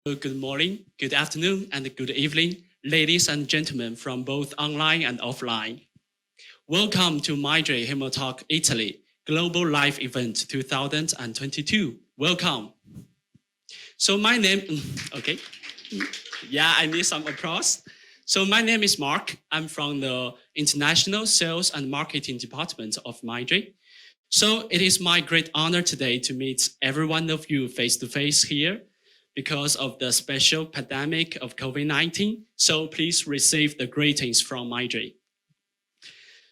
Good morning, good afternoon, and good evening, ladies and gentlemen from both online and offline. Welcome to Mindray HemaTalk Italy Global Live Event 2022. Welcome. So my name, okay. Yeah, I need some applause. So my name is Mark. I'm from the International Sales and Marketing Department of Mindray. So it is my great honor today to meet every one of you face to face here because of the special pandemic of COVID-19. So please receive the greetings from Mindray.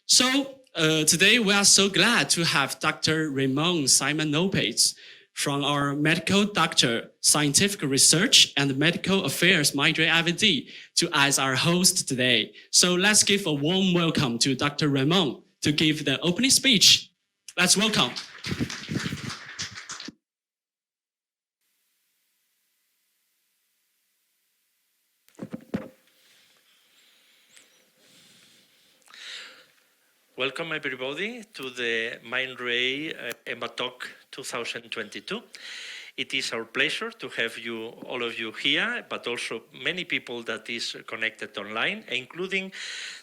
So today we are so glad to have Dr. Ramon Simon Lopez from our medical doctor, scientific research and medical affairs Mindray R&D to as our host today. So let's give a warm welcome to Dr. Ramon to give the opening speech. Let's welcome. Welcome everybody to the Mindray HemaTalk 2022. It is our pleasure to have you, all of you here, but also many people that is connected online, including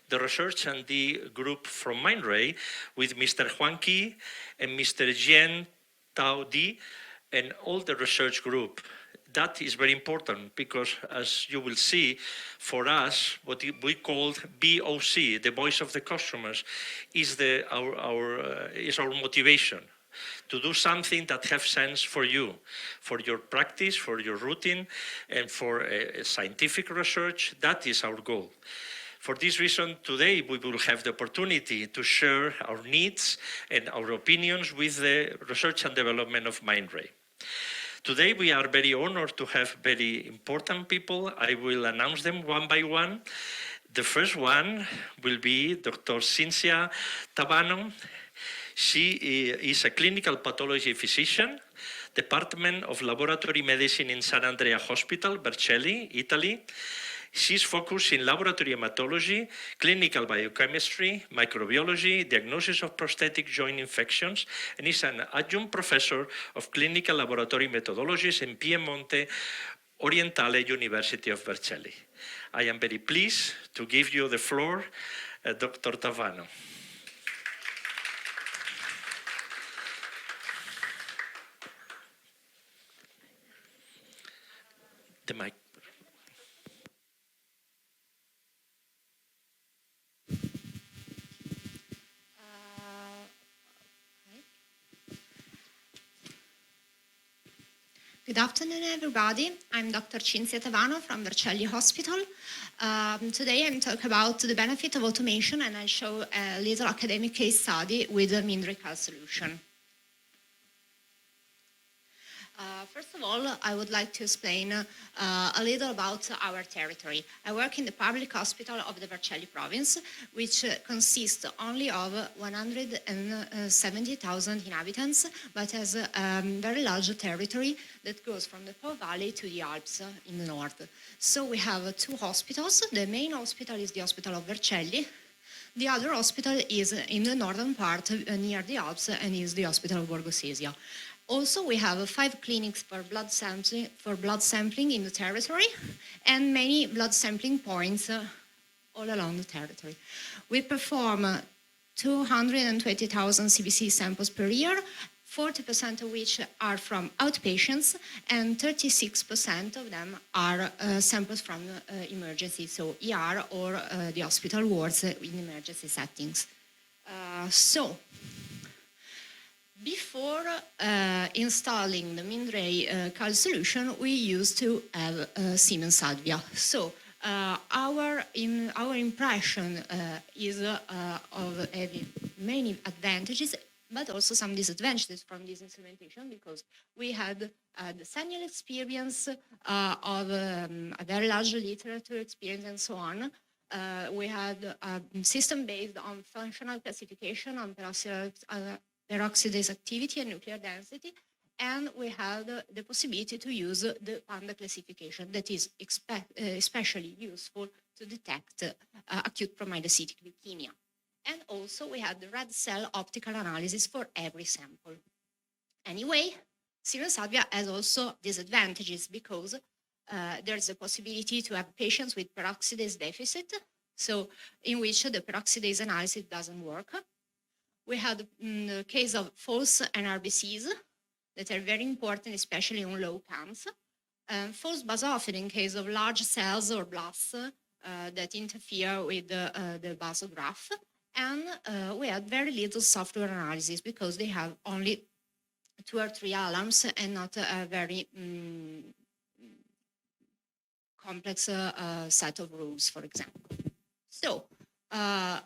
the research and the group from Mindray with Mr. Huang Qi and Mr. Jian Tao Di and all the research group. That is very important because, as you will see, for us, what we call VOC, the voice of the customers, is our motivation to do something that has sense for you, for your practice, for your routine, and for scientific research. That is our goal. For this reason, today we will have the opportunity to share our needs and our opinions with the research and development of Mindray. Today we are very honored to have very important people. I will announce them one by one. The first one will be Dr. Cinzia Tavano. She is a clinical pathology physician, Department of Laboratory Medicine in San Andrea Hospital, Vercelli, Italy. She's focused in laboratory hematology, clinical biochemistry, microbiology, diagnosis of prosthetic joint infections, and is an adjunct professor of clinical laboratory methodologies in Piemonte Orientale University of Vercelli. I am very pleased to give you the floor, Dr. Tavano. The mic. Good afternoon, everybody. I'm Dr. Cinzia Tavano from Vercelli Hospital. Today I'm talking about the benefit of automation, and I'll show a little academic case study with the Mindray solution. First of all, I would like to explain a little about our territory. I work in the public hospital of the Vercelli province, which consists only of 170,000 inhabitants, but has a very large territory that goes from the Po Valley to the Alps in the north. So we have two hospitals. The main hospital is the Hospital of Vercelli. The other hospital is in the northern part near the Alps and is the Hospital of Borgo Sesia. Also, we have 5 clinics for blood sampling in the territory and many blood sampling points all along the territory. We perform 220,000 CBC samples per year, 40% of which are from outpatients and 36% of them are samples from emergency, so ER or the hospital wards in emergency settings. Before installing the Mindray CAL solution, we used to have Siemens Salvia. So our impression is of having many advantages, but also some disadvantages from this instrumentation, because we had the Senior experience of a very large literature experience and so on. We had a system based on functional classification on peroxidase activity and nuclear density, and we had the possibility to use the PANDA classification that is especially useful to detect acute promyelocytic leukemia. And also we had the red cell optical analysis for every sample. Anyway, Siemens Salvia has also disadvantages because there's a possibility to have patients with peroxidase deficit, so in which the peroxidase analysis doesn't work. We had the case of false NRBCs that are very important, especially on low counts. False basophil in case of large cells or blasts that interfere with the vasograph. And we had very little software analysis because they have only 2 or 3 alarms and not a very complex set of rules, for example. So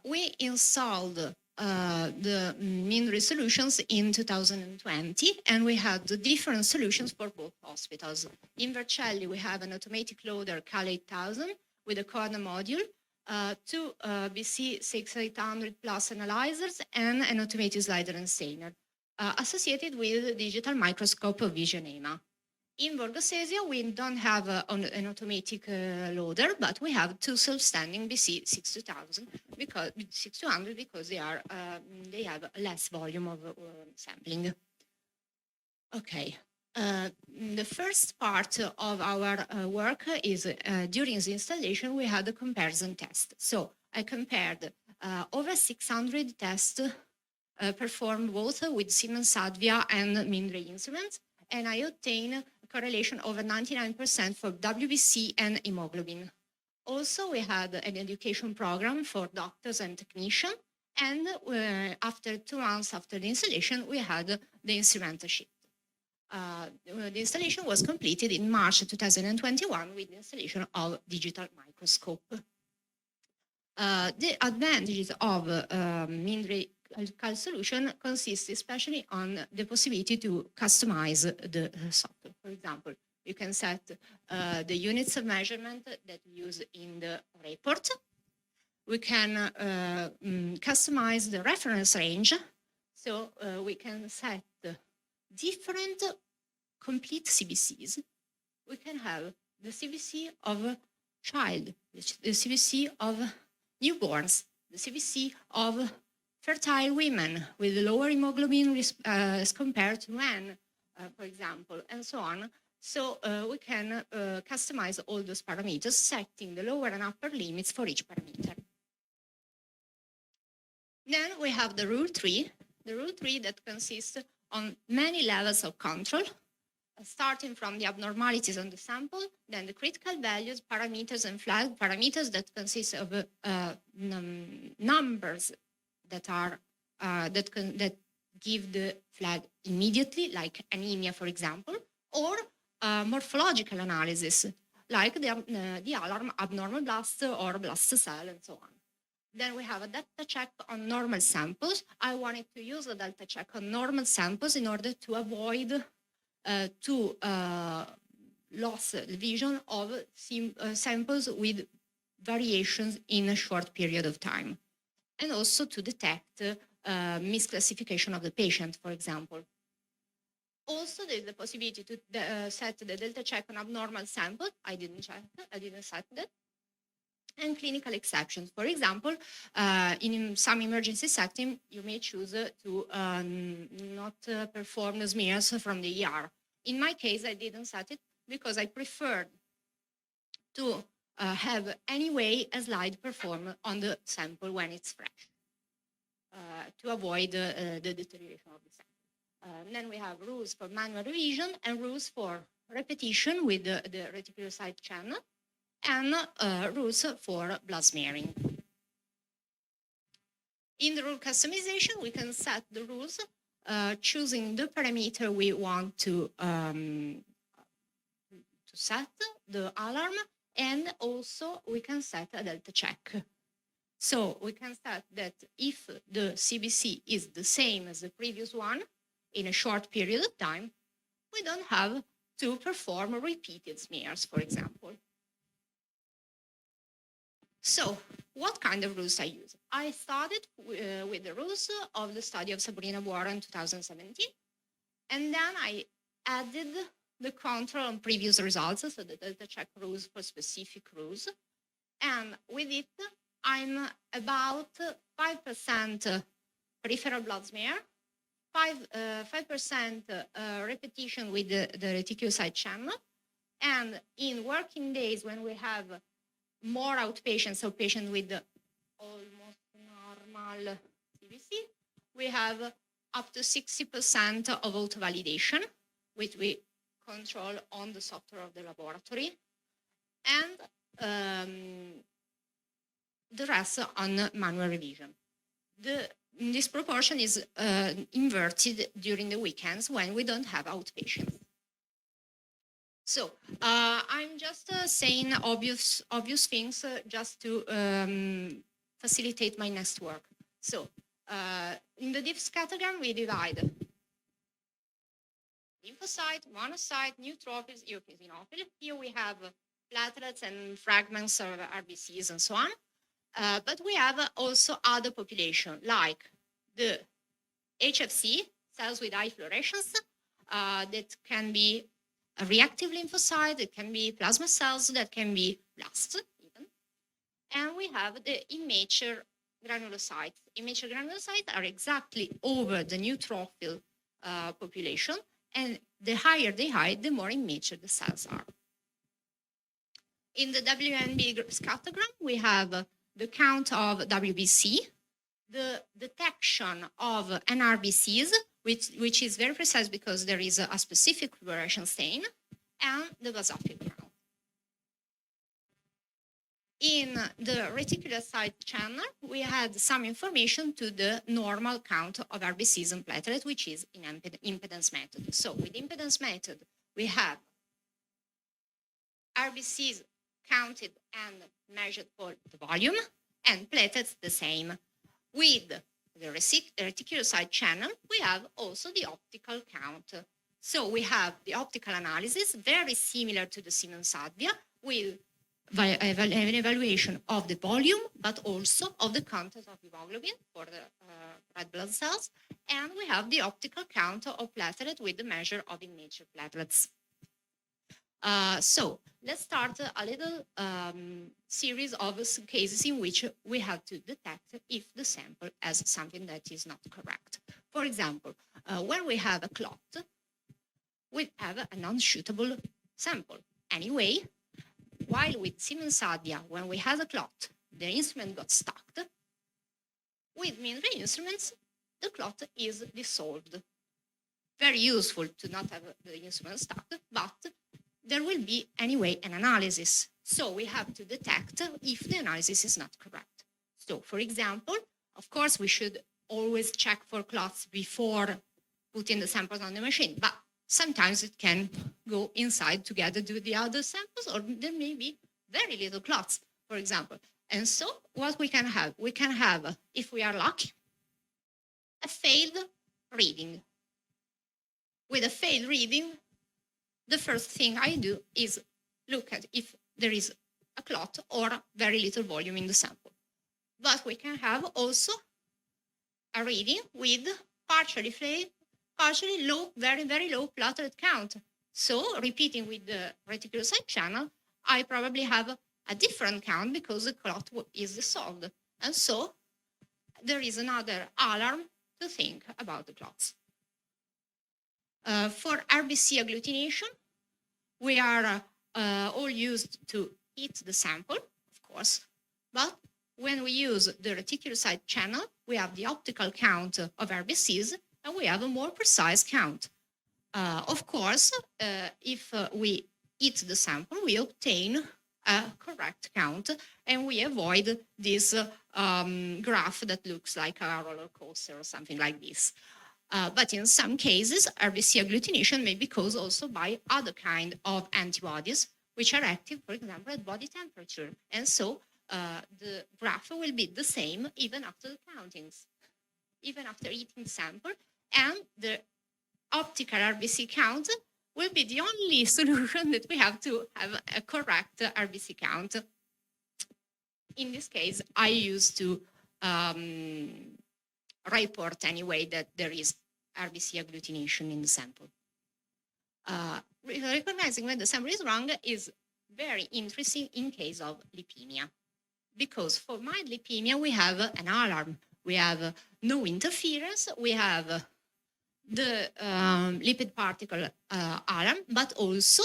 we installed the Mindray solutions in 2020, and we had different solutions for both hospitals. In Vercelli, we have an automatic loader CAL 8000 with a corner module, 2 BC-700 plus analyzers, and an automated slider and stainer associated with digital microscope of Vision EMA. In Borgosesia, we don't have an automatic loader, but we have 2 self-standing BC-6200 because they have less volume of sampling. Okay. The first part of our work is during the installation, we had a comparison test. So I compared over 600 tests performed both with Siemens Sadvia and Mindray instruments, and I obtained a correlation over 99% for WBC and hemoglobin. Also, we had an education program for doctors and technicians, and after 2 months after the installation, we had the instrument shipped. The installation was completed in March 2021 with the installation of digital microscope. The advantages of Mindray CAL solution consist especially on the possibility to customize the software. For example, you can set the units of measurement that we use in the report. We can customize the reference range. So we can set different complete CBCs. We can have the CBC of a child, the CBC of newborns, the CBC of fertile women with lower hemoglobin as compared to men, for example, and so on. So we can customize all those parameters, setting the lower and upper limits for each parameter. Then we have the rule 3, that consists on many levels of control, starting from the abnormalities on the sample, then the critical values, parameters, and flag parameters that consist of numbers that are that give the flag immediately, like anemia, for example, or morphological analysis, like the alarm abnormal blast or blast cell, and so on. Then we have a delta check on normal samples. I wanted to use a delta check on normal samples in order to avoid loss vision of samples with variations in a short period of time, and also to detect misclassification of the patient, for example. Also, there is the possibility to set the delta check on abnormal sample. I didn't set that. And clinical exceptions. For example, in some emergency setting, you may choose to not perform the smears from the ER. In my case, I didn't set it because I preferred to have anyway a slide performed on the sample when it's fresh to avoid the deterioration of the sample. Then we have rules for manual revision and rules for repetition with the reticulocyte channel, and rules for blood smearing. In the rule customization, we can set the rules choosing the parameter we want to set, the alarm, and also we can set a delta check. So we can set that if the CBC is the same as the previous one in a short period of time, we don't have to perform repeated smears, for example. So, what kind of rules I use? I started with the rules of the study of Sabrina Buora in 2017, and then I added the control on previous results, so the delta check rules for specific rules, and with it, I'm about 5% peripheral blood smear, 5% repetition with the reticulocyte channel, And in working days, when we have more outpatients, so patients with almost normal CBC, we have up to 60% of auto-validation, which we control on the software of the laboratory, and the rest on manual revision. This proportion is inverted during the weekends when we don't have outpatients. So I'm just saying obvious things just to facilitate my next work. So in the diff scattergram, we divide lymphocyte, monocyte, neutrophils, eosinophil. Here we have platelets and fragments of RBCs and so on. But we have also other population, like the HFC, cells with high fluorescence, that can be a reactive lymphocyte, it can be plasma cells, that can be blasts even. And we have the immature granulocytes. Immature granulocytes are exactly over the neutrophil population, and the higher they hide, the more immature the cells are. In the WNB scattergram, we have the count of WBC, the detection of NRBCs, which is very precise because there is a specific fluorescent stain, and the basophil count. In the reticulocyte channel, we had some information to the normal count of RBCs and platelets, which is in impedance method. So with impedance method, we have RBCs counted and measured for the volume, and platelets the same. With the reticulocyte channel, we have also the optical count. So we have the optical analysis, very similar to the Siemens-Advia, with an evaluation of the volume, but also of the content of hemoglobin for the red blood cells. And we have the optical count of platelet with the measure of immature platelets. So let's start a little series of cases in which we have to detect if the sample has something that is not correct. For example, when we have a clot, we have a non-shootable sample. Anyway, while with Siemens-Advia, when we had a clot, the instrument got stuck. With Mindray instruments, the clot is dissolved. Very useful to not have the instrument stuck, but there will be anyway an analysis. So we have to detect if the analysis is not correct. So for example, of course, we should always check for clots before putting the samples on the machine, but sometimes it can go inside together with the other samples, or there may be very little clots, for example. And so what we can have, if we are lucky, a failed reading. With a failed reading, the first thing I do is look at if there is a clot or very little volume in the sample. But we can have also a reading with partially low, very, very low platelet count. So repeating with the reticulocyte channel, I probably have a different count because the clot is dissolved. And so there is another alarm to think about the clots. For RBC agglutination, we are all used to heat the sample, of course, but when we use the reticulocyte channel, we have the optical count of RBCs, and we have a more precise count. Of course, if we heat the sample, we obtain a correct count, and we avoid this graph that looks like a roller coaster or something like this. But in some cases, RBC agglutination may be caused also by other kind of antibodies, which are active, for example, at body temperature. And so the graph will be the same even after the countings, even after eating sample. And the optical RBC count will be the only solution that we have to have a correct RBC count. In this case, I used to report anyway that there is RBC agglutination in the sample. Recognizing when the sample is wrong is very interesting in case of lipemia, because for mild lipemia we have an alarm. We have no interference, we have the lipid particle alarm, but also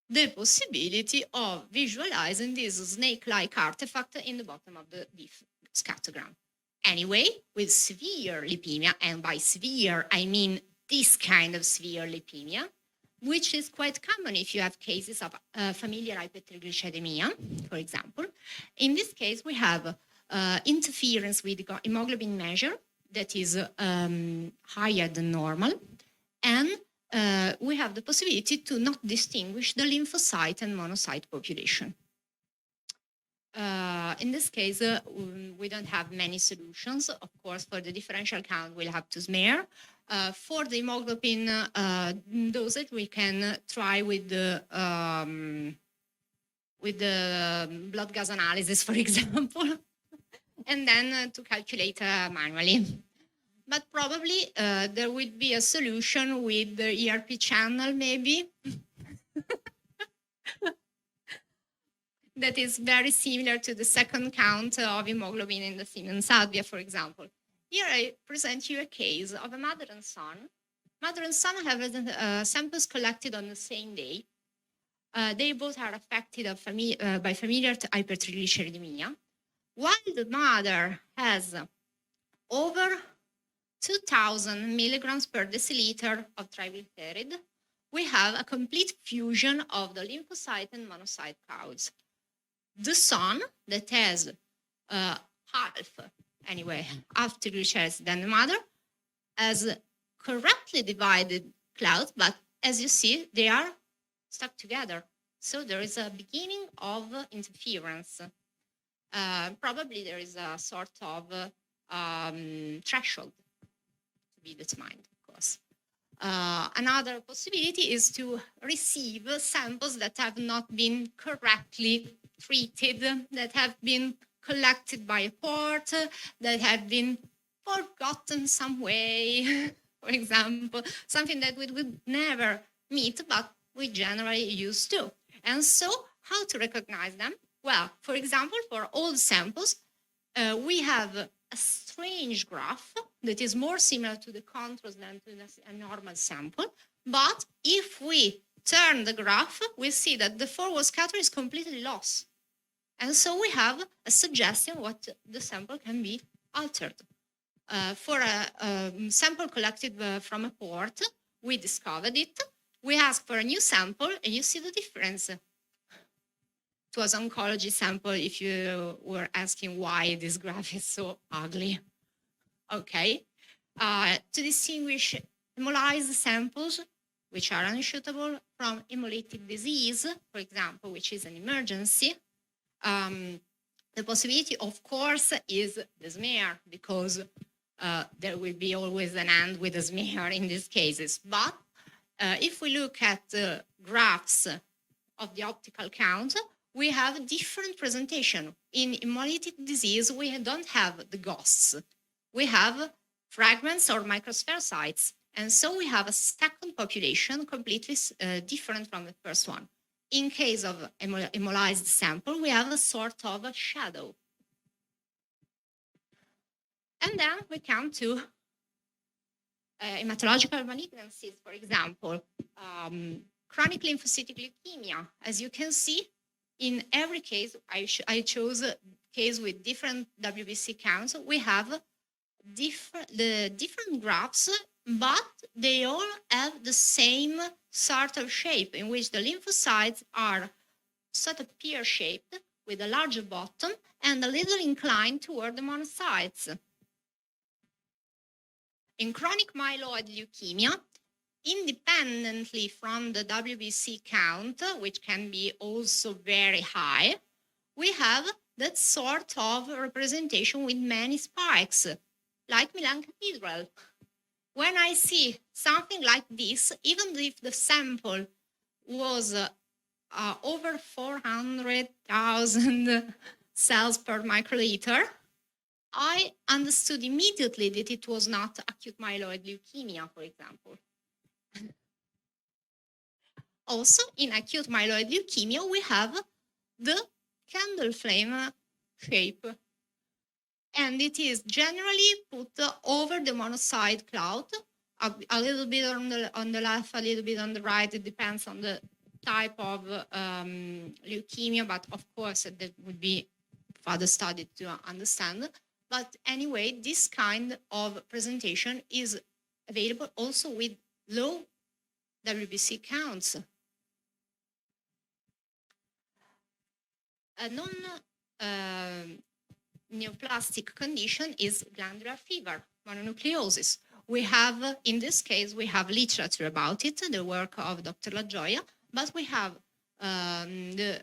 the possibility of visualizing this snake-like artifact in the bottom of the leaf scattergram. Anyway, with severe lipemia, and by severe I mean this kind of severe lipemia, which is quite common if you have cases of familial hypertriglyceridemia, for example. In this case, we have interference with the hemoglobin measure that is higher than normal, and we have the possibility to not distinguish the lymphocyte and monocyte population. In this case, we don't have many solutions. Of course, for the differential count, we'll have to smear. For the hemoglobin dosage, we can try with the blood gas analysis, for example, and then to calculate manually. But probably there would be a solution with the ERP channel, maybe, that is very similar to the second count of hemoglobin in the Siemens Salvia, for example. Here I present you a case of a mother and son. Mother and son have samples collected on the same day. They both are affected by familial hypertriglyceridemia. While the mother has over 2,000 milligrams per deciliter of triglyceride, we have a complete fusion of the lymphocyte and monocyte counts. The son, that has half triglycerides than the mother, has correctly divided clouds, but as you see, they are stuck together. So there is a beginning of interference. Probably there is a sort of threshold to be determined, of course. Another possibility is to receive samples that have not been correctly treated, that have been collected by a port, that have been forgotten some way, for example, something that we would never meet, but we generally used to. And so how to recognize them? Well, for example, for old samples, we have a strange graph that is more similar to the controls than to a normal sample. But if we turn the graph, we see that the forward scatter is completely lost. And so we have a suggestion what the sample can be altered. For a sample collected from a port, we discovered it. We asked for a new sample, and you see the difference. It was an oncology sample if you were asking why this graph is so ugly. Okay. To distinguish hemolyzed samples, which are unshootable, from hemolytic disease, for example, which is an emergency, the possibility, of course, is the smear, because there will be always an end with a smear in these cases. But if we look at the graphs of the optical count, we have a different presentation. In hemolytic disease, we don't have the ghosts. We have fragments or microspherocytes. And so we have a second population completely different from the first one. In case of hemolyzed sample, we have a sort of a shadow. And then we come to hematological malignancies, for example, chronic lymphocytic leukemia. As you can see, in every case, I chose a case with different WBC counts. We have different graphs, but they all have the same sort of shape, in which the lymphocytes are sort of pear-shaped with a larger bottom and a little inclined toward the monocytes. In chronic myeloid leukemia, independently from the WBC count, which can be also very high, we have that sort of representation with many spikes, like Milan Cathedral. When I see something like this, even if the sample was over 400,000 cells per microliter, I understood immediately that it was not acute myeloid leukemia, for example. Also, in acute myeloid leukemia, we have the candle flame shape. And it is generally put over the monocyte cloud, a little bit on the left, a little bit on the right. It depends on the type of leukemia, but of course that would be further studied to understand. But anyway, this kind of presentation is available also with low WBC counts. A non-neoplastic condition is glandular fever, mononucleosis. We have, in this case, we have literature about it, the work of Dr. La Gioia, but we have the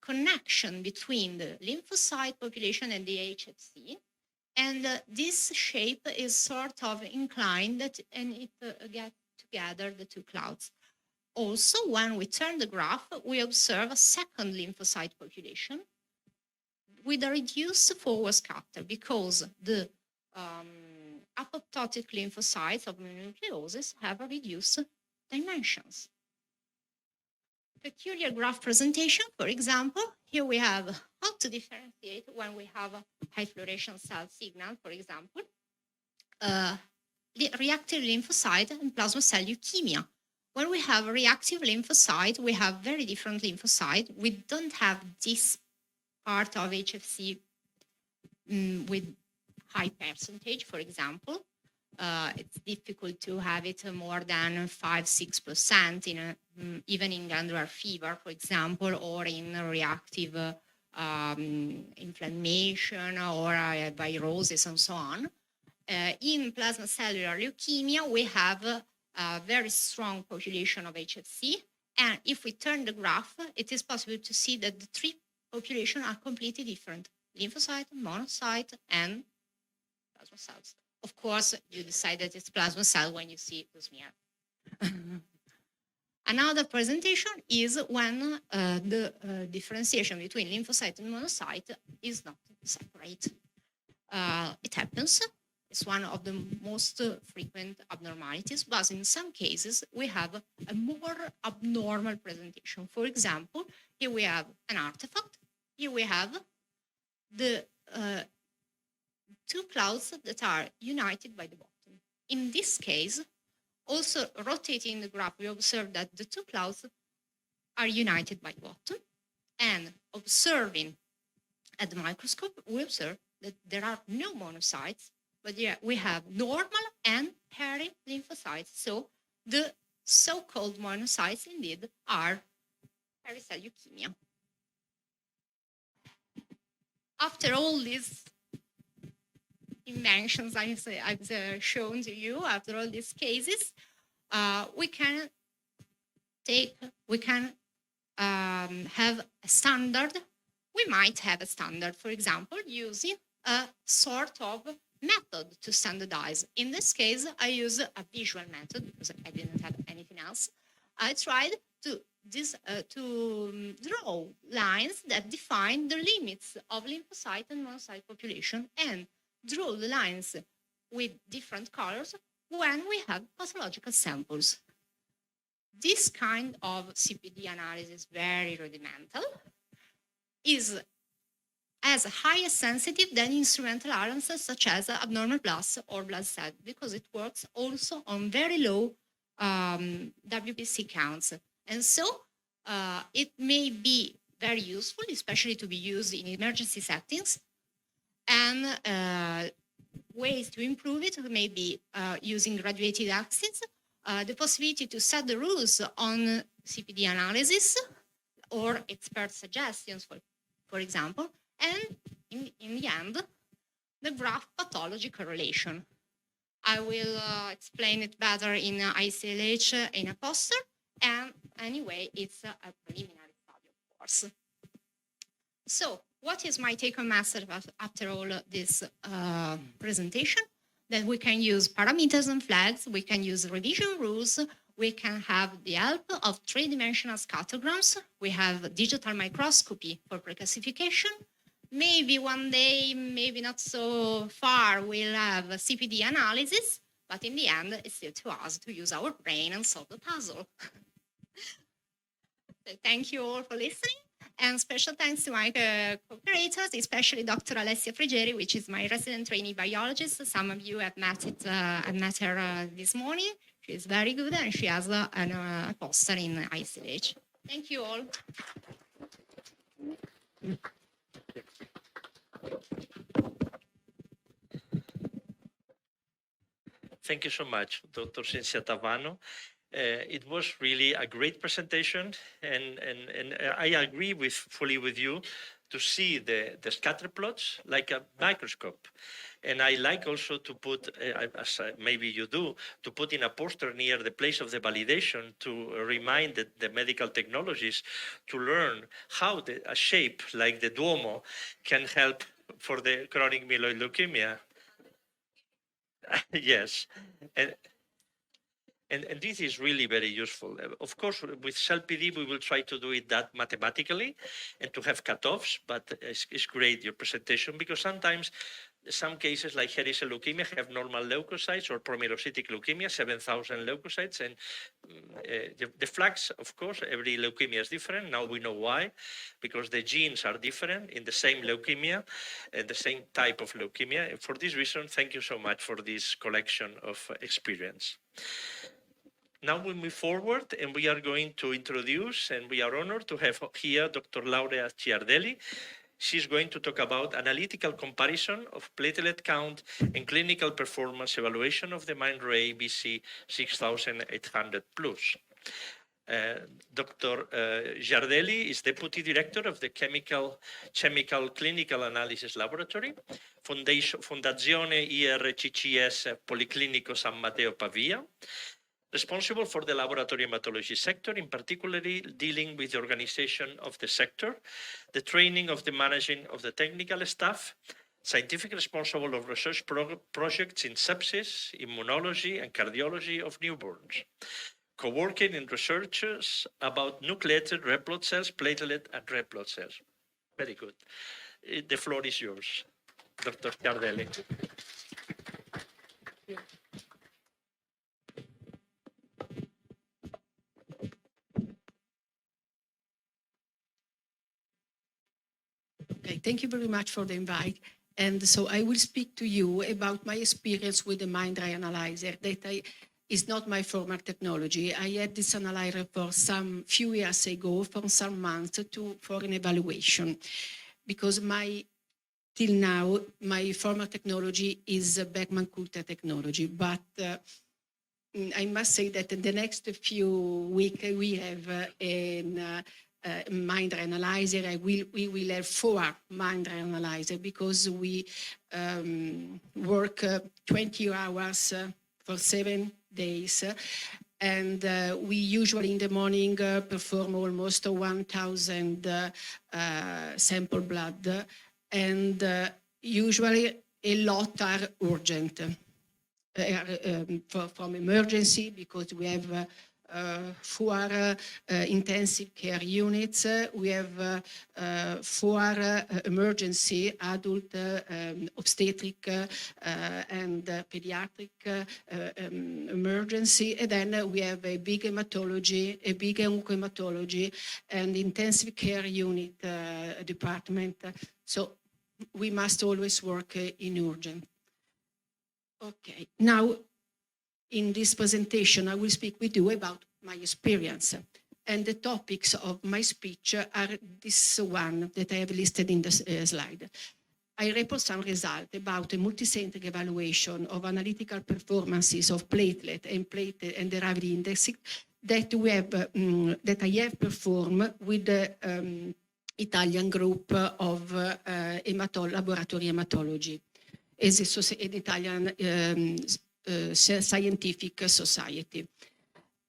connection between the lymphocyte population and the HFC. And this shape is sort of inclined and it gets together the two clouds. Also, when we turn the graph, we observe a second lymphocyte population with a reduced forward scatter because the apoptotic lymphocytes of mononucleosis have a reduced dimensions. Peculiar graph presentation, for example, here we have how to differentiate when we have a high fluorescent cell signal, for example, reactive lymphocyte and plasma cell leukemia. When we have a reactive lymphocyte, we have very different lymphocyte. We don't have this part of HFC with high percentage, for example. It's difficult to have it more than 5-6% in even in glandular fever, for example, or in reactive inflammation or virosis and so on. In plasma cellular leukemia, we have a very strong population of HFC. And if we turn the graph, it is possible to see that the three populations are completely different: lymphocyte, monocyte, and plasma cells. Of course, you decide that it's plasma cell when you see the smear. Another presentation is when the differentiation between lymphocyte and monocyte is not separate. It happens. It's one of the most frequent abnormalities, but in some cases, we have a more abnormal presentation. For example, here we have an artifact. Here we have the two clouds that are united by the bottom. In this case, also rotating the graph, we observe that the two clouds are united by the bottom. And observing at the microscope, we observe that there are no monocytes, but yeah, we have normal and peri-lymphocytes. So the so-called monocytes indeed are pericell leukemia. After all these inventions I've shown to you, after all these cases, we can have a standard. We might have a standard, for example, using a sort of method to standardize. In this case, I use a visual method because I didn't have anything else. I tried to draw lines that define the limits of lymphocyte and monocyte population and draw the lines with different colors when we have pathological samples. This kind of CPD analysis, very rudimental, is as higher sensitive than instrumental analysis such as abnormal blasts or blood cells because it works also on very low WBC counts. And so it may be very useful, especially to be used in emergency settings. And ways to improve it may be using graduated axes, the possibility to set the rules on CPD analysis or expert suggestions, for example, and in the end, the graph pathology correlation. I will explain it better in ICLH in a poster, and anyway, it's a preliminary study, of course. So, what is my take-home message after all this presentation? That we can use parameters and flags, we can use revision rules, we can have the help of three-dimensional scattergrams, we have digital microscopy for preclassification. Maybe one day, maybe not so far, we'll have a CPD analysis, but in the end, it's still to us to use our brain and solve the puzzle. So thank you all for listening. And special thanks to my co-operators, especially Dr. Alessia Frigeri, which is my resident trainee biologist. Some of you have met her this morning. She's very good, and she has a poster in ICH. Thank you all. Thank you so much, Dr. Cinzia Tavano. It was really a great presentation, and I agree fully with you to see the scatter plots like a microscope. And I like also to put, as maybe you do, to put in a poster near the place of the validation to remind the medical technologists to learn how a shape like the Duomo can help for the chronic myeloid leukemia. Yes. And this is really very useful. Of course, with CellPD, we will try to do it that mathematically and to have cutoffs, but it's great, your presentation, because sometimes some cases like hairy cell leukemia have normal leukocytes, or promyelocytic leukemia, 7,000 leukocytes. And the flags, of course, every leukemia is different. Now we know why, because the genes are different in the same leukemia and the same type of leukemia. And for this reason, thank you so much for this collection of experience. Now we move forward, and we are going to introduce, and we are honored to have here Dr. Laura Ciardelli. She's going to talk about analytical comparison of platelet count and clinical performance evaluation of the Mindray BC-700 Plus. Dr. Giardelli is Deputy Director of the Chemical Clinical Analysis Laboratory, Fondazione IRCCS Policlinico San Matteo Pavia, responsible for the laboratory hematology sector, in particularly dealing with the organization of the sector, the training of the managing of the technical staff, scientific responsible of research projects in sepsis, immunology, and cardiology of newborns, co-working in researches about nucleated red blood cells, platelet, and red blood cells. Very good. The floor is yours, Dr. Ciardelli. Okay, thank you very much for the invite. And so I will speak to you about my experience with the Mindray Analyzer. That is not my former technology. I had this analyzer for some few years ago, for some months, for an evaluation, because till now my former technology is Beckman-Coulter technology. But I must say that in the next few weeks we have an Mindray Analyzer. We will have 4 Mindray Analyzer, because we work 20 hours for 7 days. And we usually in the morning perform almost 1,000 sample blood. And usually a lot are urgent. From emergency, because we have 4 intensive care units. We have 4 emergency adult obstetric and pediatric emergency. And then we have a big hematology, a big oncohematology, and intensive care unit department. So we must always work in urgent. Okay, now in this presentation, I will speak with you about my experience. And the topics of my speech are this one that I have listed in the slide. I report some results about a multicentric evaluation of analytical performances of platelet and derived index that I have performed with the Italian group of laboratory hematology, as an Italian scientific society.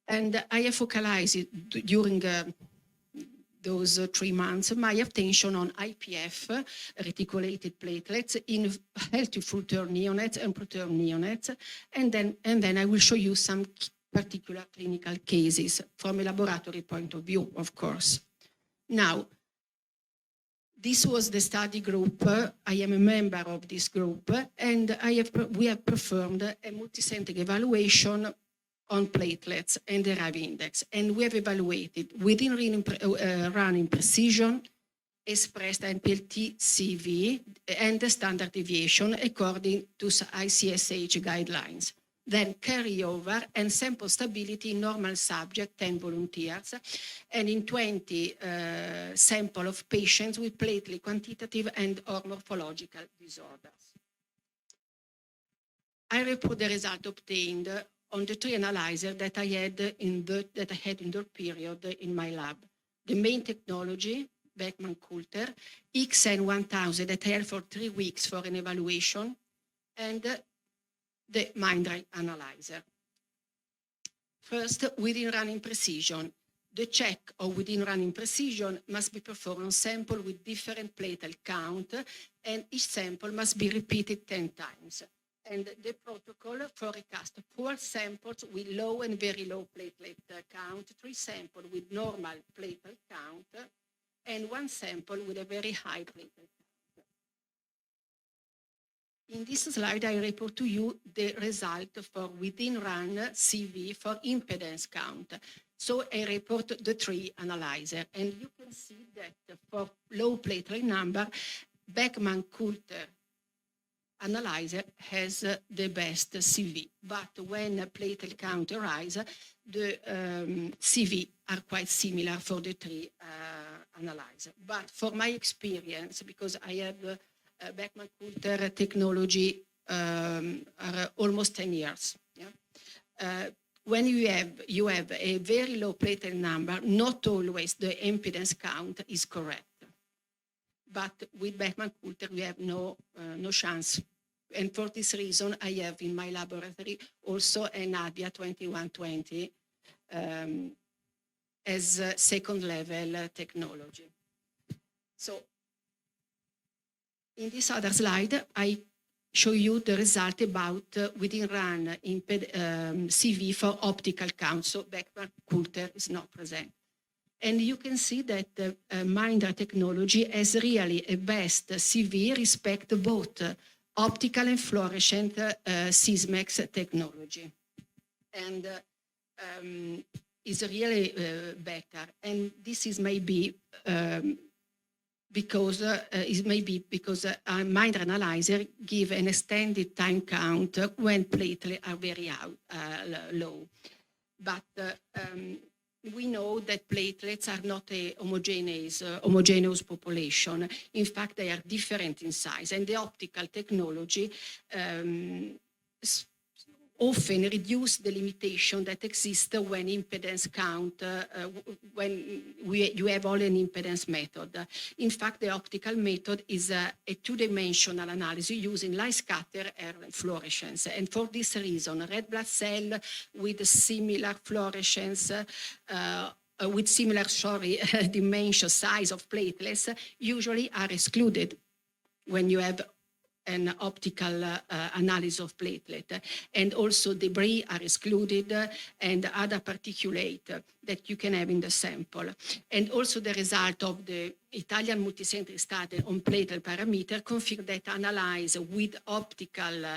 And I have focalized during those 3 months my attention on IPF, reticulated platelets, in healthy full-term neonates and preterm neonates. And then I will show you some particular clinical cases from a laboratory point of view, of course. Now, this was the study group. I am a member of this group, and we have performed a multicentric evaluation on platelets and derived index. And we have evaluated within running precision, expressed NPLT-CV, and the standard deviation according to ICSH guidelines. then carryover and sample stability in normal subject, 10 volunteers, and in 20 sample of patients with platelet quantitative and or morphological disorders. I report the result obtained on the three analyzers that I had in the period in my lab. The main technology, Beckman-Coulter, XN1000 that I had for 3 weeks for an evaluation, and the Mindray analyzer. First, within running precision. The check of within running precision must be performed on sample with different platelet count, and each sample must be repeated 10 times. And the protocol forecasts 4 samples with low and very low platelet count, 3 samples with normal platelet count, and 1 sample with a very high platelet count. In this slide, I report to you the result for within run CV for impedance count. So I report the 3 analyzers, and you can see that for low platelet number, Beckman-Coulter analyzer has the best CV, but when platelet count rise, the CV are quite similar for the 3 analyzers. But for my experience, because I have Beckman-Coulter technology almost 10 years, yeah? When you have a very low platelet number, not always the impedance count is correct. But with Beckman-Coulter, we have no chance. And for this reason, I have in my laboratory also an ADVIA 2120 as second level technology. So in this other slide, I show you the result about within run CV for optical count. So Beckman-Coulter is not present. And you can see that Mindray technology has really a best CV respect to both optical and fluorescent Sysmex technology. And is really better. And this is maybe because Mindray analyzer give an extended time count when platelets are very low. But we know that platelets are not a homogeneous population. In fact, they are different in size, and the optical technology often reduce the limitation that exists when impedance count, when you have only an impedance method. In fact, the optical method is a 2-dimensional analysis using light scatter and fluorescence. And for this reason, red blood cell with similar fluorescence, with similar, dimension, size of platelets usually are excluded when you have an optical analysis of platelet, and also debris are excluded and other particulate that you can have in the sample. And also the result of the Italian multicentric study on platelet parameter confirmed that analyze with optical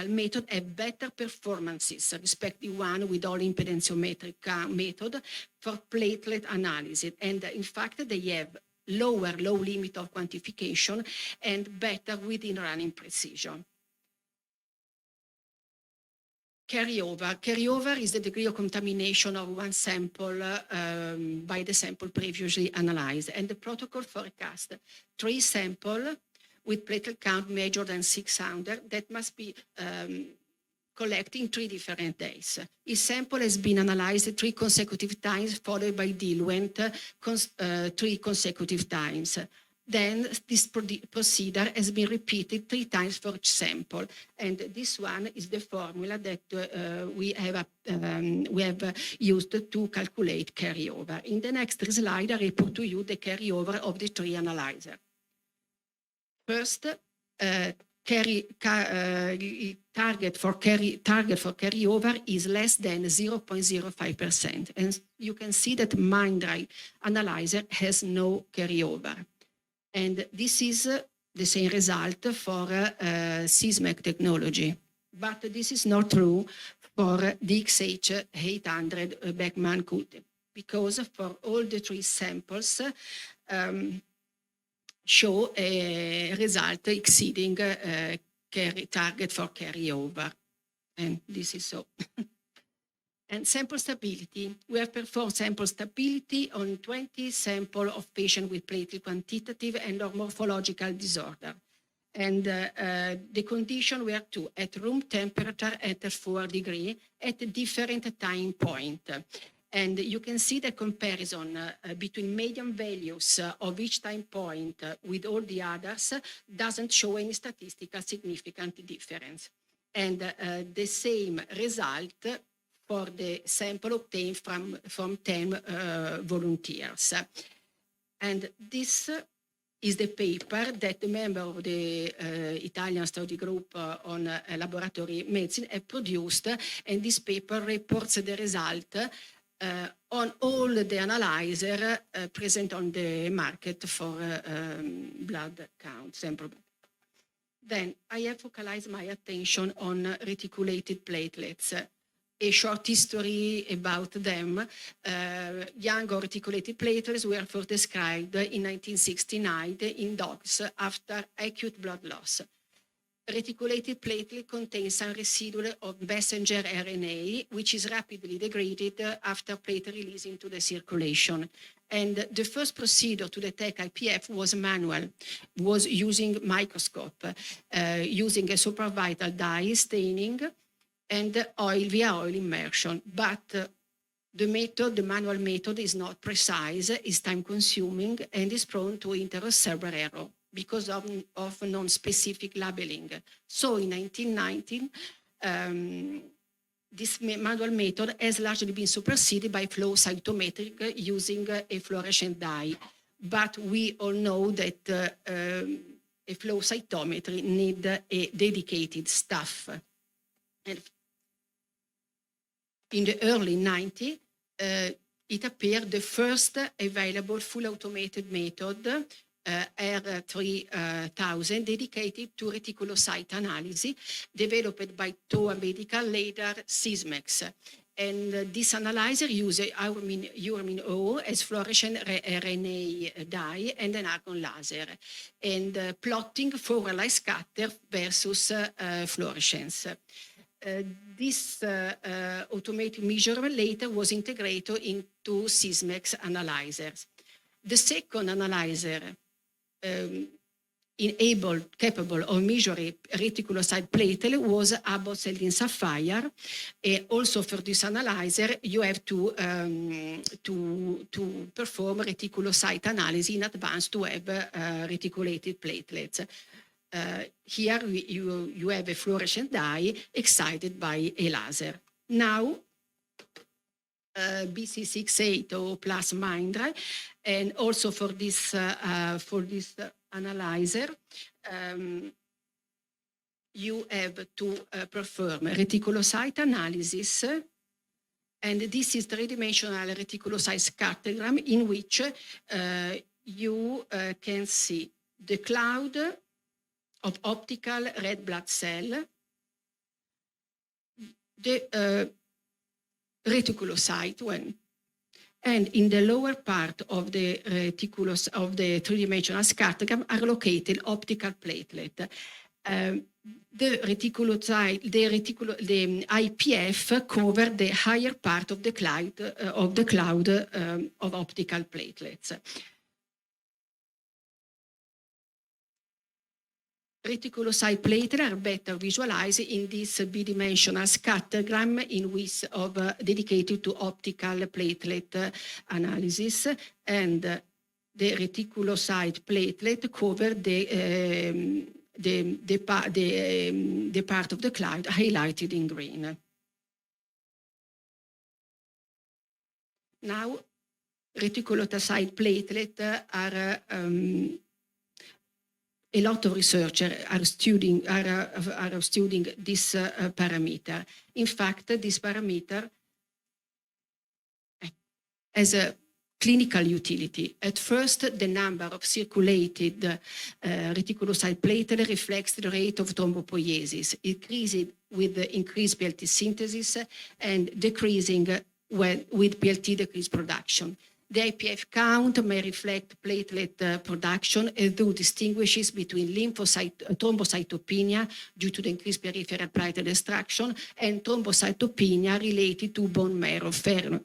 method have better performances respect the one with all impedantiometric method for platelet analysis. And in fact, they have low limit of quantification and better within running precision. Carryover is the degree of contamination of one sample by the sample previously analyzed, and the protocol forecast 3 samples with platelet count measured than 600 that must be collecting 3 different days. Each sample has been analyzed 3 consecutive times, followed by diluent 3 consecutive times. Then this procedure has been repeated 3 times for each sample. And this one is the formula that we have used to calculate carryover. In the next slide, I report to you the carryover of the 3 analyzers. First, target for carryover is less than 0.05%, and you can see that Mindray analyzer has no carryover. And this is the same result for Sysmex technology, but this is not true for the Ep8 Beckman-Coulter, because for all the 3 samples show a result exceeding target for carryover. and this is so. And sample stability. We have performed sample stability on 20 samples of patients with platelet quantitative and or morphological disorder. And the condition were two, at room temperature at 4 degrees at a different time point. And you can see the comparison between median values of each time point with all the others doesn't show any statistical significant difference. And the same result for the sample obtained from 10 volunteers. And this is the paper that the member of the Italian study group on laboratory medicine have produced, and this paper reports the result on all the analyzer present on the market for blood count sample. Then I have focalized my attention on reticulated platelets. A short history about them. Young or reticulated platelets were first described in 1969 in dogs after acute blood loss. Reticulated platelet contains some residual of messenger RNA, which is rapidly degraded after platelet release into the circulation. And the first procedure to detect IPF was manual, was using microscope, using a supravital dye staining and oil via oil immersion. But the manual method is not precise, is time-consuming, and is prone to intracellular error because of non-specific labeling. So in 1919, this manual method has largely been superseded by flow cytometric using a fluorescent dye. But we all know that a flow cytometry needs a dedicated staff. And in the early 90s, it appeared the first available full automated method, R3000, dedicated to reticulocyte analysis, developed by TOA Medical, later Sysmex. And this analyzer uses urmin O as fluorescent RNA dye and an argon laser, and plotting for light scatter versus fluorescence. This automated measurement later was integrated into Sysmex analyzers. The second analyzer capable of measuring reticulocyte platelet was Abbott Celdin Sapphire. Also for this analyzer, you have to perform reticulocyte analysis in advance to have reticulated platelets. Here you have a fluorescent dye excited by a laser. Now, BC-680 plus Mindray, and also for this analyzer, you have to perform reticulocyte analysis, and this is three-dimensional reticulocyte scattergram in which you can see the cloud of optical red blood cell, the reticulocyte, and in the lower part of the three-dimensional scattergram are located optical platelet. The IPF cover the higher part of the cloud of optical platelets. Reticulocyte platelets are better visualized in this bidimensional scattergram dedicated to optical platelet analysis, and the reticulocyte platelet cover the part of the cloud highlighted in green. Now, reticulocyte platelets are a lot of researchers are studying this parameter. In fact, this parameter has a clinical utility. At first, the number of circulated reticulocyte platelets reflects the rate of thrombopoiesis, increasing with the increased PLT synthesis and decreasing with PLT decreased production. The IPF count may reflect platelet production, although distinguishes between thrombocytopenia due to the increased peripheral platelet destruction and thrombocytopenia related to bone marrow failure.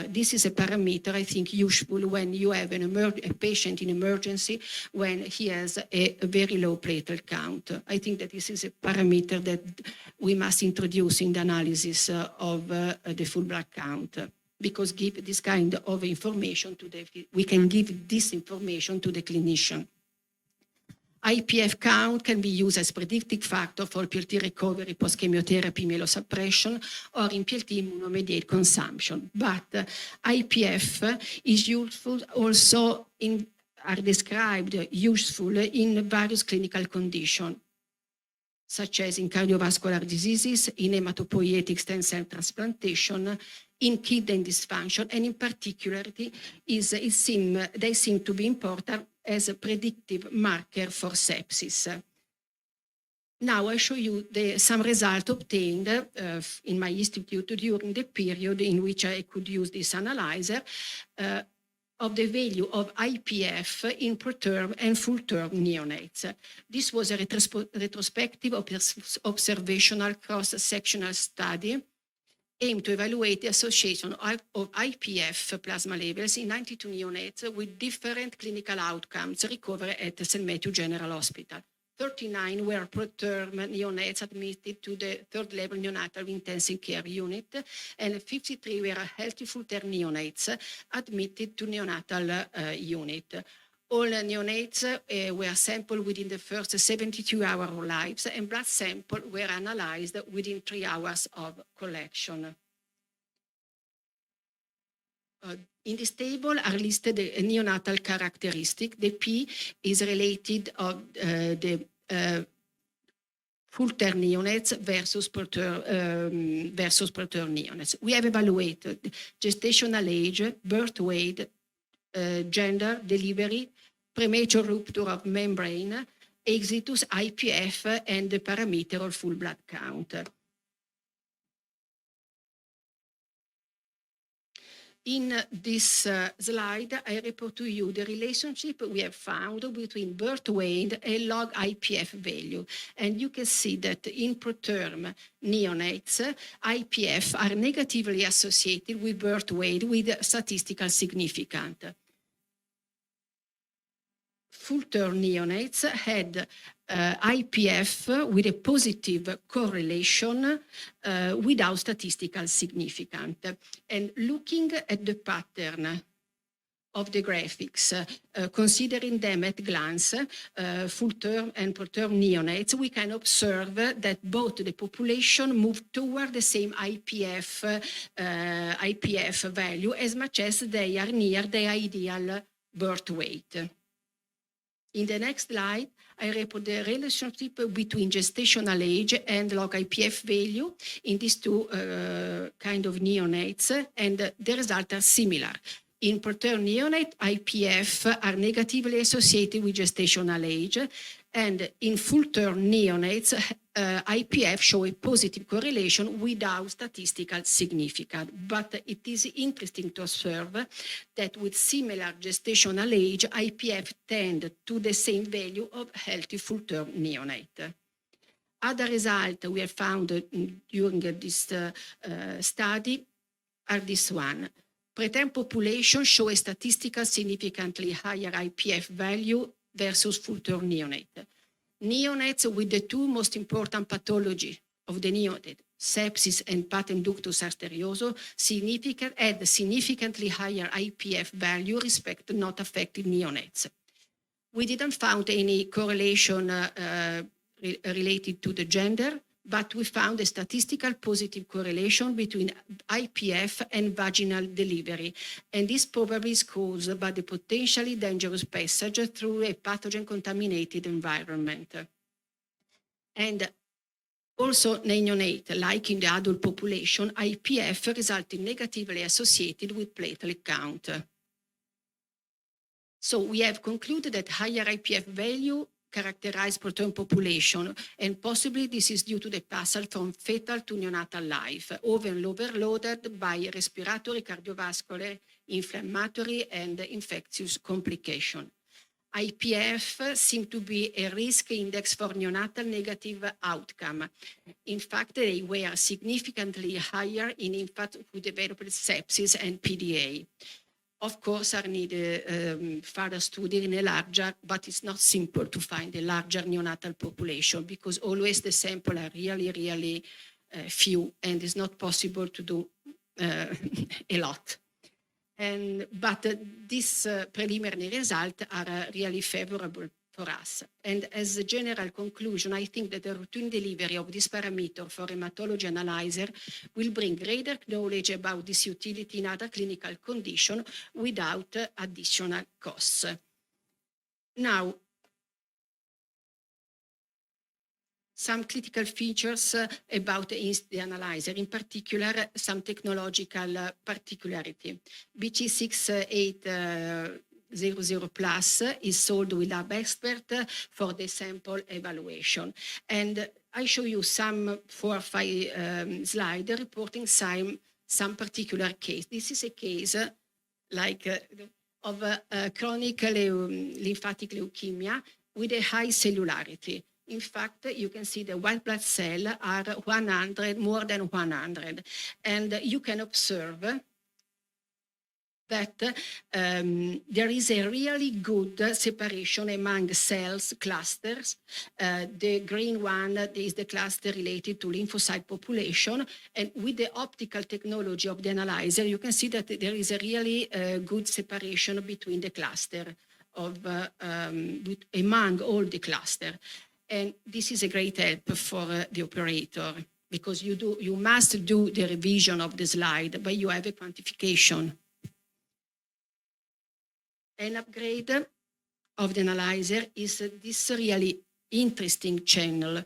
This is a parameter, I think, useful when you have a patient in emergency when he has a very low platelet count. I think that this is a parameter that we must introduce in the analysis of the full blood count, because give this kind of information we can give this information to the clinician. IPF count can be used as predictive factor for PLT recovery post-chemotherapy myelosuppression or in PLT immunomediated consumption. But IPF is useful also are described useful in various clinical conditions, such as in cardiovascular diseases, in hematopoietic stem cell transplantation, in kidney dysfunction, and in particular, they seem to be important as a predictive marker for sepsis. Now I show you some results obtained in my institute during the period in which I could use this analyzer of the value of IPF in preterm and full-term neonates. This was a retrospective observational cross-sectional study aimed to evaluate the association of IPF plasma levels in 92 neonates with different clinical outcomes recovered at St. Matthew General Hospital. 39 were preterm neonates admitted to the third-level neonatal intensive care unit, and 53 were healthy full-term neonates admitted to neonatal unit. All neonates were sampled within the first 72 hours of lives, and blood samples were analyzed within 3 hours of collection. In this table are listed the neonatal characteristics. The P is related of the full-term neonates versus preterm neonates. We have evaluated gestational age, birth weight, gender, delivery, premature rupture of membrane, exitus, IPF, and the parameter of full blood count. In this slide, I report to you the relationship we have found between birth weight and log IPF value. And you can see that in preterm neonates, IPF are negatively associated with birth weight with statistical significance. Full-term neonates had IPF with a positive correlation without statistical significance. And looking at the pattern of the graphics, considering them at glance, full-term and preterm neonates, we can observe that both the population move toward the same IPF value as much as they are near the ideal birth weight. In the next slide, I report the relationship between gestational age and log IPF value in these two kind of neonates, and the results are similar. In preterm neonate, IPF are negatively associated with gestational age, and in full-term neonates, IPF show a positive correlation without statistical significance. But it is interesting to observe that with similar gestational age, IPF tend to the same value of healthy full-term neonate. Other results we have found during this study are this one. Preterm population show a statistically significantly higher IPF value versus full-term neonate. Neonates with the two most important pathology of the neonate, sepsis and patent ductus arterioso, had significantly higher IPF value respect to not affected neonates. We didn't find any correlation related to the gender, but we found a statistical positive correlation between IPF and vaginal delivery, and this probably is caused by the potentially dangerous passage through a pathogen-contaminated environment. And also in neonate, like in the adult population, IPF resulted negatively associated with platelet count. So we have concluded that higher IPF value characterized proteome population, and possibly this is due to the passage from fetal to neonatal life, often overloaded by respiratory, cardiovascular, inflammatory, and infectious complication. IPF seem to be a risk index for neonatal negative outcome. In fact, they were significantly higher in infants who developed sepsis and PDA. Of course, are needed further study in a larger, but it's not simple to find a larger neonatal population because always the sample are really few, and it's not possible to do a lot. But these preliminary results are really favorable for us. And as a general conclusion, I think that the routine delivery of this parameter for hematology analyzer will bring greater knowledge about this utility in other clinical conditions without additional costs. Now, some critical features about the analyzer, in particular, some technological particularity. BT6800 Plus is sold with Lab Expert for the sample evaluation. And I show you some 4 or 5 slides reporting some particular case. This is a case of chronic lymphatic leukemia with a high cellularity. In fact, you can see the white blood cell are 100, more than 100. And you can observe that there is a really good separation among cells clusters. The green one is the cluster related to lymphocyte population. And with the optical technology of the analyzer, you can see that there is a really good separation between the cluster among all the cluster. And this is a great help for the operator because you must do the revision of the slide, but you have a quantification. An upgrade of the analyzer is this really interesting channel,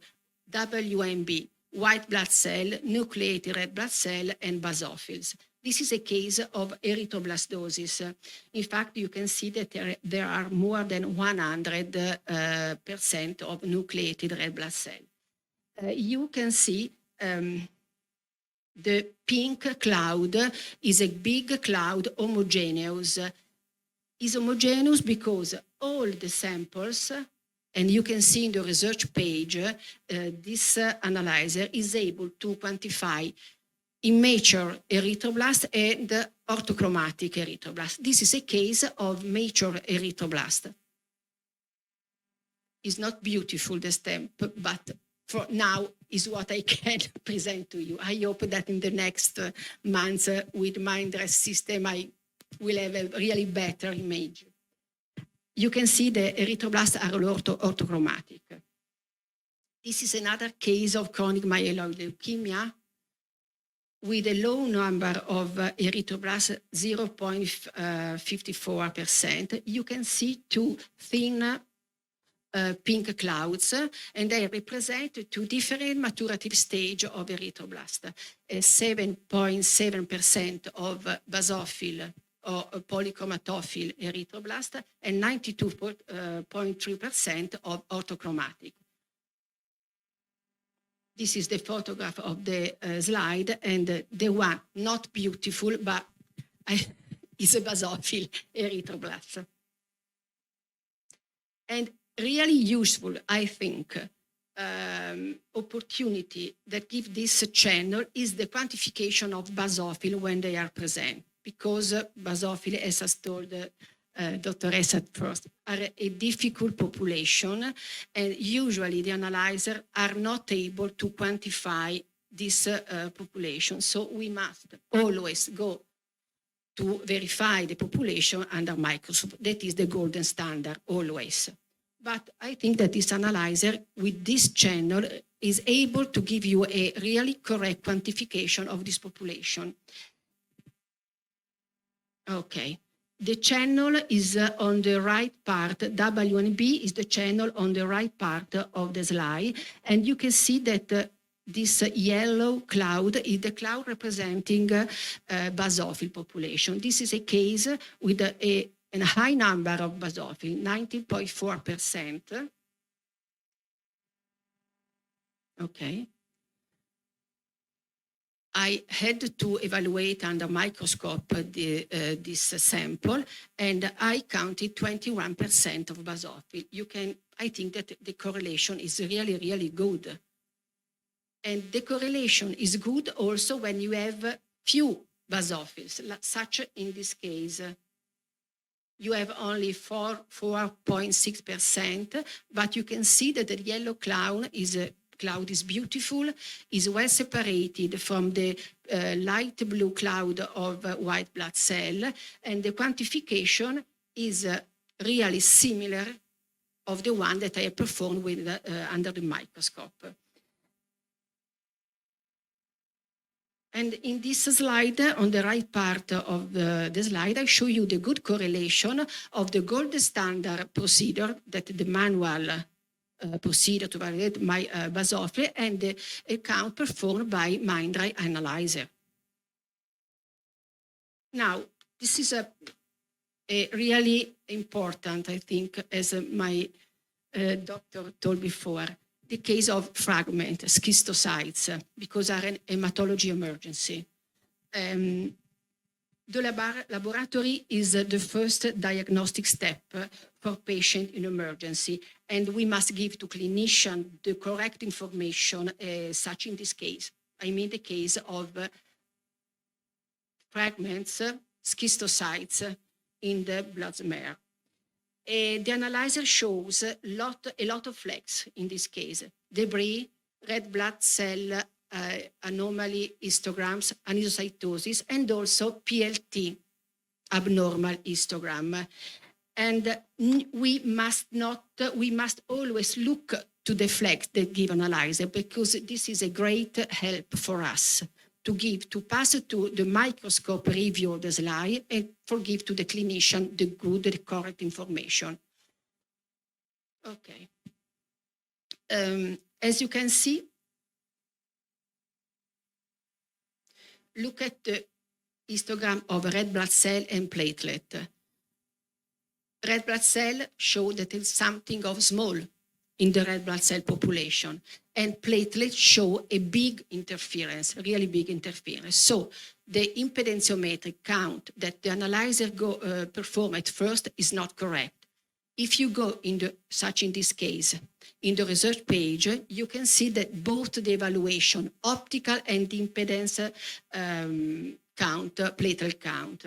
WMB, white blood cell, nucleated red blood cell, and basophils. This is a case of erythroblastosis. In fact, you can see that there are more than 100% of nucleated red blood cell. You can see the pink cloud is a big cloud, homogeneous. Is homogeneous because all the samples, and you can see in the research page, this analyzer is able to quantify immature erythroblast and orthochromatic erythroblast. This is a case of mature erythroblast. It's not beautiful, the stamp, but for now is what I can present to you. I hope that in the next months with Mindray system, I will have a really better image. You can see the erythroblasts are orthochromatic. This is another case of chronic myeloid leukemia with a low number of erythroblasts, 0.54%. You can see 2 thin pink clouds, and they represent 2 different maturative stages of erythroblast. 7.7% of basophil or polychromatophil erythroblast and 92.3% of orthochromatic. This is the photograph of the slide, and the one not beautiful, but is a basophil erythroblast. And really useful, I think, opportunity that gives this channel is the quantification of basophil when they are present, because basophil, as I told Dr. S at first, are a difficult population, and usually the analyzer are not able to quantify this population. So we must always go to verify the population under microscope. That is the golden standard, always. But I think that this analyzer with this channel is able to give you a really correct quantification of this population. Okay. The channel is on the right part. WNB is the channel on the right part of the slide. And you can see that this yellow cloud is the cloud representing basophil population. This is a case with a high number of basophil, 19.4%. Okay. I had to evaluate under microscope this sample, and I counted 21% of basophil. I think that the correlation is really, really good. And the correlation is good also when you have few basophils, such in this case. You have only 4.6%, but you can see that the yellow cloud is beautiful, is well separated from the light blue cloud of white blood cell, and the quantification is really similar of the one that I have performed with under the microscope. And in this slide, on the right part of the slide, I show you the good correlation of the gold standard procedure, that the manual procedure to evaluate my basophil, and the count performed by Mindray Analyzer. Now, this is a really important, I think, as my doctor told before, the case of fragment schistocytes, because are an hematology emergency. The laboratory is the first diagnostic step for patient in emergency, and we must give to clinician the correct information, such in this case. I mean the case of fragments, schistocytes in the blood smear. The analyzer shows a lot of flags in this case: debris, red blood cell anomaly histograms, anisocytosis, and also PLT, abnormal histogram. And we must always look to the flags that give analyzer, because this is a great help for us to pass to the microscope review of the slide and give to the clinician the correct information. Okay. As you can see, look at the histogram of red blood cell and platelet. Red blood cell show that it's something of small in the red blood cell population, and platelets show a big interference, really big interference. So the impedentiometric count that the analyzer perform at first is not correct. If you go in this case, in the research page, you can see that both the evaluation, optical and impedance count, platelet count.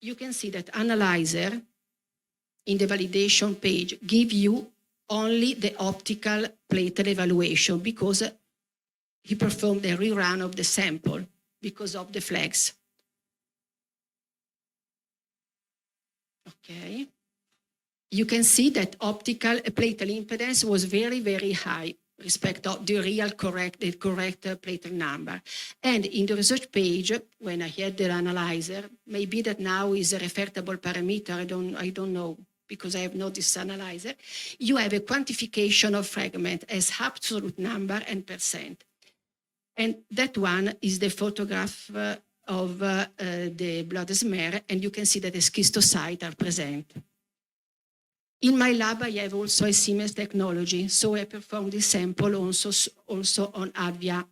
You can see that analyzer in the validation page give you only the optical platelet evaluation, because he performed a rerun of the sample because of the flags. Okay. You can see that optical platelet impedance was very, very high respect of the real correct platelet number. And in the research page, when I had the analyzer, maybe that now is a referable parameter, I don't know, because I have not this analyzer, you have a quantification of fragment as absolute number and percent. And that one is the photograph of the blood smear, and you can see that the schistocytes are present. In my lab, I have also a Siemens technology, so I performed this sample also on Avia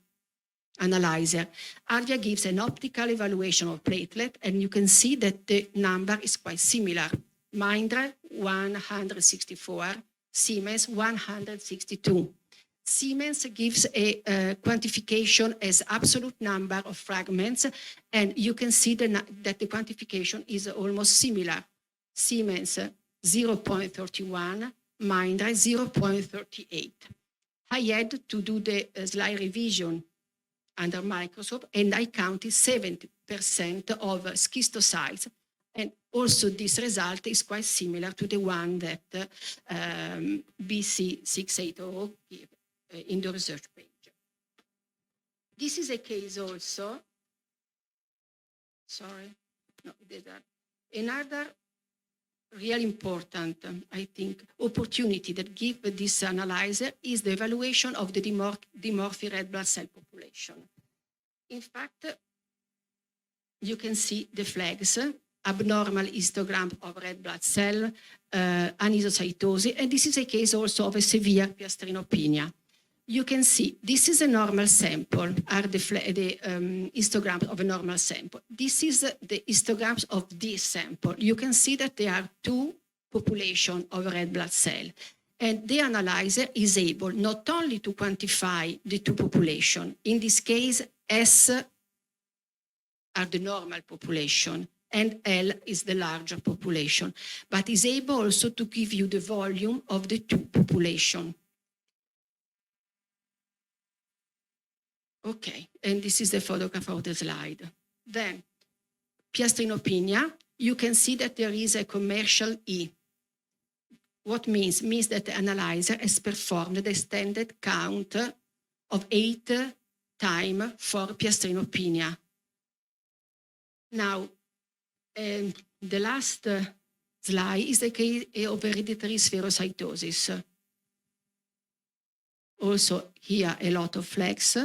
analyzer. Avia gives an optical evaluation of platelet, and you can see that the number is quite similar. Mindray 164, Siemens 162. Siemens gives a quantification as absolute number of fragments, and you can see that the quantification is almost similar. Siemens 0.31, Mindray 0.38. I had to do the slide revision under microscope, and I counted 70% of schistocytes. And also this result is quite similar to the one that BC-700 gave in the research page. This is a case also, another really important, I think, opportunity that give this analyzer is the evaluation of the dimorphic red blood cell population. In fact, you can see the flags abnormal histogram of red blood cell, anisocytosis, and this is a case also of a severe piastrinopenia. You can see this is a normal sample, are the histograms of a normal sample. This is the histograms of this sample. You can see that there are two populations of red blood cell. And the analyzer is able not only to quantify the two populations, in this case, S are the normal population, and L is the larger population, but is able also to give you the volume of the two populations. Okay, and this is the photograph of the slide. Then, piastrinopenia, you can see that there is a commercial E. What means? Means that the analyzer has performed the extended count of 8 times for piastrinopenia. Now, the last slide is the case of hereditary spherocytosis. Also here a lot of flags.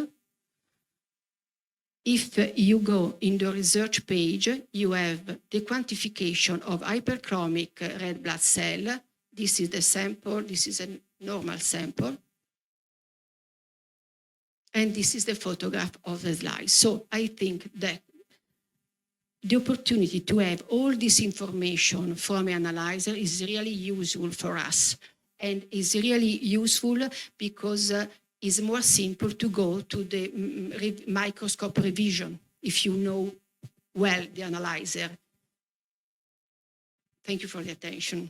If you go in the research page, you have the quantification of hyperchromic red blood cell. This is the sample, this is a normal sample. And this is the photograph of the slide. So I think that the opportunity to have all this information from an analyzer is really useful for us. And is really useful because it's more simple to go to the microscope revision if you know well the analyzer. Thank you for the attention.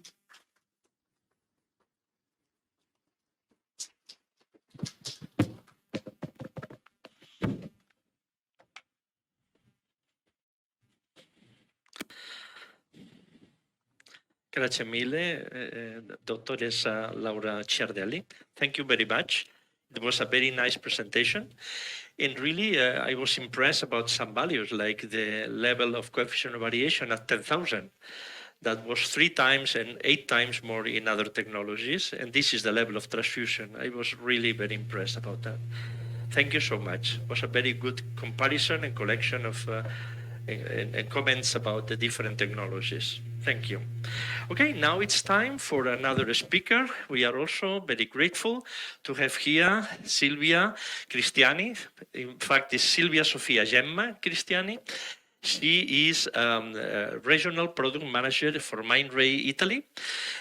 Grazie mille, Dottoressa Laura Ciardelli. Thank you very much. It was a very nice presentation. And really, I was impressed about some values, like the level of coefficient of variation at 10,000. That was 3 times and 8 times more in other technologies. And this is the level of transfusion. I was really very impressed about that. Thank you so much. It was a very good comparison and collection of and comments about the different technologies. Thank you. Okay, now it's time for another speaker. We are also very grateful to have here Silvia Cristiani. In fact, it's Silvia Sofia Gemma Cristiani. She is regional product manager for Mindray Italy.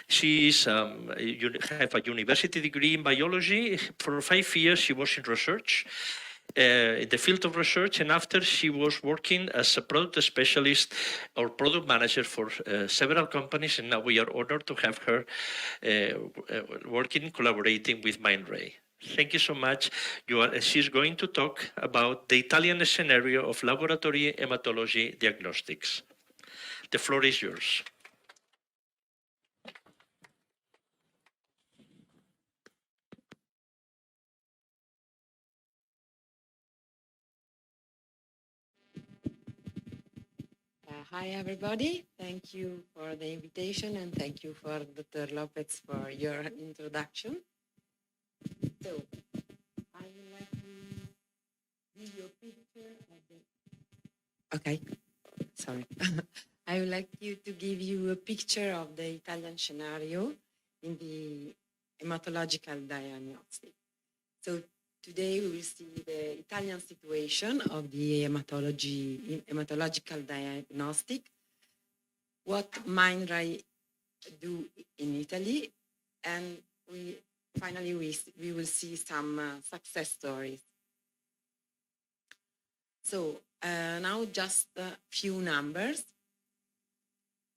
She is have a university degree in biology. For 5 years, she was in research. In the field of research, and after she was working as a product specialist or product manager for several companies, and now we are honored to have her collaborating with Mindray. Thank you so much. She's going to talk about the Italian scenario of laboratory hematology diagnostics. The floor is yours. Hi, everybody. Thank you for the invitation and thank you for Dr. Lopez for your introduction. So, I would like to give you a picture of the... Okay, sorry. I would like to give you a picture of the Italian scenario in the hematological diagnostic. So, today we will see the Italian situation of the hematological diagnostic, what Mindray do in Italy, and finally we will see some success stories. So now just a few numbers.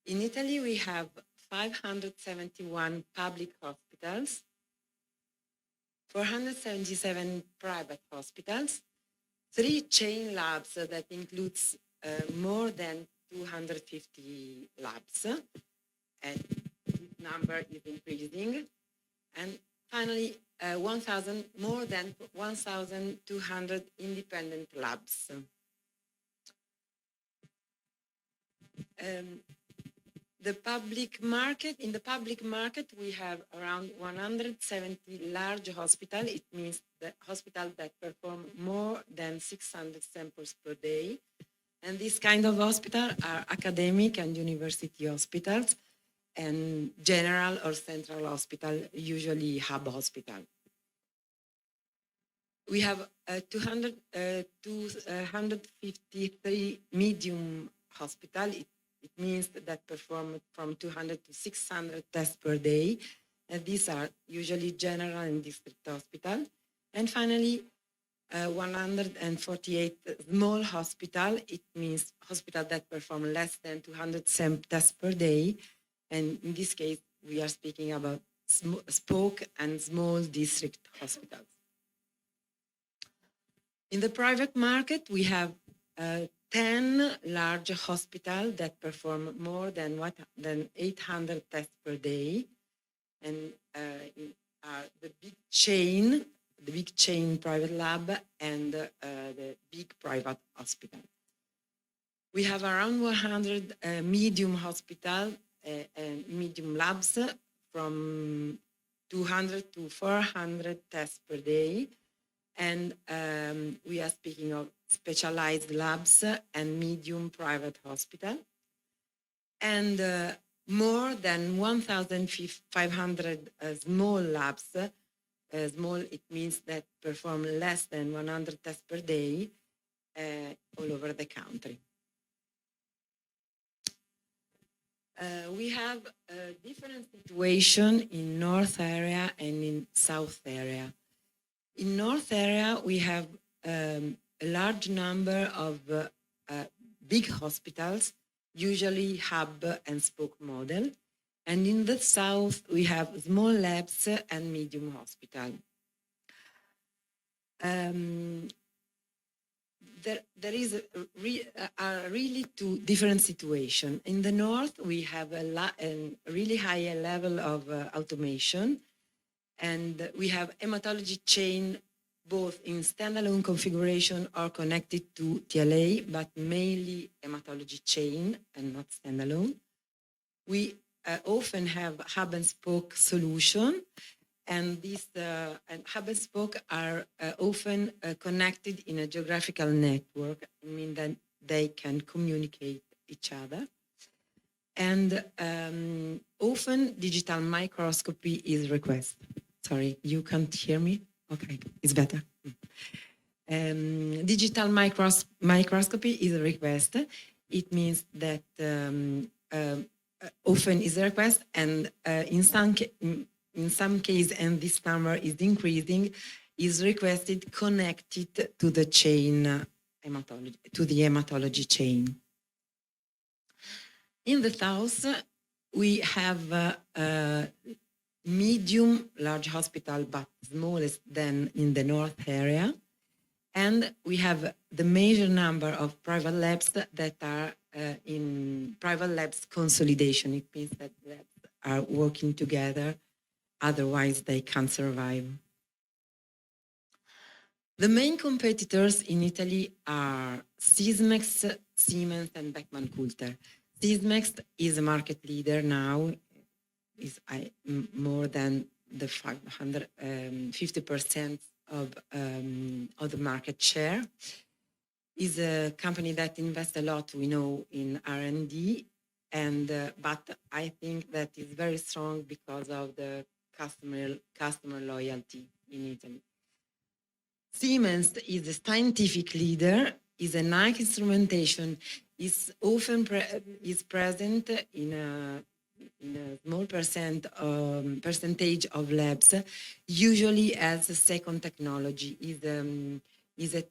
In Italy we have 571 public hospitals, 477 private hospitals, 3 chain labs that includes more than 250 labs, and this number is increasing. And finally, more than 1,200 independent labs. The public market, in the public market, we have around 170 large hospitals. It means the hospitals that perform more than 600 samples per day. And this kind of hospital are academic and university hospitals and general or central hospital, usually hub hospital. We have 253 medium hospital. It means that perform from 200 to 600 tests per day. And these are usually general and district hospital. And finally, 148 small hospital. It means hospital that perform less than 200 tests per day. And in this case, we are speaking about spoke and small district hospitals. In the private market, we have 10 large hospitals that perform more than 800 tests per day. And the big chain private lab and the big private hospital. We have around 100 medium hospital and medium labs from 200 to 400 tests per day. And we are speaking of specialized labs and medium private hospital. And more than 1,500 small labs. Small, it means that perform less than 100 tests per day all over the country. We have a different situation in North area and in South area. In North area, we have a large number of big hospitals, usually hub and spoke model. And in the South, we have small labs and medium hospital. There is a really two different situations. In the North, we have a really high level of automation. And we have hematology chain both in standalone configuration or connected to TLA, but mainly hematology chain and not standalone. We often have hub and spoke solution, and these hub and spoke are often connected in a geographical network, meaning that they can communicate each other. And often digital microscopy is requested. Sorry, you can't hear me? Okay, it's better. Digital microscopy is a request. It means that often is a request, and in some case, and this number is increasing, is requested connected to the chain hematology, to the hematology chain. In the South, we have medium, large hospital, but smallest than in the North area. And we have the major number of private labs that are in private labs consolidation. It means that labs are working together, otherwise they can't survive. The main competitors in Italy are Sysmex, Siemens, and Beckman Coulter. Sysmex is a market leader now, is more than the 50% of the market share. Is a company that invests a lot, we know, in R&D, and but I think that is very strong because of the customer loyalty in Italy. Siemens is a scientific leader, is a nice instrumentation, is often present in a small percentage of labs, usually as a second technology. Is a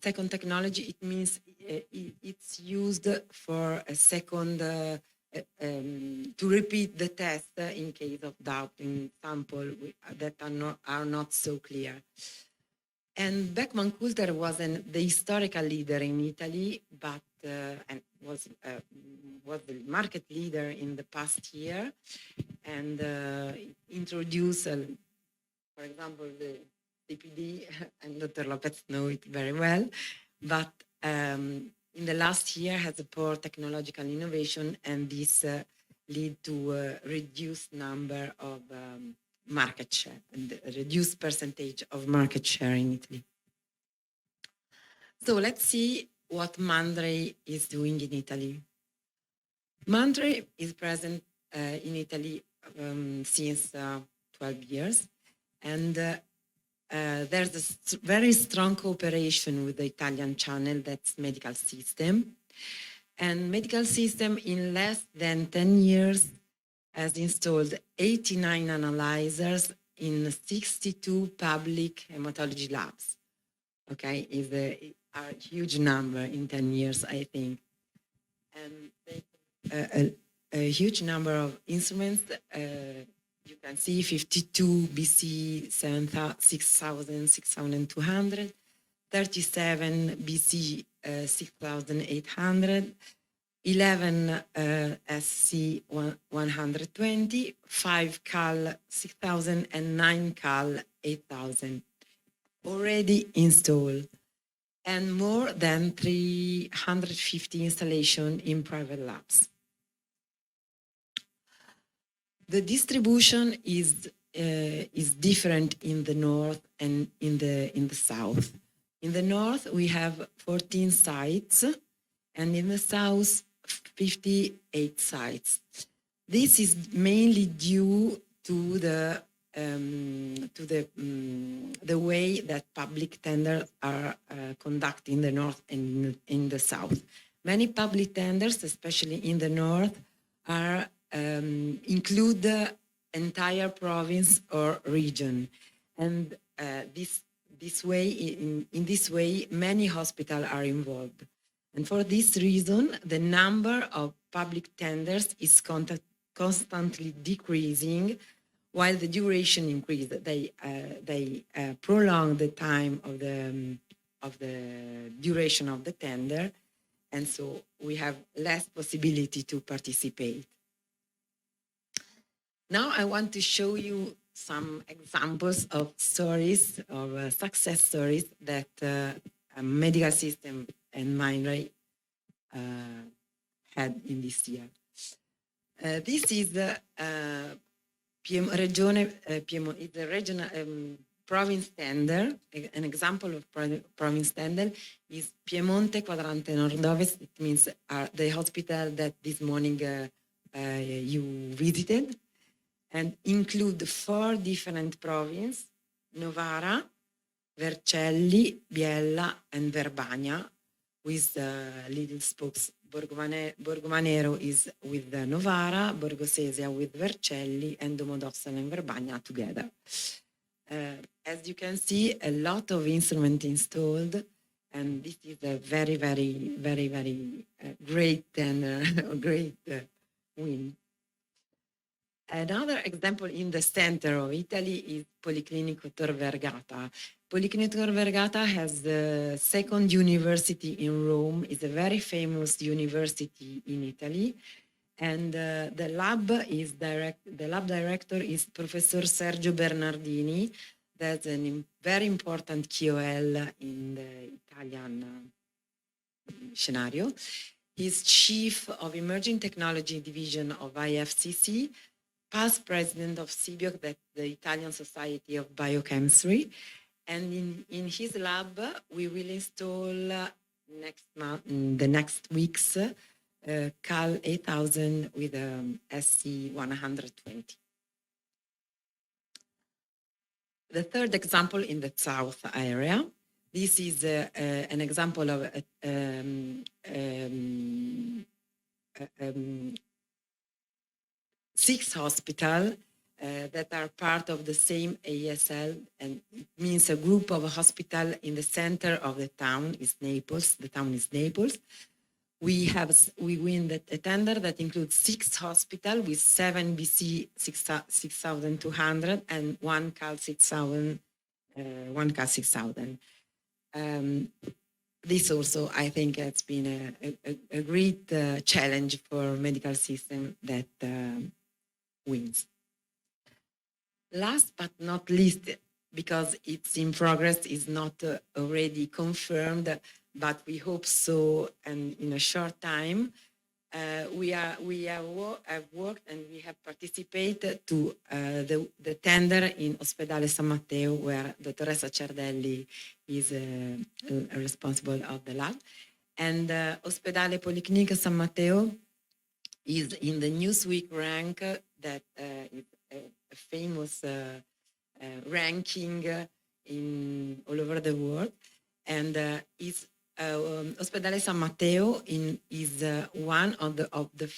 second technology. It means it's used for a second to repeat the test in case of doubt in sample that are not so clear. And Beckman Coulter was the historical leader in Italy, but and was the market leader in the past year, and introduced, for example, the CPD, and Dr. Lopez knows it very well, but in the last year has a poor technological innovation, and this lead to a reduced number of market share, and a reduced percentage of market share in Italy. So let's see what Mindray is doing in Italy. Mindray is present in Italy since 12 years, and there's a very strong cooperation with the Italian channel, that's medical system. And medical system in less than 10 years has installed 89 analyzers in 62 public hematology labs. Okay, is a huge number in 10 years, I think. And a huge number of instruments. You can see 52 BC-700, 37 BC-6800, 11 SC-120, 5 CAL-6000, and 9 CAL-8000 already installed, and more than 350 installations in private labs. The distribution is different in the north and in the south. In the north, we have 14 sites, and in the south, 58 sites. This is mainly due to the way that public tenders are conducted in the north and in the south. Many public tenders, especially in the north, are include the entire province or region, and in this way, many hospitals are involved. And for this reason, the number of public tenders is constantly decreasing, while the duration increases. They prolong the time of the duration of the tender, and so we have less possibility to participate. Now I want to show you some examples of stories, of success stories that a medical system and Mindray had in this year. This is the regional province tender. An example of province tender is Piemonte Quadrante Nord-Ovest. It means the hospital that this morning you visited, and include 4 different provinces: Novara, Vercelli, Biella, and Verbania, with little spokes. Borgomanero is with Novara, Borgosesia with Vercelli, and Domodossola and Verbania together. As you can see, a lot of instruments installed, and this is a very, very, very, very great and great win. Another example in the center of Italy is Policlinico Tor Vergata. Policlinico Tor Vergata has the second university in Rome. It's a very famous university in Italy, and the lab director is Professor Sergio Bernardini. That's a very important QOL in the Italian scenario. He's chief of Emerging Technology Division of IFCC, past president of CBIOC, that's the Italian Society of Biochemistry. And in his lab, we will install the next weeks CAL 8000 with SC 120. The third example in the south area. This is an example of 6 hospitals that are part of the same ASL, and it means a group of hospitals in the center of the town is Naples. The town is Naples. We win a tender that includes 6 hospitals with 7 BC 6200 and 1 CAL 6000. This also, I think, has been a great challenge for medical system that wins. Last but not least, because it's in progress, is not already confirmed, but we hope so, and in a short time, we have worked and we have participated to the tender in Ospedale San Matteo, where Dottoressa Cerdelli is responsible of the lab. And Ospedale Policlinico San Matteo is in the Newsweek rank that is a famous ranking in all over the world, and Ospedale San Matteo is one of the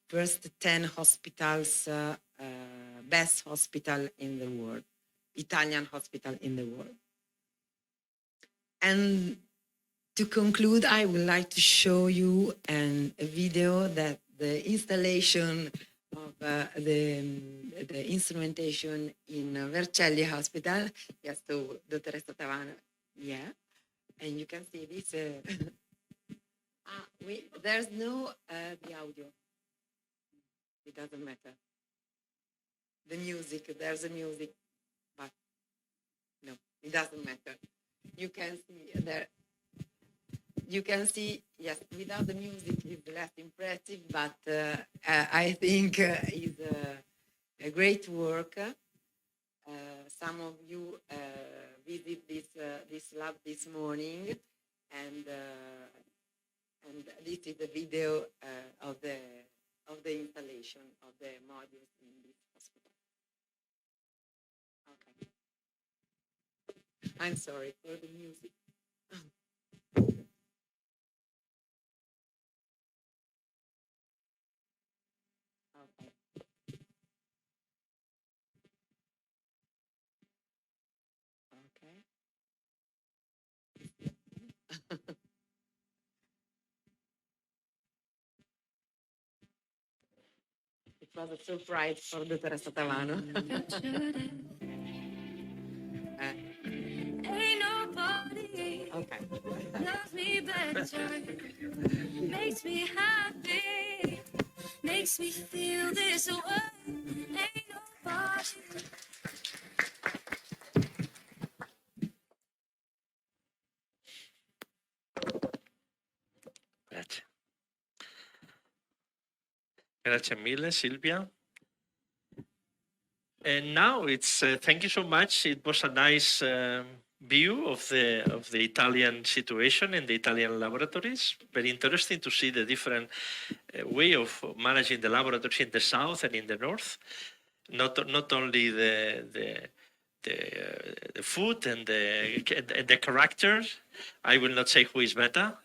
first 10 hospitals, best hospital in the world, Italian hospital in the world. And to conclude, I would like to show you a video that the installation of the instrumentation in Vercelli Hospital. Yes, to Dottoressa Tavana. Yeah, and you can see this. There's no the audio. It doesn't matter. The music, there's a music, but no, it doesn't matter. You can see there. You can see, yes, without the music it's less impressive, but I think it's a great work. Some of you visit this lab this morning, and this is the video of the installation of the modules in this hospital. Okay. I'm sorry for the music. Okay. Okay. It was a surprise for Dottoressa Tavano. Ain't nobody Okay. loves me better, makes me happy, makes me feel this way. Ain't nobody. Grazie. Grazie mille, Silvia. And now it's thank you so much. It was a nice view of the Italian situation and the Italian laboratories. Very interesting to see the different way of managing the laboratories in the south and in the north. Not only the food and the characters. I will not say who is better.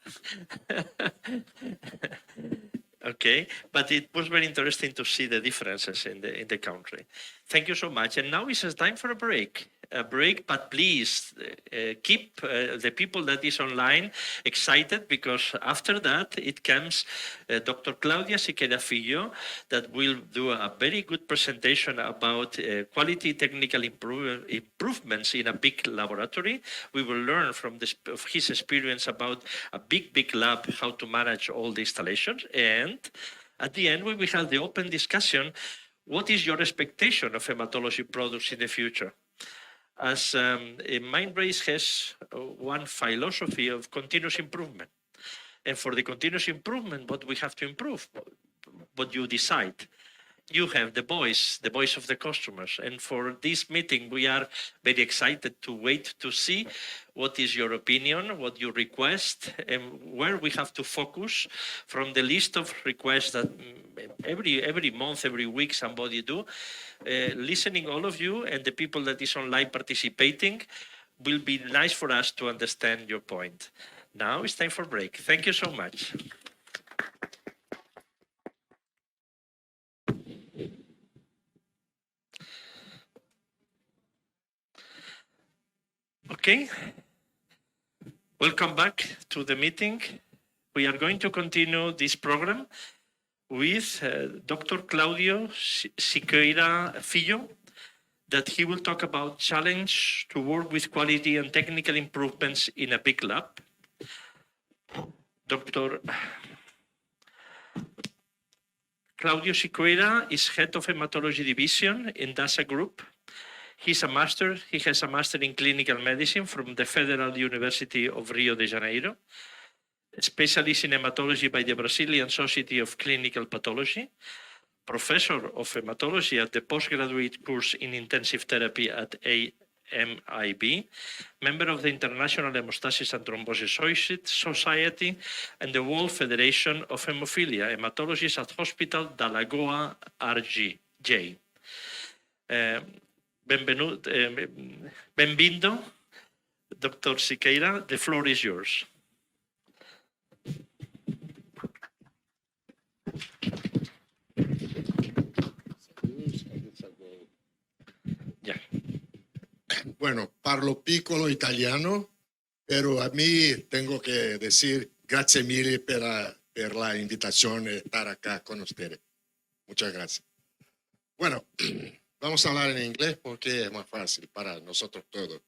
Okay, but it was very interesting to see the differences in the country. Thank you so much. And now it's time for a break. But please keep the people that is online excited, because after that it comes Dr. Claudia Siqueira Filho that will do a very good presentation about quality technical improvements in a big laboratory. We will learn from his experience about a big lab, how to manage all the installations. And at the end, we will have the open discussion. What is your expectation of hematology products in the future? As Mindray has one philosophy of continuous improvement. And for the continuous improvement, what we have to improve, what you decide. You have the voice of the customers. And for this meeting, we are very excited to wait to see what is your opinion, what you request, and where we have to focus from the list of requests that every month, every week somebody do. Listening all of you and the people that is online participating will be nice for us to understand your point. Now it's time for break. Thank you so much. Okay, welcome back to the meeting. We are going to continue this program with Dr. Claudio Siqueira Filho, that he will talk about challenge to work with quality and technical improvements in a big lab. Dr. Claudio Siqueira is head of hematology division in DASA Group. He has a master in clinical medicine from the Federal University of Rio de Janeiro, specialist in hematology by the Brazilian Society of Clinical Pathology, professor of hematology at the postgraduate course in intensive therapy at MIB, member of the International Hemostasis and Thrombosis Society and the World Federation of Hemophilia, hematologists at Hospital da Lagoa RJ. Benvindo, Dr. Siqueira, the floor is yours. Yeah. Bueno, parlo piccolo italiano, pero a mí tengo que decir grazie mille per la invitación de estar acá con ustedes. Muchas gracias. Bueno, vamos a hablar en inglés porque es más fácil para nosotros todos.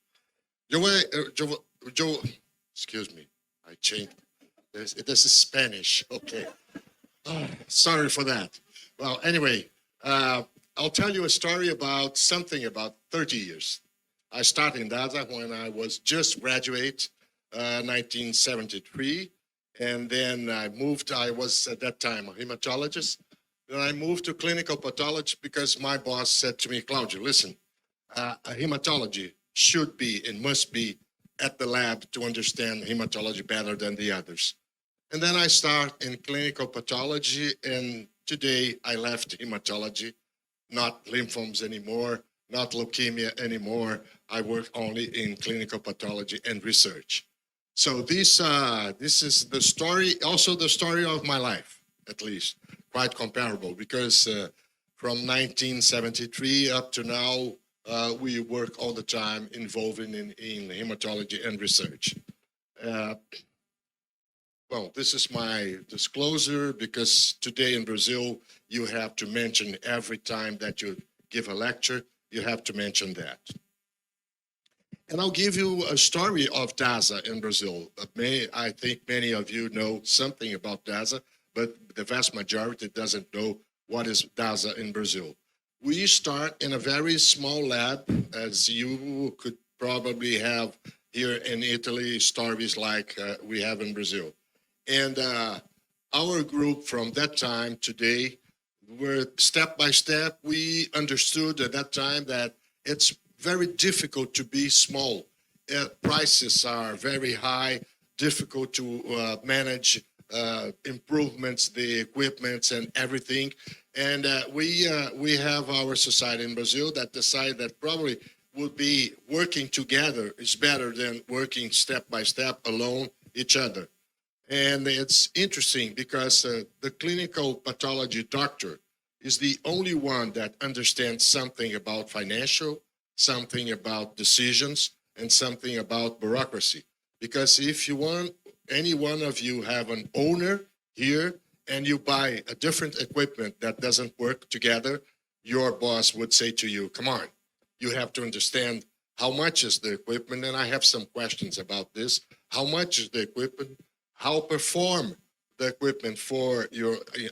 Excuse me, I changed. This is Spanish, okay. Oh, sorry for that. Well, anyway, I'll tell you a story about something about 30 years. I started in DASA when I was just graduate, 1973, and then I moved. I was at that time a hematologist. Then I moved to clinical pathology because my boss said to me, Claudio, listen, a hematology should be and must be at the lab to understand hematology better than the others. And then I start in clinical pathology, and today I left hematology, not lymphomas anymore, not leukemia anymore. I work only in clinical pathology and research. So this is the story, also the story of my life, at least, quite comparable, because from 1973 up to now, we work all the time involving in hematology and research. Well, this is my disclosure, because today in Brazil, you have to mention every time that you give a lecture, you have to mention that. And I'll give you a story of DASA in Brazil. I think many of you know something about DASA, but the vast majority doesn't know what is DASA in Brazil. We start in a very small lab, as you could probably have here in Italy, stories like we have in Brazil. And our group from that time today, were step by step, we understood at that time that it's very difficult to be small. Prices are very high, difficult to manage improvements, the equipments and everything. And we have our society in Brazil that decided that probably would be working together is better than working step by step alone each other. And it's interesting because the clinical pathology doctor is the only one that understands something about financial, something about decisions, and something about bureaucracy. Because if you want, any one of you have an owner here and you buy a different equipment that doesn't work together, your boss would say to you, come on, you have to understand how much is the equipment. And I have some questions about this. How much is the equipment? How perform the equipment for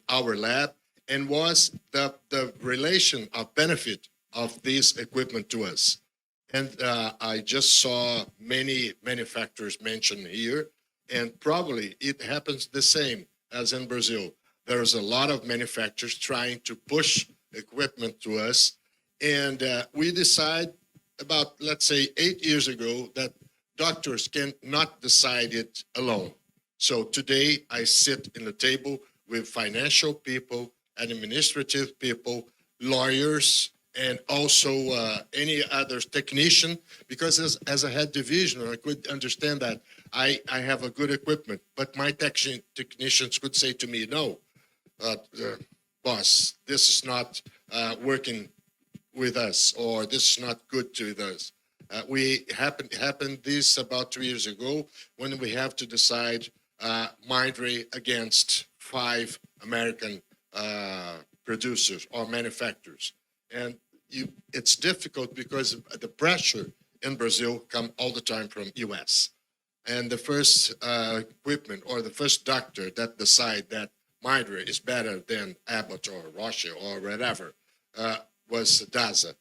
our lab, and was the relation of benefit of this equipment to us. And I just saw many manufacturers mentioned here, and probably it happens the same as in Brazil. There's a lot of manufacturers trying to push equipment to us, and we decide about, let's say, 8 years ago that doctors cannot decide it alone. So today I sit in the table with financial people, administrative people, lawyers, and also any other technician, because as a head division, I could understand that I have a good equipment, but my technicians could say to me, no, boss, this is not working with us, or this is not good to us. We happened this about 2 years ago when we have to decide Mindray against 5 American producers or manufacturers. And it's difficult because the pressure in Brazil comes all the time from US. And the first equipment or the first doctor that decide that Mindray is better than Abbott or Roche or whatever was DASA.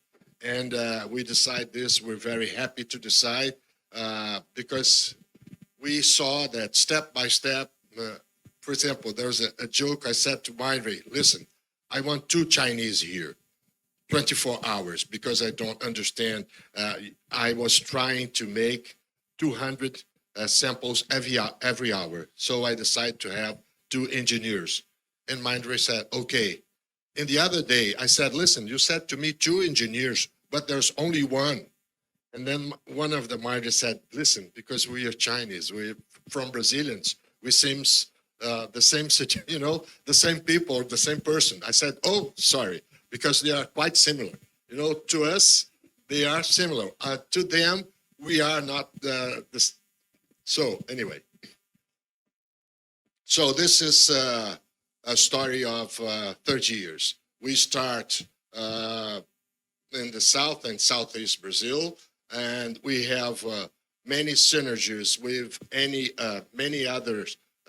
And we decide this. We're very happy to decide because we saw that step by step. For example, there was a joke I said to Mindray, listen, I want 2 Chinese here. 24 hours because I don't understand. I was trying to make 200 samples every hour. So I decided to have 2 engineers. And Mindray said, okay. And the other day I said, listen, you said to me 2 engineers, but there's only 1. And then one of the Mindray said, listen, because we are Chinese, we're from Brazilians, we seems the same, the same people, the same person. I said, oh, sorry, because they are quite similar. To us, they are similar. To them, we are not this. So anyway, so this is a story of 30 years. We start in the south and southeast Brazil, and we have many synergies with many other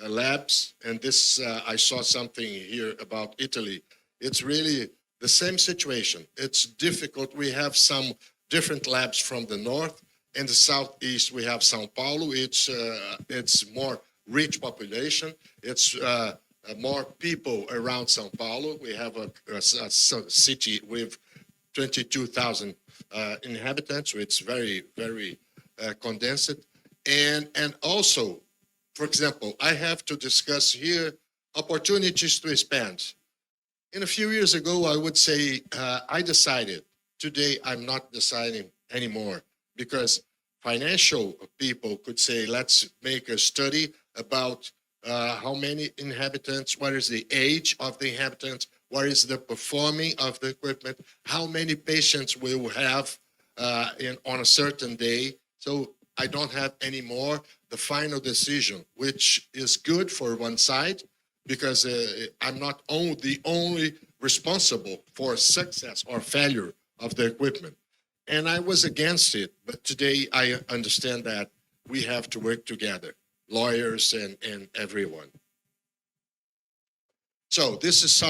labs. And this, I saw something here about Italy. It's really the same situation. It's difficult. We have some different labs from the north. In the southeast, we have São Paulo. It's more rich population. It's more people around São Paulo. We have a city with 22,000 inhabitants, so it's very, very condensed. And also, for example, I have to discuss here opportunities to expand. In a few years ago, I would say I decided. Today, I'm not deciding anymore because financial people could say, let's make a study about how many inhabitants, what is the age of the inhabitants, what is the performing of the equipment, how many patients we will have on a certain day. So I don't have anymore the final decision, which is good for one side, because I'm not the only responsible for success or failure of the equipment. And I was against it, but today I understand that we have to work together, lawyers and everyone. So this is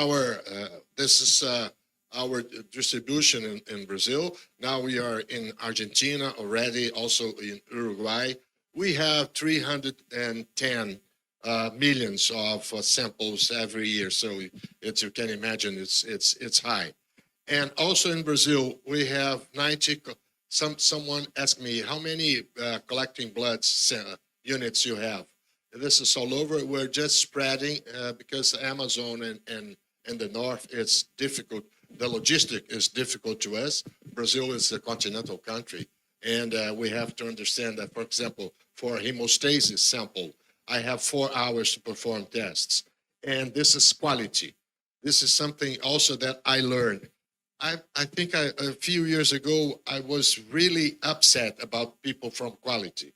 our distribution in Brazil. Now we are in Argentina already, also in Uruguay. We have 310 millions of samples every year. So it's, you can imagine, it's high. And also in Brazil, we have 90. Someone asked me how many collecting blood units you have. This is all over. We're just spreading because Amazon and the north, it's difficult. The logistic is difficult to us. Brazil is a continental country. And we have to understand that, for example, for a hemostasis sample, I have 4 hours to perform tests. And this is quality. This is something also that I learned. I think a few years ago, I was really upset about people from quality.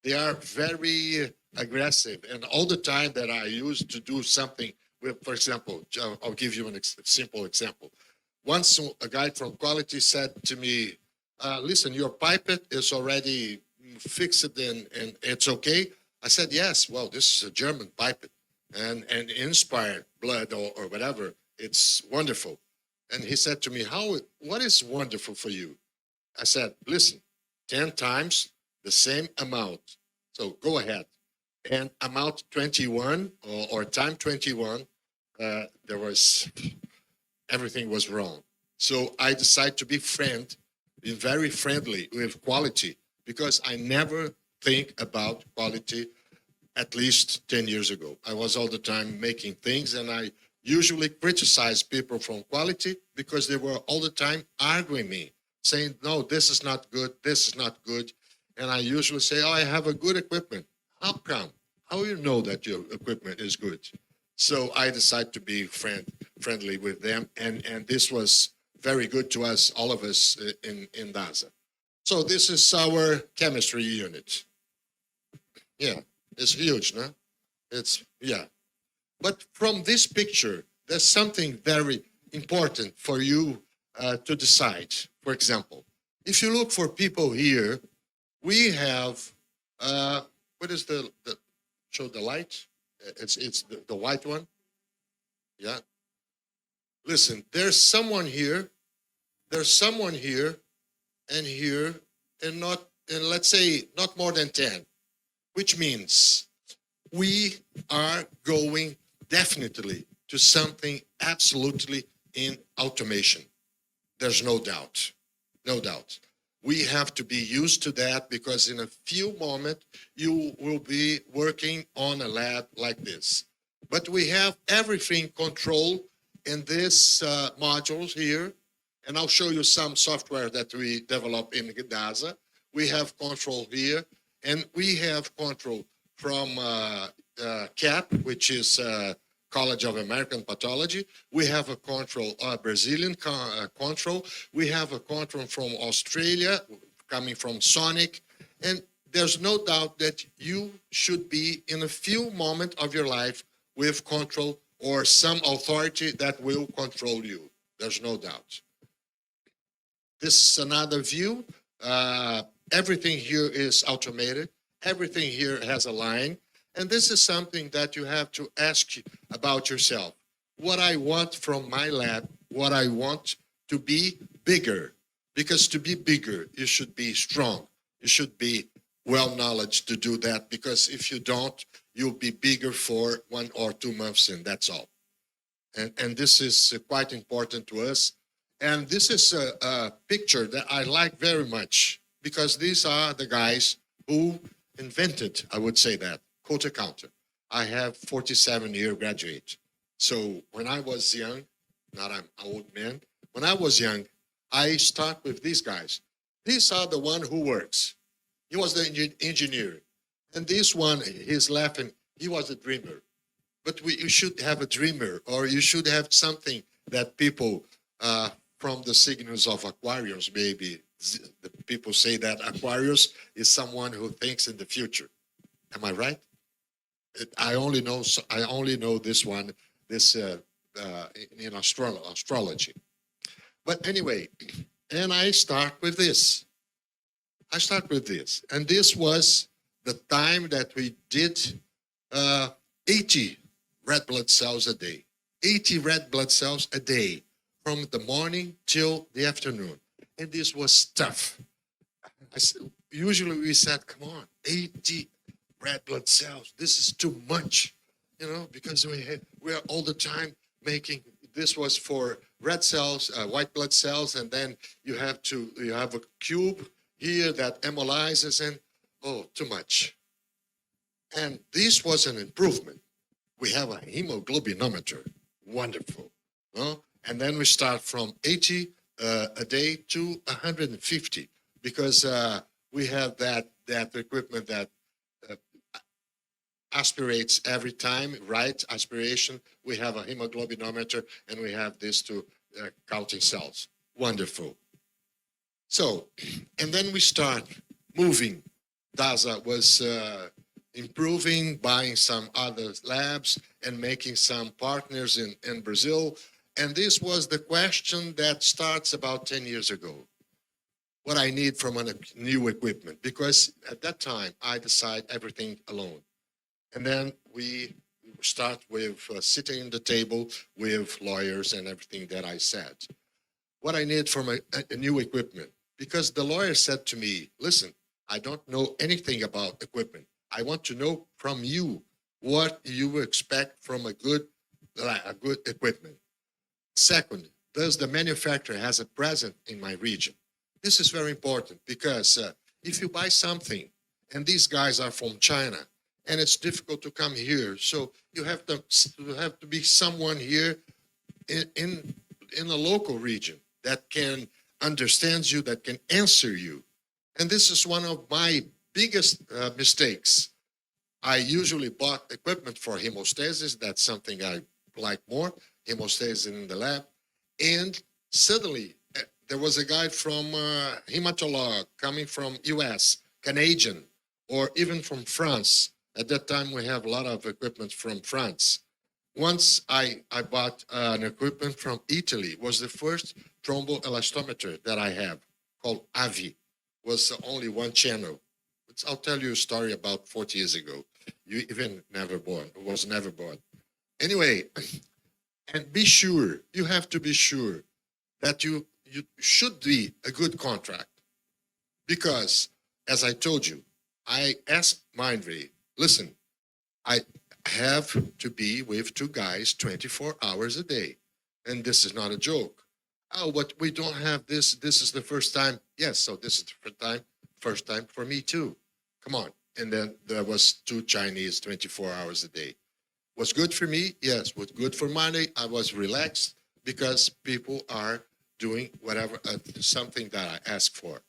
They are very aggressive. And all the time that I used to do something with, for example, I'll give you a simple example. Once a guy from quality said to me, listen, your pipette is already fixed and it's okay. I said, yes, well, this is a German pipette and inspired blood or whatever. It's wonderful. And he said to me, what is wonderful for you? I said, listen, 10 times the same amount. So go ahead. And amount 21 or time 21, everything was wrong. So I decided to be very friendly with quality, because I never think about quality at least 10 years ago. I was all the time making things, and I usually criticize people from quality because they were all the time arguing me, saying, no, this is not good, this is not good. And I usually say, oh, I have a good equipment. How come? How do you know that your equipment is good? So I decided to be friendly with them, and this was very good to us, all of us in DASA. So this is our chemistry unit. Yeah, it's huge, no? Yeah. But from this picture, there's something very important for you to decide. For example, if you look for people here, we have, what is show the light? It's the white one. Yeah. Listen, there's someone here, and here, and let's say not more than 10, which means we are going definitely to something absolutely in automation. there's no doubt, no doubt. We have to be used to that because in a few moments you will be working on a lab like this. But we have everything controlled in this modules here, and I'll show you some software that we develop in DASA. We have control here, and we have control from CAP, which is College of American Pathology. We have a control, Brazilian control. We have a control from Australia, coming from Sonic. And there's no doubt that you should be in a few moments of your life with control or some authority that will control you. There's no doubt. This is another view. Everything here is automated. Everything here has a line. And this is something that you have to ask about yourself. What I want from my lab, what I want to be bigger. Because to be bigger, you should be strong. You should be well-knowledge to do that. Because if you don't, you'll be bigger for 1 or 2 months, and that's all. And this is quite important to us. And this is a picture that I like very much. Because these are the guys who invented, I would say that, quota counter. I have 47-year graduate. So when I was young, not I'm an old man, when I was young, I start with these guys. These are the one who works. He was the engineer. And this one, he's laughing, he was a dreamer. But you should have a dreamer, or you should have something that people from the signals of Aquarius, maybe the people say that Aquarius is someone who thinks in the future. Am I right? I only know this one, this in astrology. But anyway, and I start with this. And this was the time that we did 80 red blood cells a day. 80 red blood cells a day from the morning till the afternoon. And this was tough. Usually we said, come on, 80 red blood cells. This is too much, because we are all the time making. This was for red cells, white blood cells, and then you have a cube here that hemolyzes, and too much. And this was an improvement. We have a hemoglobinometer, wonderful, and then we start from 80 a day to 150 because we have that equipment that aspirates every time, right? Aspiration. We have a hemoglobinometer, and we have this to counting cells. Wonderful. So, and then we start moving. DASA was improving, buying some other labs, and making some partners in Brazil. And this was the question that starts about 10 years ago. What I need from a new equipment, because at that time I decide everything alone. And then we start with sitting at the table with lawyers and everything that I said. What I need from a new equipment, because the lawyer said to me, listen, I don't know anything about equipment. I want to know from you what you expect from a good equipment. Second, does the manufacturer has a presence in my region? This is very important because if you buy something and these guys are from China and it's difficult to come here, so you have to be someone here in a local region that can understand you, that can answer you. And this is one of my biggest mistakes. I usually bought equipment for hemostasis. That's something I like more, hemostasis in the lab. And suddenly there was a guy from hematology coming from US, Canadian, or even from France. At that time, we have a lot of equipment from France. Once I bought an equipment from Italy. It was the first thromboelastometer that I have, called AVI. Was only one channel. I'll tell you a story about 40 years ago. You even was never born. Anyway, and be sure, you have to be sure that you should be a good contract. Because, as I told you, I asked Mindray, listen, I have to be with 2 guys 24 hours a day. And this is not a joke. oh, but we don't have this. This is the first time. Yes, so this is the first time for me too. Come on. And then there was 2 Chinese 24 hours a day. Was good for me? Yes. Was good for money? I was relaxed because people are doing whatever, something that I ask for.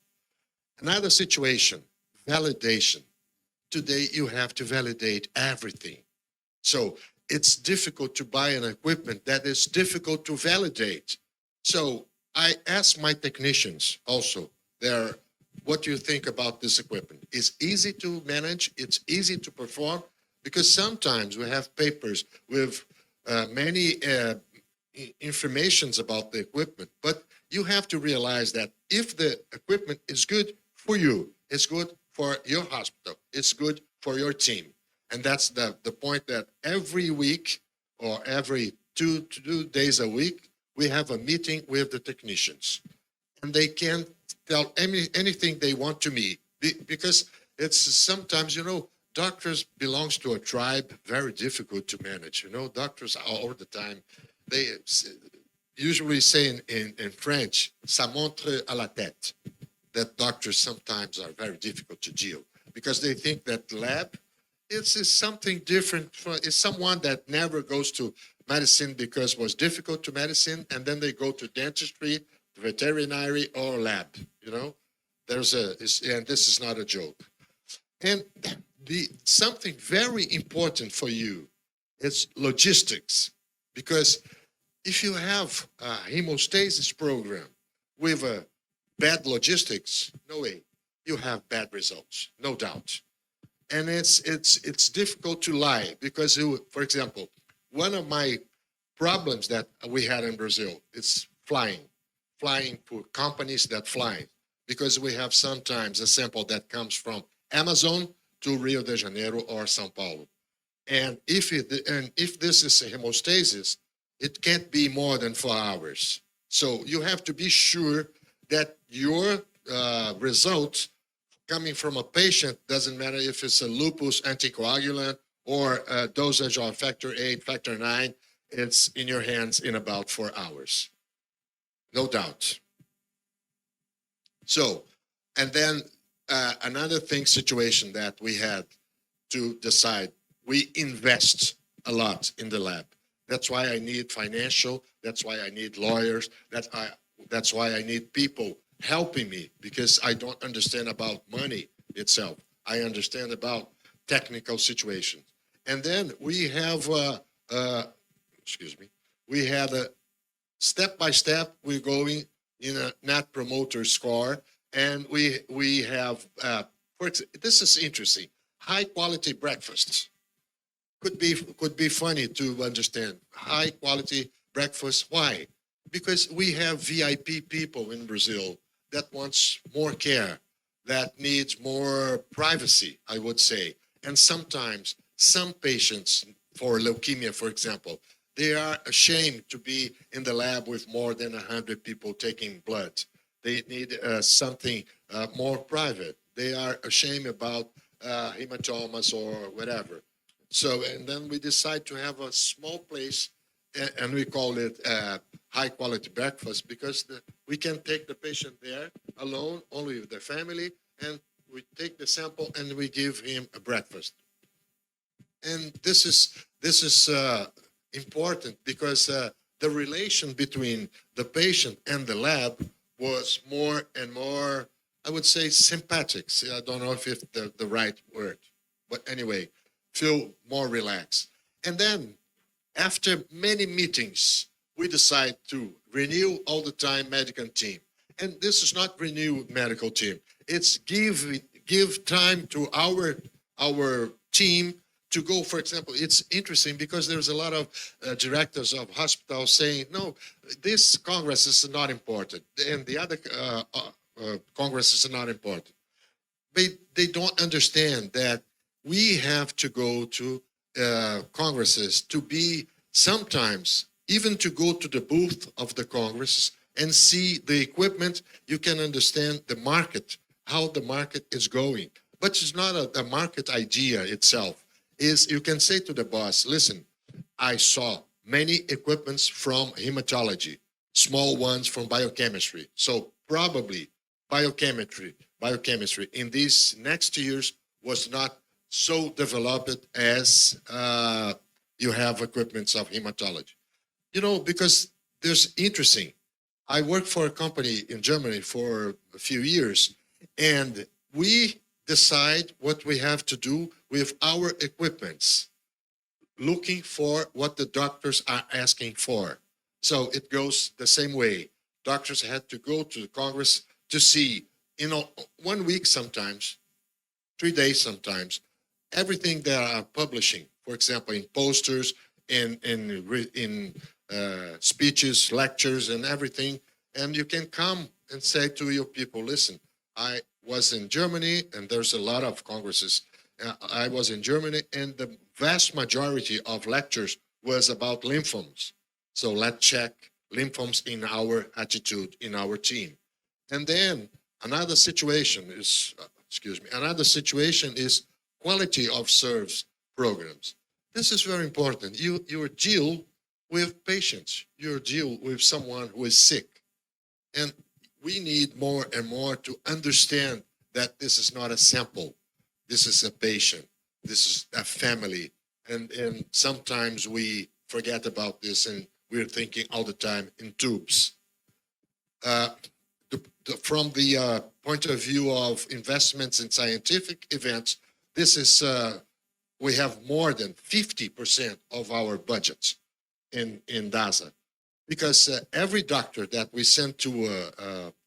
Another situation, validation. Today you have to validate everything. So it's difficult to buy an equipment that is difficult to validate. So I asked my technicians also, what do you think about this equipment? It's easy to manage, it's easy to perform, because sometimes we have papers with many informations about the equipment, but you have to realize that if the equipment is good for you, it's good for your hospital, it's good for your team. And that's the point, that every week or every two days a week, we have a meeting with the technicians. And they can tell anything they want to me, because it's sometimes, doctors belongs to a tribe, very difficult to manage. Doctors all the time, they usually say in French, ça montre à la tête, that doctors sometimes are very difficult to deal, because they think that lab, it's something different. It's someone that never goes to medicine because it was difficult to medicine, and then they go to dentistry, veterinary, or lab. And this is not a joke. And something very important for you is logistics, because if you have a hemostasis program with a bad logistics, no way, you have bad results, no doubt. And it's difficult to lie, because, for example, one of my problems that we had in Brazil is flying for companies that fly, because we have sometimes a sample that comes from Amazon to Rio de Janeiro or São Paulo. And if this is a hemostasis, it can't be more than 4 hours. So you have to be sure that your results coming from a patient, doesn't matter if it's a lupus anticoagulant or a dosage of factor 8, factor 9, it's in your hands in about 4 hours. No doubt. So, and then another situation that we had to decide, we invest a lot in the lab. That's why I need financial, that's why I need lawyers, that's why I need people helping me, because I don't understand about money itself. I understand about technical situations. And then we have, we had a step by step, we're going in a net promoter score, and we have, this is interesting, high quality breakfasts. Could be funny to understand. High quality breakfast, why? Because we have VIP people in Brazil that wants more care, that needs more privacy, I would say. And sometimes some patients, for leukemia, for example, they are ashamed to be in the lab with more than 100 people taking blood. They need something more private. They are ashamed about hematomas or whatever. So, and then we decide to have a small place, and we call it high quality breakfast, because we can take the patient there alone, only with the family, and we take the sample and we give him a breakfast. And this is important, because the relation between the patient and the lab was more and more, I would say, sympathetic. I don't know if it's the right word, but anyway, feel more relaxed. And then after many meetings, we decide to renew all the time medical team. And this is not renew medical team. It's give time to our team to go. For example, it's interesting because there's a lot of directors of hospitals saying, no, this congress is not important, and the other congresses are not important. They don't understand that we have to go to congresses to be sometimes, even to go to the booth of the congresses and see the equipment. You can understand the market, how the market is going. But it's not a market idea itself. Is you can say to the boss, listen, I saw many equipments from hematology. small ones from biochemistry. So probably biochemistry in these next years was not so developed as you have equipments of hematology. You know, because there's interesting. I worked for a company in Germany for a few years, and we decide what we have to do with our equipments, looking for what the doctors are asking for. So it goes the same way. Doctors had to go to the Congress to see, 1 week sometimes, 3 days sometimes, everything they are publishing, for example, in posters, in speeches, lectures, and everything. And you can come and say to your people, listen, I was in Germany, and there's a lot of congresses. I was in Germany, and the vast majority of lectures was about lymphomes. So let's check lymphomes in our attitude, in our team. And then another situation is, quality of service programs. This is very important. You deal with patients. You deal with someone who is sick. And we need more and more to understand that this is not a sample. This is a patient. This is a family. And sometimes we forget about this, and we're thinking all the time in tubes. From the point of view of investments in scientific events, this is, we have more than 50% of our budgets in DASA. Because every doctor that we send to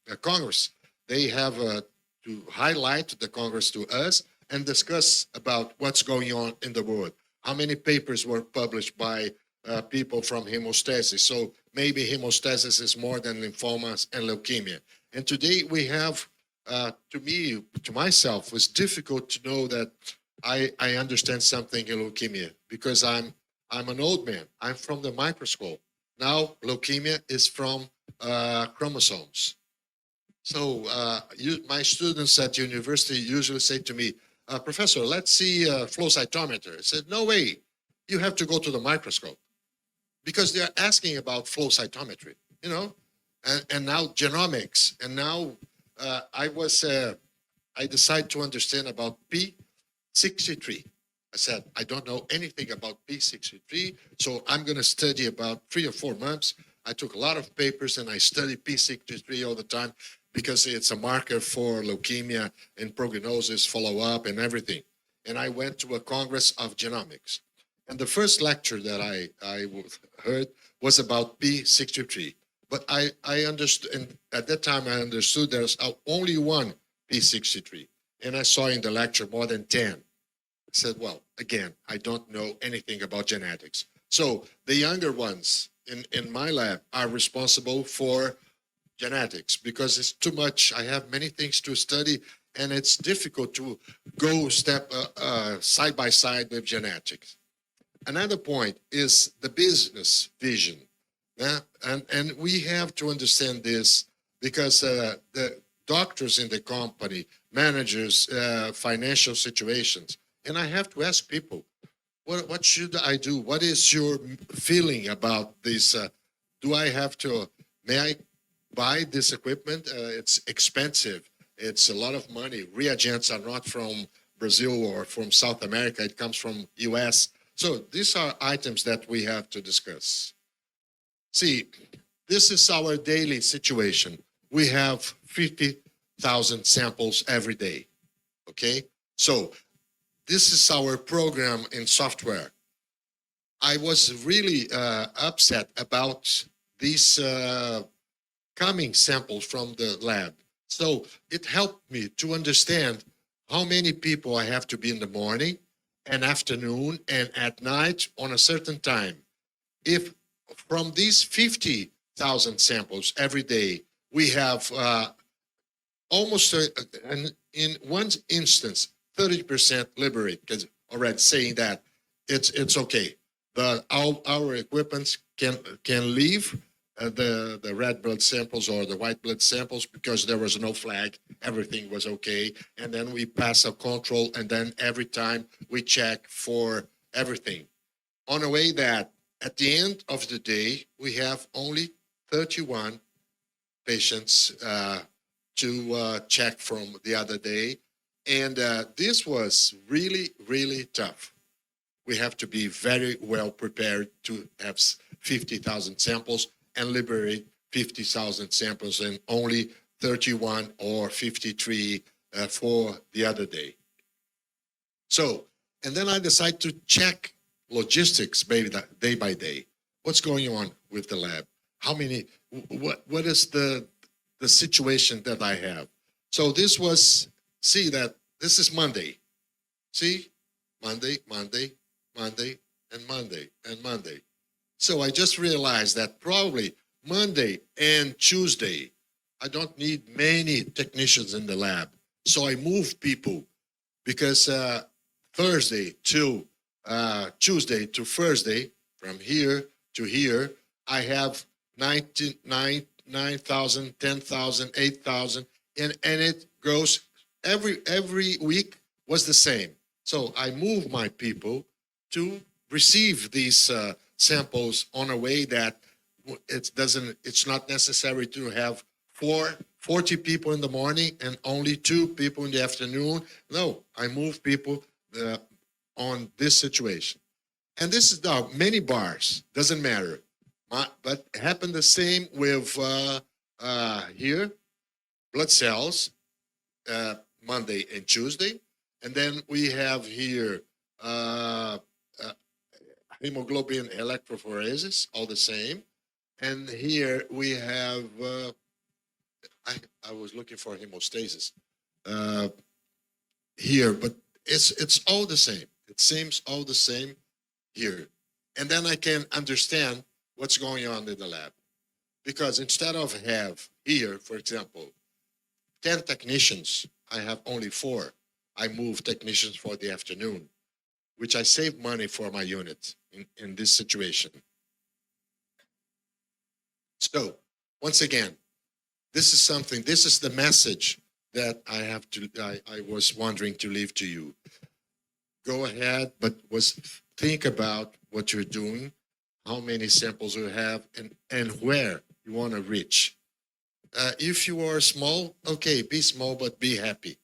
a Congress, they have to highlight the Congress to us and discuss about what's going on in the world. How many papers were published by people from hemostasis? So maybe hemostasis is more than lymphomas and leukemia. And today we have, to myself, it was difficult to know that I understand something in leukemia because I'm an old man. I'm from the microscope. Now leukemia is from chromosomes. So my students at university usually say to me, Professor, let's see flow cytometer. I said, no way. You have to go to the microscope because they're asking about flow cytometry, you know, and now genomics. And now I decided to understand about P63. I said, I don't know anything about P63, so I'm going to study about 3 or 4 months. I took a lot of papers and I studied P63 all the time because it's a marker for leukemia and prognosis, follow-up, and everything. And I went to a Congress of Genomics. And the first lecture that I heard was about P63. But I understood, and at that time I understood there's only one P63. And I saw in the lecture more than 10. I said, well, again, I don't know anything about genetics. So the younger ones in my lab are responsible for genetics because it's too much. I have many things to study, and it's difficult to go step side by side with genetics. Another point is the business vision. Yeah? And we have to understand this because the doctors in the company, managers, financial situations, and I have to ask people, what should I do? What is your feeling about this? Do I have to, may I buy this equipment? It's expensive. It's a lot of money. Reagents are not from Brazil or from South America. It comes from US. So these are items that we have to discuss. See, this is our daily situation. We have 50,000 samples every day, okay? So this is our program in software. I was really upset about these coming samples from the lab. So it helped me to understand how many people I have to be in the morning and afternoon and at night on a certain time. If from these 50,000 samples every day, we have almost, in one instance, 30% liberate, because already saying that it's okay. Our equipment can leave the red blood samples or the white blood samples because there was no flag, everything was okay, and then we pass a control, and then every time we check for everything. On a way that at the end of the day, we have only 31 patients to check from the other day. And this was really, really tough. We have to be very well prepared to have 50,000 samples and liberate 50,000 samples and only 31 or 53 for the other day. So, and then I decided to check logistics day by day. What's going on with the lab? How many, what is the situation that I have? So this was, see that this is Monday. See, Monday, Monday, Monday, and Monday, and Monday. So I just realized that probably Monday and Tuesday, I don't need many technicians in the lab. So I moved people because Thursday to Tuesday to Thursday, from here to here, I have 9,000, 10,000, 8,000, and it goes every week was the same. So I move my people to receive these samples on a way that it's not necessary to have 40 people in the morning and only 2 people in the afternoon. No, I move people on this situation. And this is many bars, doesn't matter. But happened the same with here, blood cells, Monday and Tuesday. And then we have here hemoglobin electrophoresis, all the same. And here we have, I was looking for hemostasis here, but it's all the same. It seems all the same here. And then I can understand what's going on in the lab. Because instead of have here, for example, 10 technicians, I have only 4. I move technicians for the afternoon, which I save money for my unit in this situation. So, once again, this is the message that I was wondering to leave to you. Go ahead, but think about what you're doing, how many samples you have, and where you want to reach. If you are small, okay, be small, but be happy.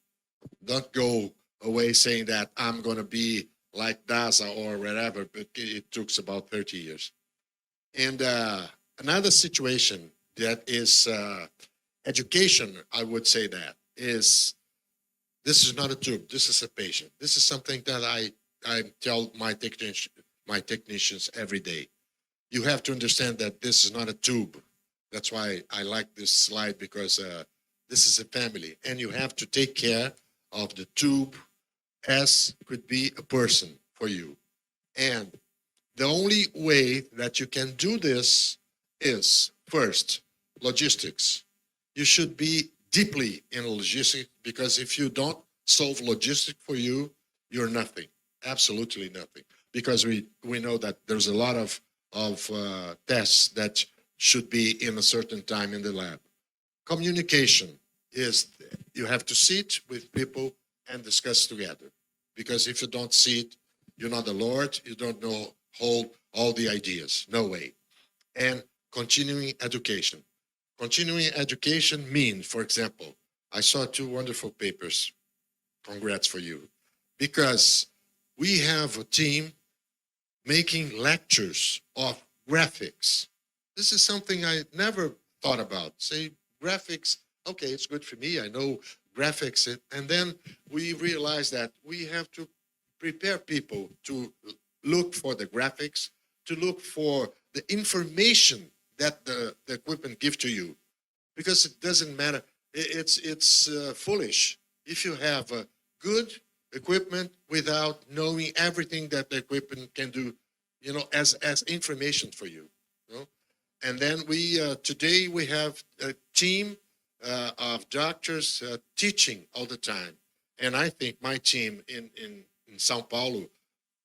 Don't go away saying that I'm going to be like DASA or whatever, but it took about 30 years. And another situation that is education, I would say that, is this is not a tube, this is a patient. This is something that I tell my technicians every day. You have to understand that this is not a tube. That's why I like this slide, because this is a family, and you have to take care of the tube as could be a person for you. And the only way that you can do this is, first, logistics. You should be deeply in logistics, because if you don't solve logistics for you, you're nothing, absolutely nothing. Because we know that there's a lot of tests that should be in a certain time in the lab. Communication is, you have to sit with people and discuss together. Because if you don't sit, you're not the Lord, you don't know all the ideas, no way. And continuing education. Continuing education means, for example, I saw 2 wonderful papers. Congrats for you. Because we have a team making lectures of graphics. This is something I never thought about. Say, graphics, okay, it's good for me. I know graphics. And then we realize that we have to prepare people to look for the graphics, to look for the information that the equipment gives to you. Because it doesn't matter. It's foolish if you have a good equipment without knowing everything that the equipment can do, as information for you. And then today we have a team of doctors teaching all the time. And I think my team in Sao Paulo,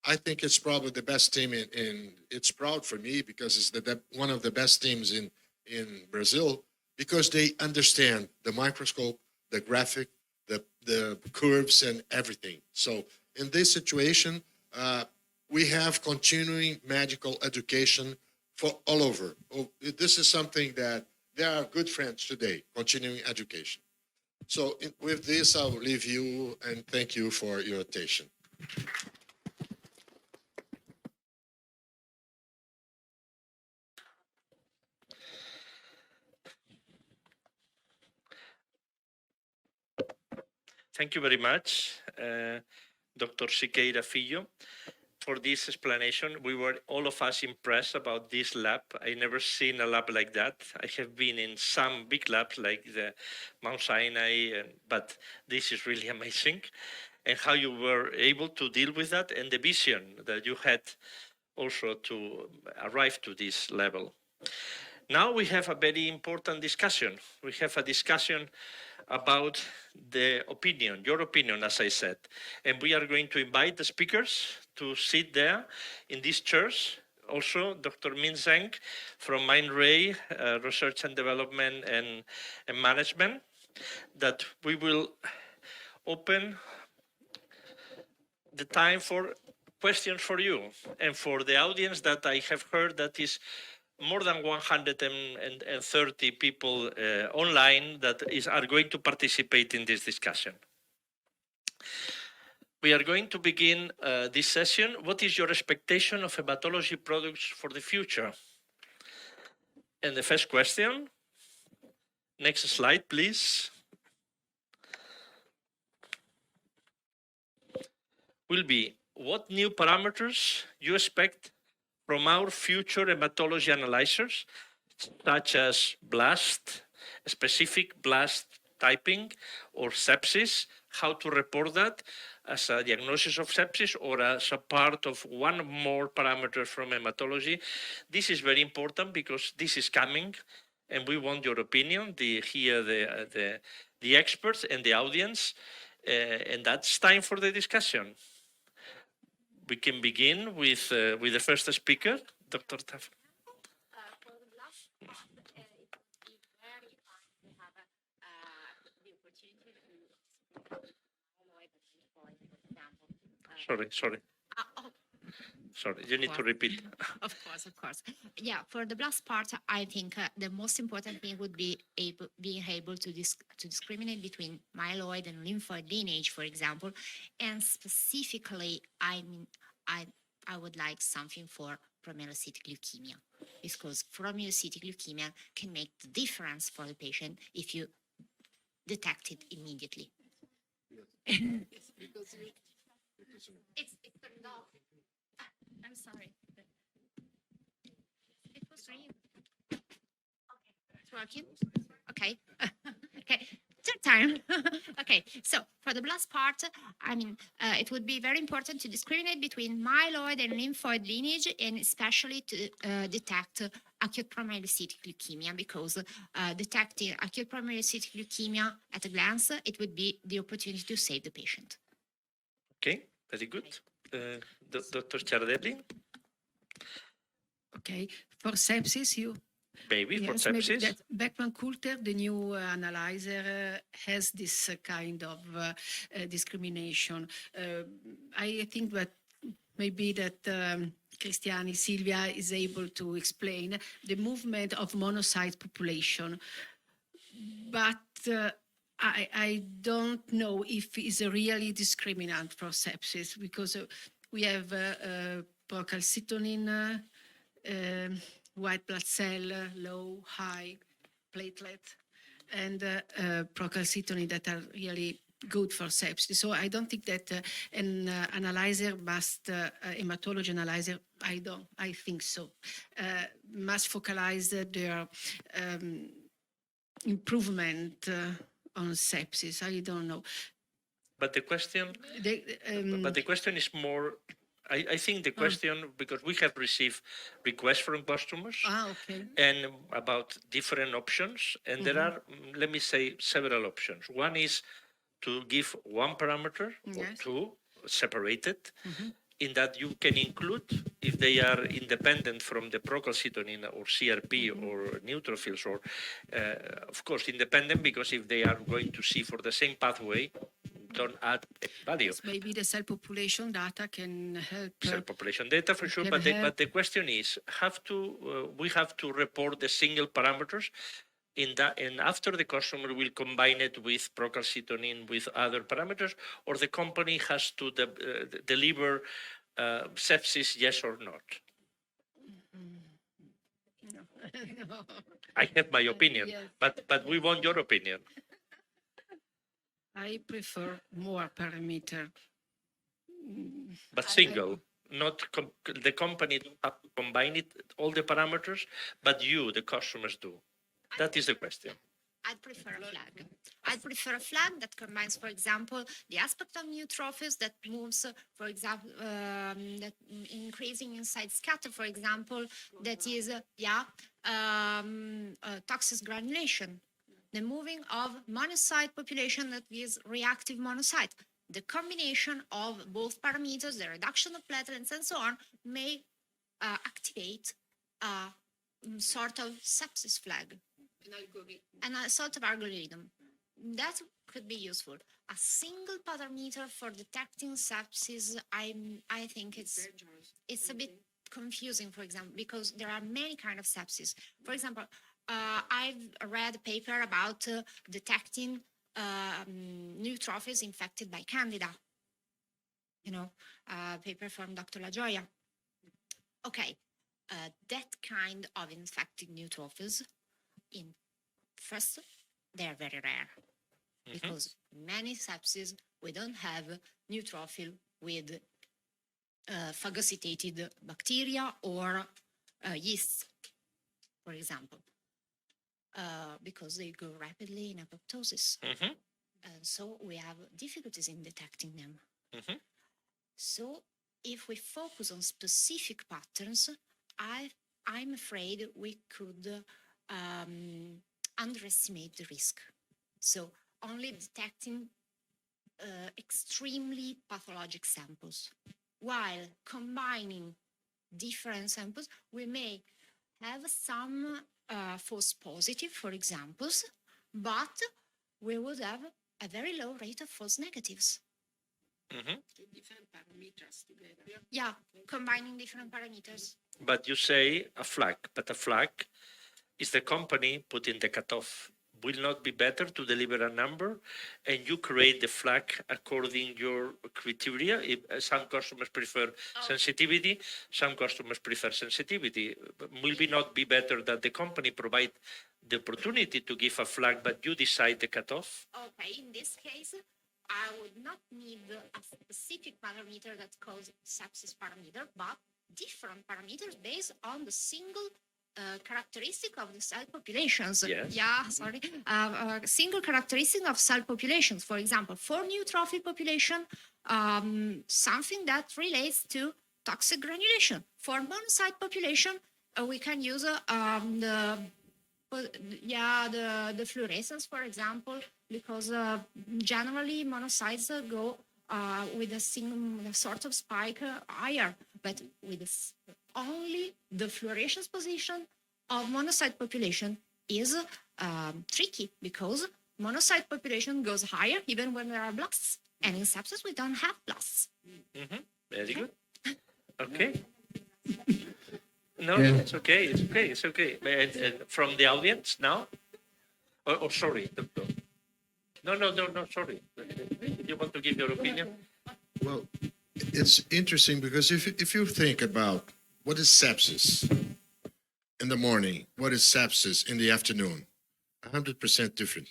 I think it's probably the best team it's proud for me, because it's one of the best teams in Brazil, because they understand the microscope, the graphic, the curves and everything. So in this situation, we have continuing medical education for all over. Oh, this is something that they are good friends today, continuing education. So with this, I'll leave you and thank you for your attention. Thank you very much, Dr. Siqueira Filho, for this explanation. We were all of us impressed about this lab. I never seen a lab like that. I have been in some big labs like the Mount Sinai, but this is really amazing. And how you were able to deal with that and the vision that you had also to arrive to this level. Now we have a very important discussion. We have a discussion about the opinion, your opinion, as I said. And we are going to invite the speakers to sit there in these chairs. Also, Dr. Min Zheng from Mindray Research and Development and Management, that we will open the time for questions for you and for the audience that I have heard that is more than 130 people online that are going to participate in this discussion. We are going to begin this session. What is your expectation of hematology products for the future? And the first question, next slide, please, will be what new parameters you expect from our future hematology analyzers, such as blast, specific blast typing, or sepsis, how to report that as a diagnosis of sepsis or as a part of one more parameter from hematology. This is very important because this is coming and we want your opinion, the experts and the audience, and that's time for the discussion. We can begin with the first speaker, Dr. Taf. Sorry. Sorry, you need to repeat. Of course. Yeah, for the blast part, I think the most important thing would be being able to discriminate between myeloid and lymphoid lineage, for example, and specifically, I would like something for promyelocytic leukemia, because promyelocytic leukemia can make the difference for the patient if you detect it immediately. It's turned off. I'm sorry. It was ringing. Okay, it's working. Okay. Okay. Third time. Okay. So for the blast part, it would be very important to discriminate between myeloid and lymphoid lineage, and especially to detect acute promyelocytic leukemia, because detecting acute promyelocytic leukemia at a glance, it would be the opportunity to save the patient. Okay, very good. Dr. Ciardelli? Okay, for sepsis, Maybe for yes, maybe sepsis. that Beckman-Coulter, the new analyzer, has this kind of discrimination. I think that maybe that Cristiani Silvia is able to explain the movement of monocyte population, but I don't know if it's a really discriminant for sepsis, because we have procalcitonin, white blood cell, low, high, platelet, and procalcitonin that are really good for sepsis. So I don't think that an analyzer must, hematology analyzer, I think so, must focalize their improvement on sepsis. I don't know. But the question, but the question is more. I think the question, because we have received requests from customers Okay. and about different options, and there are, let me say, several options. One is to give one parameter or two separated, in that you can include if they are independent from the procalcitonin or CRP or neutrophils, or of course independent, because if they are going to see for the same pathway, don't add value. Maybe the cell population data can help. Cell population data for sure, can but help. the question is, we have to report the single parameters in that, and after the customer will combine it with procalcitonin with other parameters, or the company has to deliver sepsis, yes or not? No. I have my opinion, Yes. but we want your opinion. I prefer more parameter. But single, not the company don't have to combine it, all the parameters, but you, the customers, do. That is the question. I'd prefer a flag. I'd prefer a flag that combines, for example, the aspect of neutrophils that moves, for example, that increasing inside scatter, for example, that is, toxic granulation. The moving of monocyte population that is reactive monocyte. The combination of both parameters, the reduction of platelets and so on, may activate a sort of sepsis flag. And a sort of algorithm that could be useful. A single parameter for detecting sepsis, I think it's a bit confusing, for example, because there are many kinds of sepsis. For example, I've read a paper about detecting neutrophils infected by Candida. A paper from Dr. La Gioia. Okay, that kind of infected neutrophils, first, they are very rare because many sepsis we don't have neutrophil with phagocytated bacteria or yeast, for example, because they go rapidly in apoptosis. And so we have difficulties in detecting them. So if we focus on specific patterns, I'm afraid we could underestimate the risk. So only detecting extremely pathologic samples. While combining different samples, we may have some false positive, for examples, but we would have a very low rate of false negatives. Different parameters together. Yeah, combining different parameters. But you say a flag, but a flag is the company putting the cutoff. Will not be better to deliver a number, and you create the flag according your criteria. If some customers prefer sensitivity, some customers prefer sensitivity. Will it not be better that the company provide the opportunity to give a flag, but you decide the cutoff? Okay, in this case, I would not need a specific parameter that calls sepsis parameter, but different parameters based on the single characteristic of the cell populations. Yes. Yeah, sorry. Single characteristic of cell populations. For example, for neutrophil population, something that relates to toxic granulation. For monocyte population, we can use the fluorescence, for example, because generally monocytes go with a sort of spike higher, but with only the fluorescence position of monocyte population is tricky because monocyte population goes higher even when there are blasts, and in sepsis we don't have blasts. Very good. Okay. No, it's okay. It's okay. It's okay. And from the audience now? Oh, sorry, doctor. No, sorry. You want to give your opinion? Well, it's interesting because if you think about what is sepsis in the morning, what is sepsis in the afternoon, 100% different.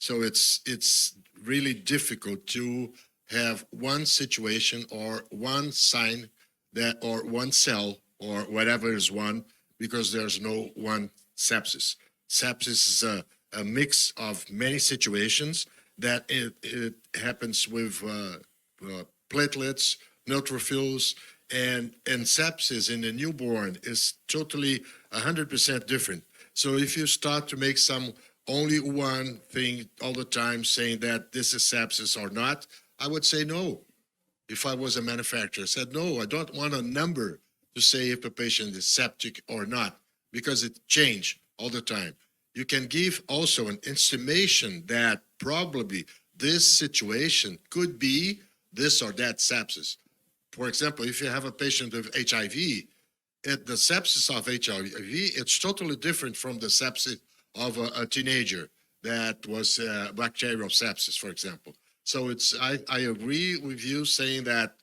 So it's really difficult to have one situation or one sign that, or one cell or whatever is one, because there's no one sepsis. Sepsis is a mix of many situations that it happens with platelets, neutrophils, and sepsis in the newborn is totally 100% different. So if you start to make only one thing all the time saying that this is sepsis or not, I would say no. If I was a manufacturer, I said, no, I don't want a number to say if a patient is septic or not, because it changes all the time. You can give also an estimation that probably this situation could be this or that sepsis. For example, if you have a patient with HIV, the sepsis of HIV, it's totally different from the sepsis of a teenager that was bacterial sepsis, for example. So I agree with you saying that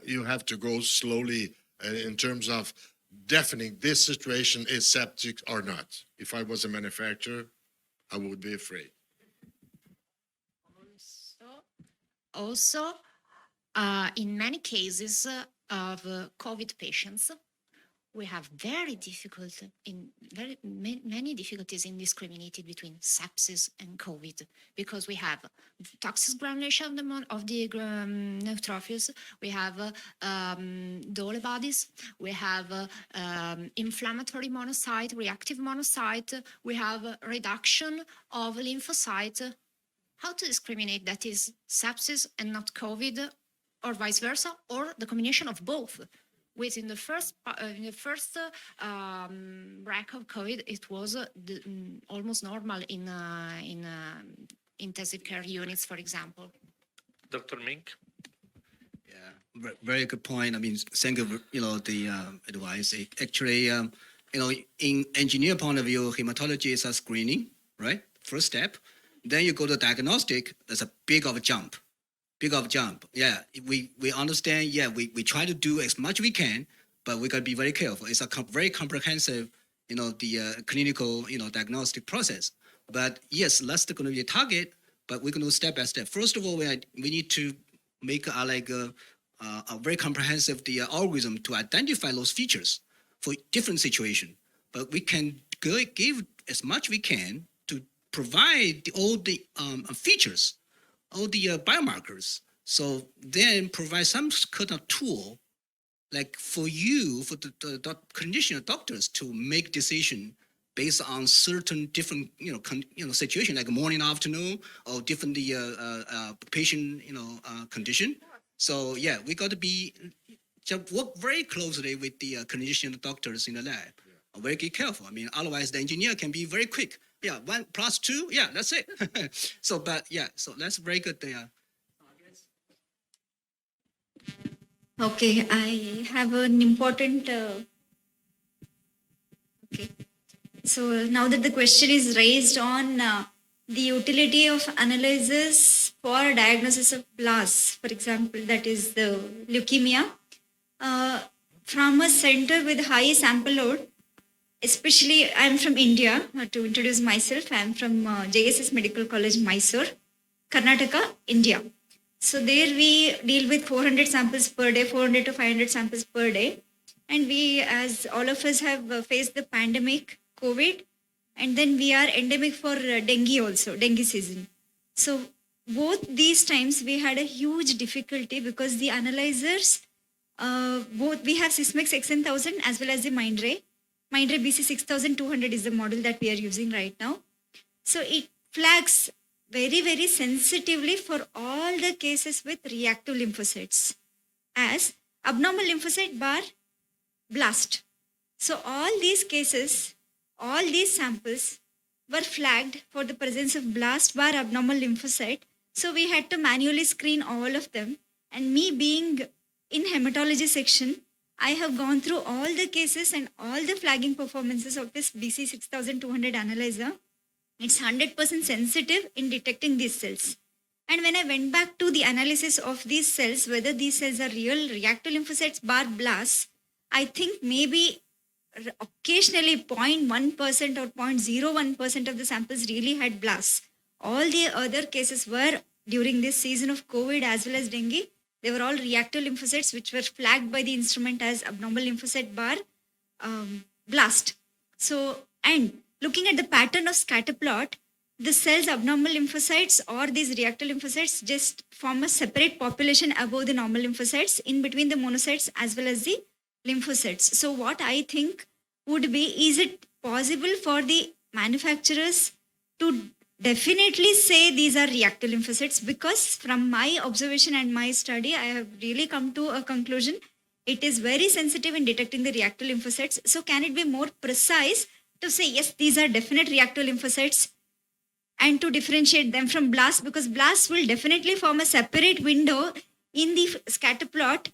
you have to go slowly in terms of defining this situation is septic or not. If I was a manufacturer, I would be afraid. Also, in many cases of COVID patients, we have many difficulties in discriminating between sepsis and COVID, because we have toxic granulation of the neutrophils, we have Dole bodies, we have inflammatory monocyte, reactive monocyte, we have reduction of lymphocyte. How to discriminate that is sepsis and not COVID, or vice versa, or the combination of both? Within the first break of COVID, it was almost normal in intensive care units, for example. Dr. Mink? Yeah, very good point. I mean, thank you, the advice. Actually, in engineer point of view, hematology is a screening, right? First step. Then you go to diagnostic. There's a big of a jump. Yeah, we understand. Yeah, we try to do as much we can, but we got to be very careful. It's a very comprehensive, the clinical, diagnostic process. But yes, that's going to be a target, but we're going to step by step. First of all, we need to make a very comprehensive algorithm to identify those features for different situations. But we can give as much we can to provide all the features, all the biomarkers. So then provide some kind of tool, like for the clinician doctors to make decision based on certain different, situation, like morning, afternoon, or different patient, condition. So yeah, we got to just work very closely with the clinician doctors in the lab. Yeah. Very careful. I mean, otherwise the engineer can be very quick. Yeah, 1 + 2. Yeah, that's it. So that's very good there. Okay, I have an important. Okay, so now that the question is raised on the utility of analyzers for diagnosis of BLAS, for example, that is the leukemia, from a center with high sample load. Especially, I'm from India. To introduce myself, I'm from JSS Medical College, Mysore, Karnataka, India. So there we deal with 400 samples per day, 400 to 500 samples per day. And we, as all of us, have faced the pandemic, COVID, and then we are endemic for dengue also, dengue season. So both these times we had a huge difficulty because the analyzers, both we have Sysmex XN1000 as well as the Mindray BC-700 is the model that we are using right now. So it flags very, very sensitively for all the cases with reactive lymphocytes as abnormal lymphocyte bar blast. So all these cases, all these samples were flagged for the presence of blast bar abnormal lymphocyte. So we had to manually screen all of them. And me being in hematology section, I have gone through all the cases and all the flagging performances of this BC-6200 analyzer. It's 100% sensitive in detecting these cells. And when I went back to the analysis of these cells, whether these cells are real reactive lymphocytes bar blasts, I think maybe occasionally 0.1% or 0.01% of the samples really had blasts. All the other cases were during this season of COVID as well as dengue. They were all reactive lymphocytes which were flagged by the instrument as abnormal lymphocyte bar blast. So, and looking at the pattern of scatter plot, the cells abnormal lymphocytes or these reactive lymphocytes just form a separate population above the normal lymphocytes in between the monocytes as well as the lymphocytes. So what I think would be, is it possible for the manufacturers to definitely say these are reactive lymphocytes? Because from my observation and my study, I have really come to a conclusion. It is very sensitive in detecting the reactive lymphocytes. So can it be more precise to say, yes, these are definite reactive lymphocytes? and to differentiate them from blasts, because blasts will definitely form a separate window in the scatter plot,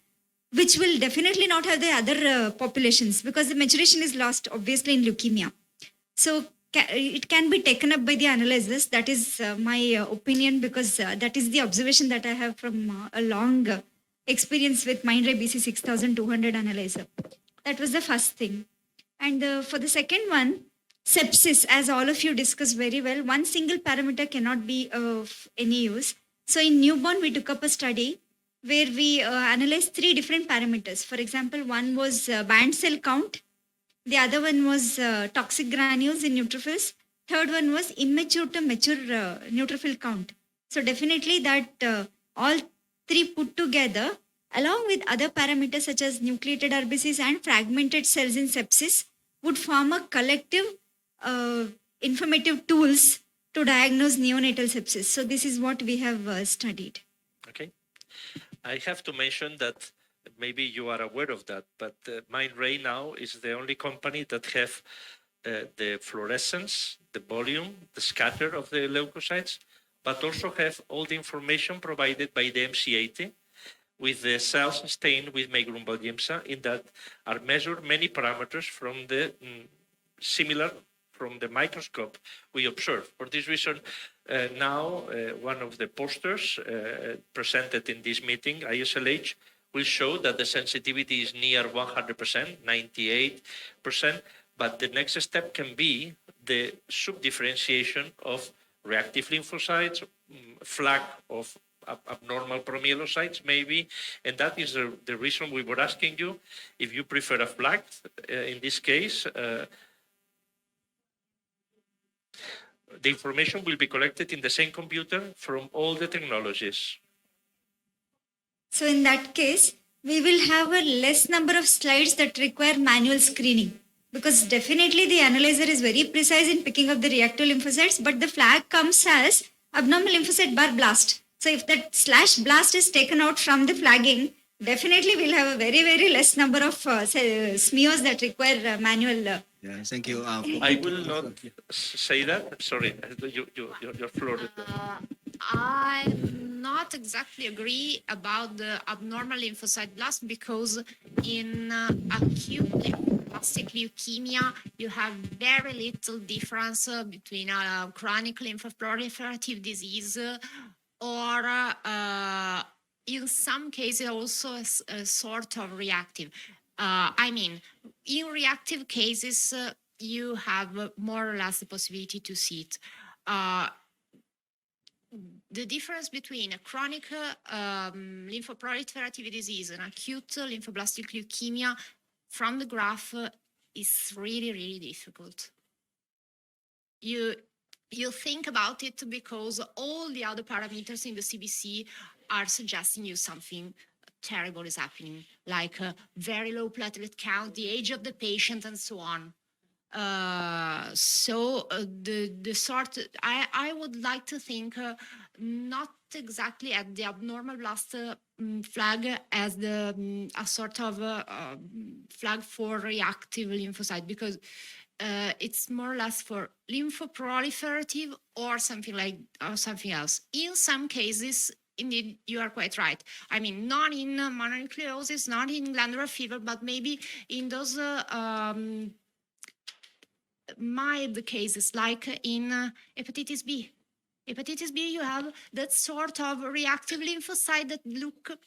which will definitely not have the other populations, because the maturation is lost obviously in leukemia. So it can be taken up by the analyzers. That is my opinion, because that is the observation that I have from a long experience with Mindray BC-6200 analyzer. That was the first thing. And for the second one, sepsis, as all of you discussed very well, one single parameter cannot be of any use. So in newborn, we took up a study where we analyzed 3 different parameters. For example, one was band cell count. The other one was toxic granules in neutrophils. Third one was immature to mature neutrophil count. So definitely that all 3 put together, along with other parameters such as nucleated RBCs and fragmented cells in sepsis, would form a collective informative tools to diagnose neonatal sepsis. So this is what we have studied. Okay. I have to mention that maybe you are aware of that, but Mindray now is the only company that have the fluorescence, the volume, the scatter of the leukocytes, but also have all the information provided by the MC80 with the cells stained with Megrumbalgimsa, in that are measured many parameters from the similar from the microscope we observe. For this reason, now one of the posters presented in this meeting, ISLH, will show that the sensitivity is near 100%, 98%, but the next step can be the subdifferentiation of reactive lymphocytes, flag of abnormal promyelocytes maybe, and that is the reason we were asking you if you prefer a flag. In this case, the information will be collected in the same computer from all the technologies. So in that case, we will have a less number of slides that require manual screening, because definitely the analyzer is very precise in picking up the reactive lymphocytes, but the flag comes as abnormal lymphocyte bar blast. So if that /blast is taken out from the flagging, definitely we'll have a very, very less number of smears that require manual. Yeah, thank you. I will not say that. Sorry, your floor. I not exactly agree about the abnormal lymphocyte blast, because in acute lymphoblastic leukemia, you have very little difference between a chronic lymphoproliferative disease or in some cases also a sort of reactive. I mean, in reactive cases, you have more or less the possibility to see it. The difference between a chronic lymphoproliferative disease and acute lymphoblastic leukemia from the graph is really, really difficult. You think about it because all the other parameters in the CBC are suggesting you something terrible is happening, like very low platelet count, the age of the patient, and so on. The sort I would like to think not exactly at the abnormal blast flag as the a sort of flag for reactive lymphocyte, because it's more or less for lymphoproliferative or something else. In some cases, indeed, you are quite right. I mean, not in mononucleosis, not in glandular fever, but maybe in those mild cases, like in hepatitis B. Hepatitis B, you have that sort of reactive lymphocyte that look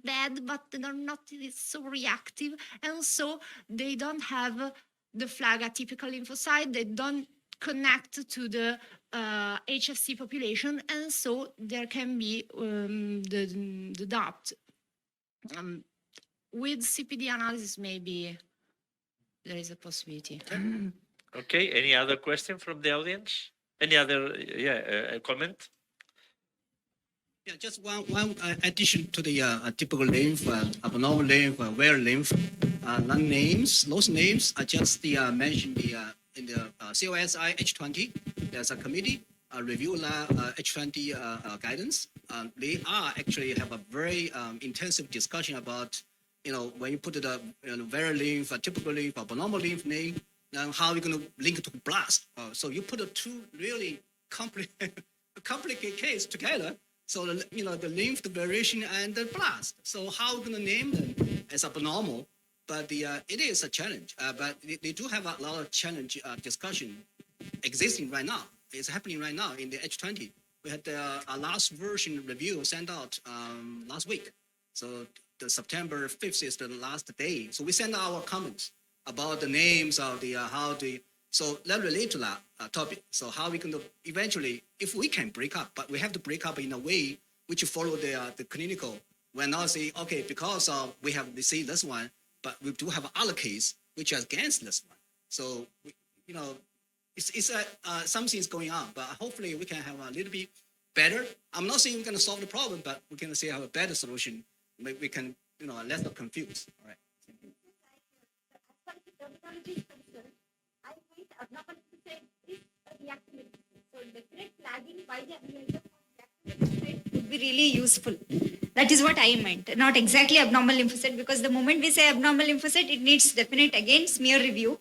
bad, but they're not so reactive, and so they don't have the flag atypical lymphocyte. They don't connect to the HFC population, and so there can be the doubt. With CPD analysis, maybe there is a possibility. Okay, any other question from the audience? Any other comment? Yeah, just one addition to the typical lymph, abnormal lymph, rare lymph. None names. Those names are just mentioned in the COSI H20. There's a committee review H20 guidance. They are actually have a very intensive discussion about, when you put the rare lymph, typical lymph, abnormal lymph name, now how are you going to link it to blast? So you put two really complicated case together. So the lymph, the variation, and the blast. So how we're gonna name them as abnormal? But it is a challenge. But they do have a lot of challenge discussion existing right now. It's happening right now in the H20. We had our last version review sent out last week. So the September 5th is the last day. So we send our comments about the names of the so that relate to that topic. So how we can eventually, if we can break up, but we have to break up in a way which follow the clinical. We're not saying, okay, because we have to see this one, but we do have other case which is against this one. So, it's something's going on, but hopefully we can have a little bit better. I'm not saying we're going to solve the problem, but we can say have a better solution. Maybe we can, less confused. All right. As far as the terminology is concerned, I think abnormal lymphocyte is a reactive lymphocyte. So definite flagging by the analyzer for reactive lymphocyte would be really useful. That is what I meant. Not exactly abnormal lymphocyte, because the moment we say abnormal lymphocyte, it needs definite again smear review.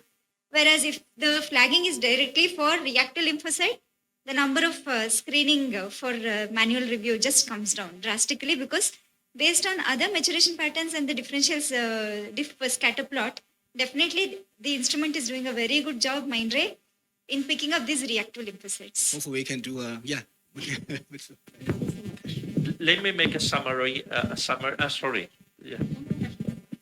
Whereas if the flagging is directly for reactive lymphocyte, the number of screening for manual review just comes down drastically, because based on other maturation patterns and the differentials diff scatter plot, definitely the instrument is doing a very good job, Mindray, in picking up these reactive lymphocytes. Hopefully we can do Let me make a summary. Sorry. Yeah.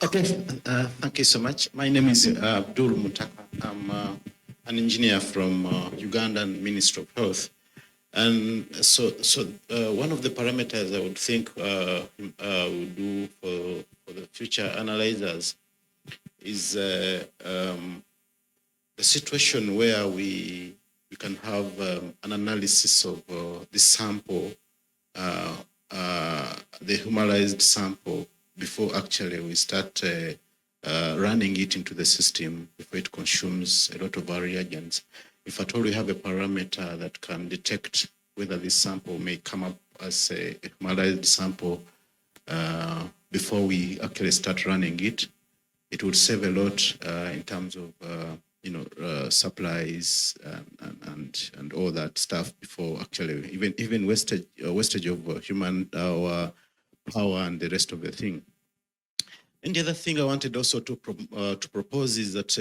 Okay, thank you so much. My name is Abdul Mutaka. I'm an engineer from Ugandan Ministry of Health. And so one of the parameters I would think we'll do for the future analyzers is the situation where we can have an analysis of the sample, the humanized sample, before actually we start running it into the system, before it consumes a lot of our reagents. If at all we have a parameter that can detect whether this sample may come up as a humanized sample before we actually start running it, it would save a lot in terms of supplies and all that stuff before actually even wastage of human power and the rest of the thing. And the other thing I wanted also to propose is that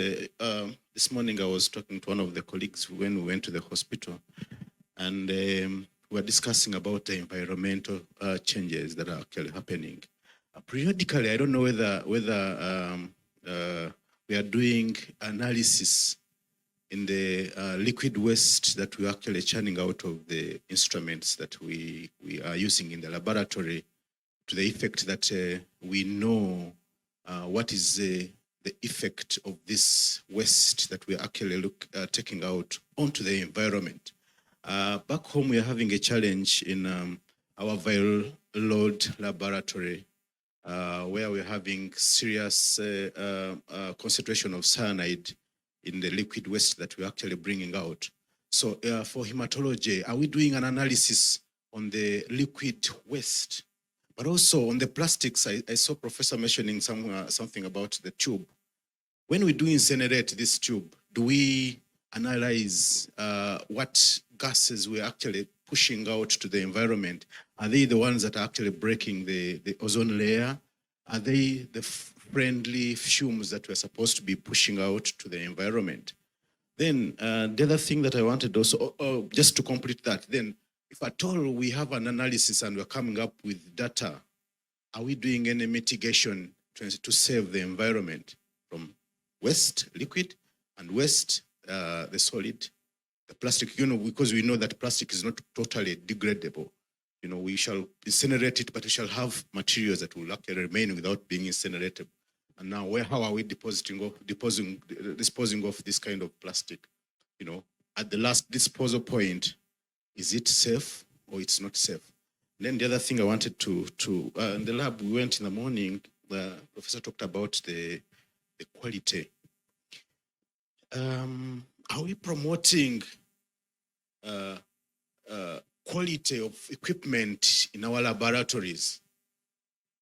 this morning I was talking to one of the colleagues when we went to the hospital, and we were discussing about the environmental changes that are actually happening. Periodically, I don't know whether we are doing analysis in the liquid waste that we're actually churning out of the instruments that we are using in the laboratory, to the effect that we know what is the effect of this waste that we're actually taking out onto the environment. Back home, we're having a challenge in our viral load laboratory, where we're having serious concentration of cyanide in the liquid waste that we're actually bringing out. So for hematology, are we doing an analysis on the liquid waste? But also on the plastics, I saw Professor mentioning something about the tube. When we do incinerate this tube, do we analyze what gases we're actually pushing out to the environment? Are they the ones that are actually breaking the ozone layer? Are they the friendly fumes that we're supposed to be pushing out to the environment? Then the other thing that I wanted also, just to complete that, then if at all we have an analysis and we're coming up with data, are we doing any mitigation to save the environment from waste, liquid, and waste, the solid, the plastic, because we know that plastic is not totally degradable. We shall incinerate it, but we shall have materials that will actually remain without being incinerated. And now, how are we disposing of this kind of plastic? At the last disposal point, is it safe or it's not safe? And then the other thing I wanted to in the lab, we went in the morning, the professor talked about the quality. Are we promoting quality of equipment in our laboratories?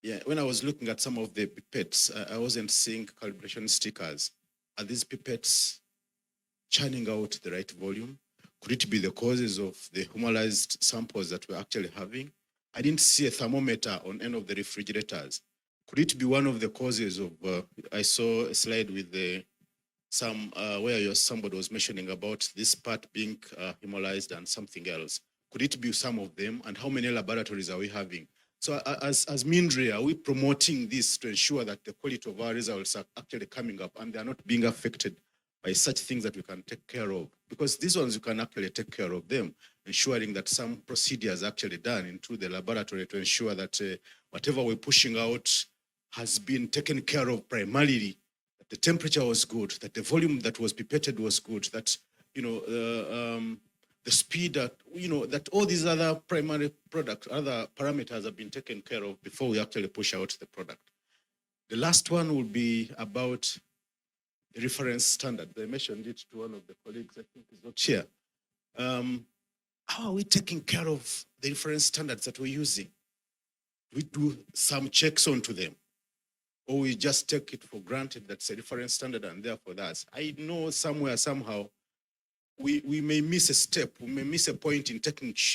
Yeah, when I was looking at some of the pipettes, I wasn't seeing calibration stickers. Are these pipettes churning out the right volume? Could it be the causes of the homolyzed samples that we're actually having? I didn't see a thermometer on any of the refrigerators. Could it be one of the causes of, I saw a slide with where somebody was mentioning about this part being hemolyzed and something else. Could it be some of them? And how many laboratories are we having? So as Mindray, are we promoting this to ensure that the quality of our results are actually coming up and they are not being affected by such things that we can take care of? Because these ones, you can actually take care of them, ensuring that some procedures are actually done into the laboratory to ensure that whatever we're pushing out has been taken care of primarily, that the temperature was good, that the volume that was pipetted was good, that, the speed that, that all these other primary products, other parameters have been taken care of before we actually push out the product. The last one will be about the reference standard. I mentioned it to one of the colleagues, I think is not here. How are we taking care of the reference standards that we're using? We do some checks onto them, or we just take it for granted that's a reference standard and therefore that's. I know somewhere, somehow, we may miss a step, we may miss a point in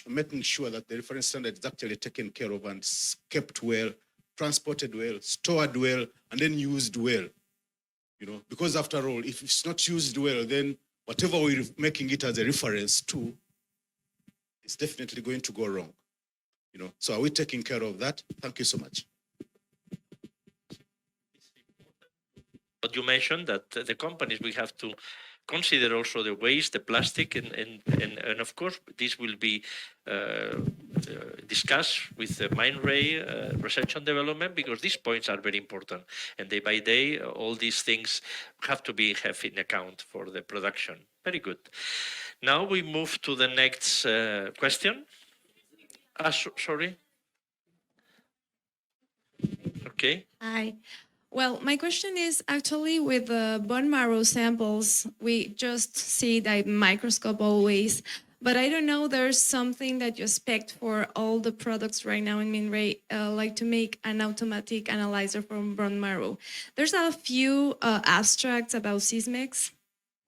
making sure that the reference standard is actually taken care of and kept well, transported well, stored well, and then used well. Because after all, if it's not used well, then whatever we're making it as a reference to, it's definitely going to go wrong. So are we taking care of that? Thank you so much. But you mentioned that the companies, we have to consider also the waste, the plastic, and of course, this will be discussed with the Mindray Research and Development, because these points are very important. And day by day, all these things have to be have in account for the production. Very good. Now we move to the next question. Sorry. Okay. Hi. Well, my question is actually with the bone marrow samples, we just see that microscope always, but I don't know, there's something that you expect for all the products right now in Mindray, like to make an automatic analyzer from bone marrow. There's a few abstracts about Sysmex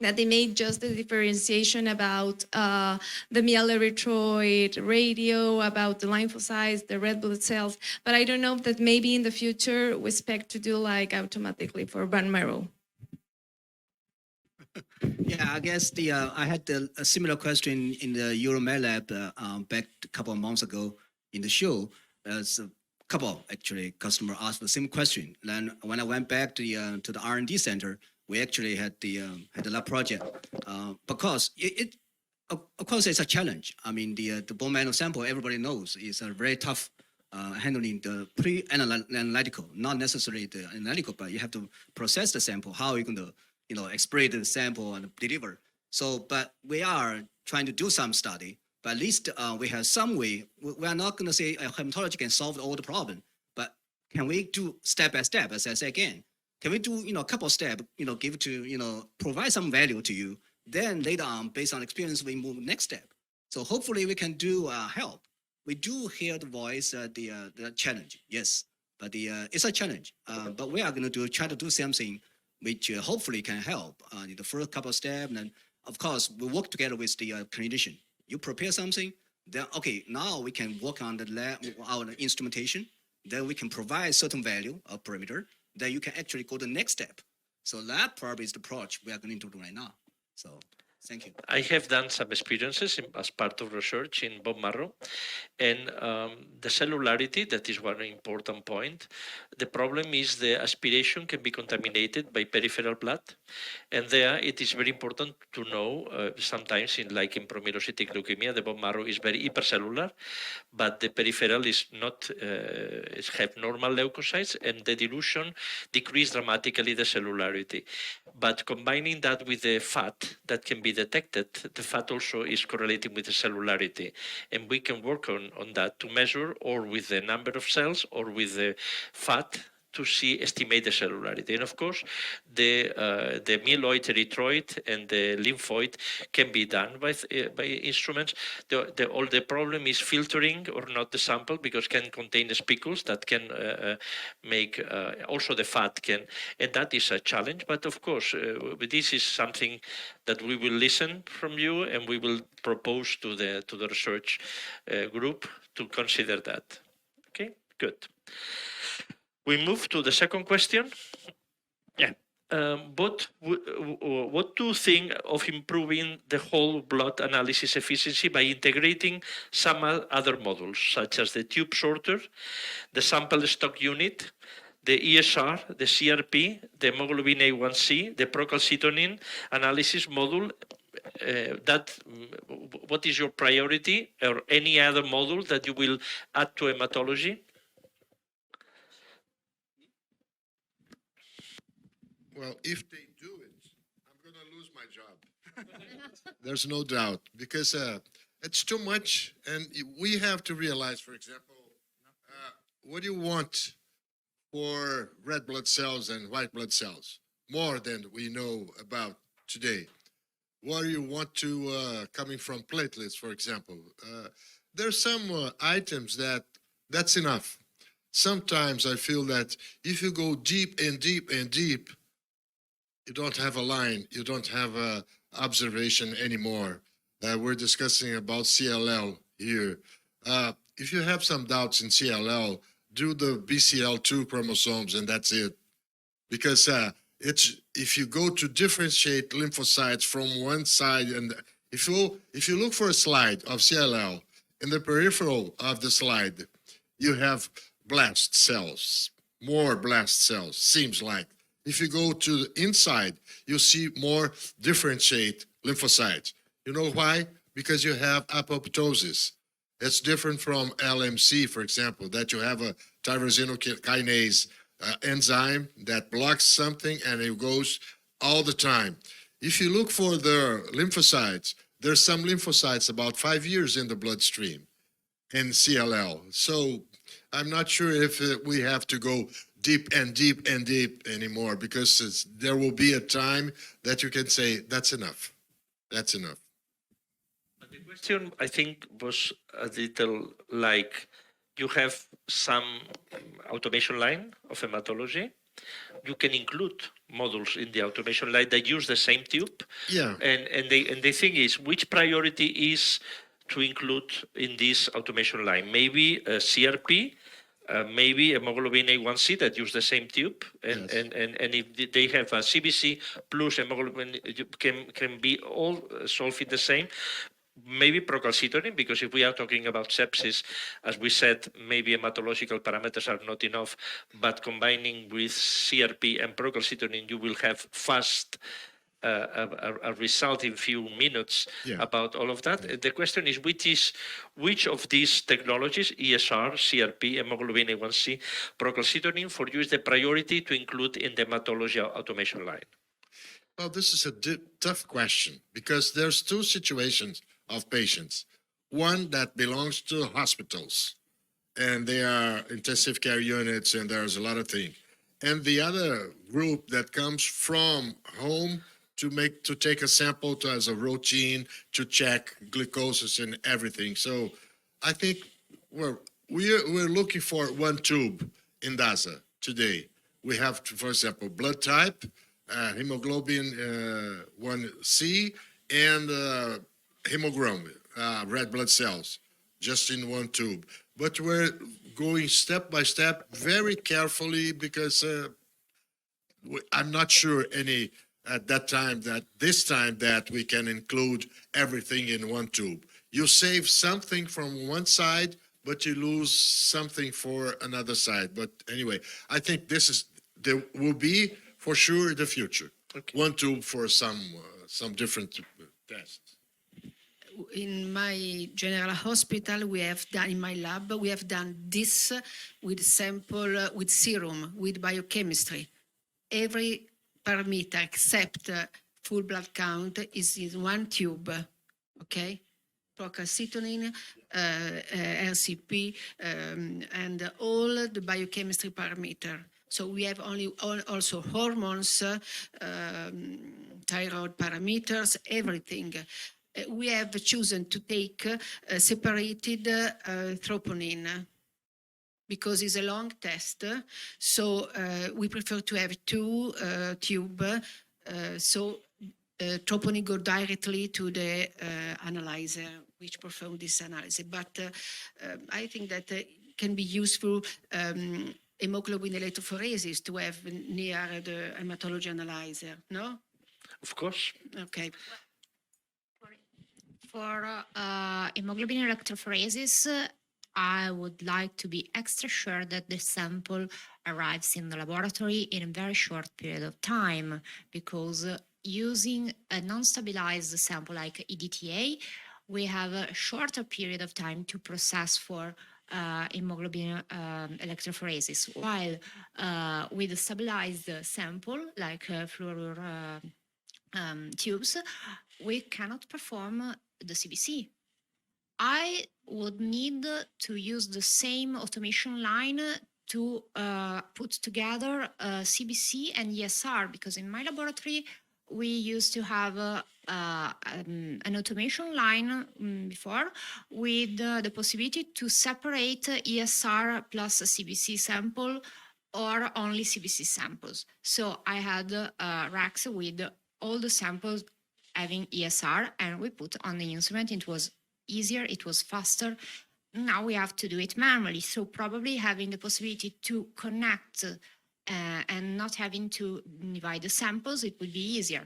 that they made just the differentiation about the myeloerythroid radio, about the lymphocytes, the red blood cells, but I don't know if that maybe in the future we expect to do like automatically for bone marrow. Yeah, I guess I had a similar question in the Euromed lab back a couple of months ago in the show. There's a couple actually customer asked the same question. Then when I went back to the R&D center, we actually had the lab project because of course it's a challenge. I mean the bone marrow sample, everybody knows, is a very tough handling the pre-analytical, not necessarily the analytical, but you have to process the sample. How are you going to exploit the sample and deliver? So, but we are trying to do some study. But at least we have some way. We are not going to say hematology can solve all the problem, but can we do step by step? As I say again. Can we do, a couple of steps, give to, provide some value to you? Then later on, based on experience, we move next step. So hopefully we can do help. We do hear the voice, the challenge, yes, but it's a challenge. But we are going to try to do something which hopefully can help in the first couple of steps. And of course, we work together with the clinician. You prepare something, then okay, now we can work on the lab, our instrumentation. Then we can provide certain value of parameter. Then you can actually go to the next step. So that probably is the approach we are going to do right now. So thank you. I have done some experiences as part of research in bone marrow, and the cellularity, that is one important point. The problem is the aspiration can be contaminated by peripheral blood, and there it is very important to know, sometimes in promyelocytic leukemia, the bone marrow is very hypercellular, but the peripheral is not, have normal leukocytes, and the dilution decrease dramatically the cellularity. But combining that with the fat that can be detected, the fat also is correlating with the cellularity. And we can work on that to measure, or with the number of cells or with the fat, to see estimate the cellularity. And of course, the myeloid, erythroid, and the lymphoid can be done by instruments. All the problem is filtering or not the sample, because can contain the spicules that can make also the fat can, and that is a challenge. But of course, this is something that we will listen from you, and we will propose to the research group to consider that. Okay, good. We move to the second question. Yeah. What do you think of improving the whole blood analysis efficiency by integrating some other modules, such as the tube sorter, the sample stock unit, the ESR, the CRP, the hemoglobin A1C, the procalcitonin analysis module? What is your priority, or any other module that you will add to hematology? Well, if they do it, I'm going to lose my job. There's no doubt, because it's too much. And we have to realize, for example, what do you want for red blood cells and white blood cells? More than we know about today. What do you want to, coming from platelets, for example? There's some items that's enough. Sometimes I feel that if you go deep and deep and deep, you don't have a line, you don't have a observation anymore. We're discussing about CLL here. If you have some doubts in CLL, do the BCL2 chromosomes, and that's it. Because if you go to differentiate lymphocytes from one side, and if you look for a slide of CLL, in the peripheral of the slide, you have blast cells, more blast cells, seems like. If you go to the inside, you see more differentiate lymphocytes. You know why? Because you have apoptosis. It's different from LMC, for example, that you have a tyrosine kinase enzyme that blocks something and it goes all the time. If you look for the lymphocytes, there's some lymphocytes about 5 years in the bloodstream in CLL. So I'm not sure if we have to go deep and deep and deep anymore, because there will be a time that you can say, that's enough. That's enough. The question, I think, was a little like, you have some automation line of hematology. You can include modules in the automation line that use the same tube. Yeah. And the thing is, which priority is to include in this automation line? Maybe a CRP, maybe hemoglobin A1C that use the same tube, and, Yes. and if they have a CBC plus hemoglobin, can be all solved in the same. Maybe procalcitonin, because if we are talking about sepsis, as we said, maybe hematological parameters are not enough, but combining with CRP and procalcitonin, you will have fast a result in few minutes. Yeah. About all of that. The question is, which of these technologies, ESR, CRP, hemoglobin A1C, procalcitonin, for you is the priority to include in the hematology automation line? Well, this is a tough question, because there's two situations of patients. One that belongs to hospitals, and they are intensive care units, and there's a lot of things. And the other group that comes from home to take a sample as a routine, to check glucose and everything. So I think we're looking for one tube in DASA today. We have, for example, blood type, hemoglobin 1C, and hemoglobin, red blood cells, just in one tube. But we're going step by step, very carefully, because I'm not sure at this time that we can include everything in one tube. You save something from one side, but you lose something for another side. But anyway, I think there will be for sure the future. Okay. One tube for some different tests. In my general hospital, in my lab, we have done this with sample, with serum, with biochemistry. Every parameter except full blood count is in one tube, okay? Procalcitonin, RCP, and all the biochemistry parameter. So we have also hormones, thyroid parameters, everything. We have chosen to take separated troponin because it's a long test. So we prefer to have two tubes. So troponin go directly to the analyzer, which perform this analysis. But I think that it can be useful hemoglobin electrophoresis to have near the hematology analyzer, no? Of course. Okay. For hemoglobin electrophoresis, I would like to be extra sure that the sample arrives in the laboratory in a very short period of time, because using a non-stabilized sample like EDTA, we have a shorter period of time to process for hemoglobin electrophoresis, while with a stabilized sample like fluoride tubes, we cannot perform the CBC. I would need to use the same automation line to put together CBC and ESR, because in my laboratory we used to have an automation line before with the possibility to separate ESR plus a CBC sample or only CBC samples. So I had racks with all the samples having ESR, and we put on the instrument. It was easier, it was faster. Now we have to do it manually. So probably having the possibility to connect and not having to divide the samples, it would be easier.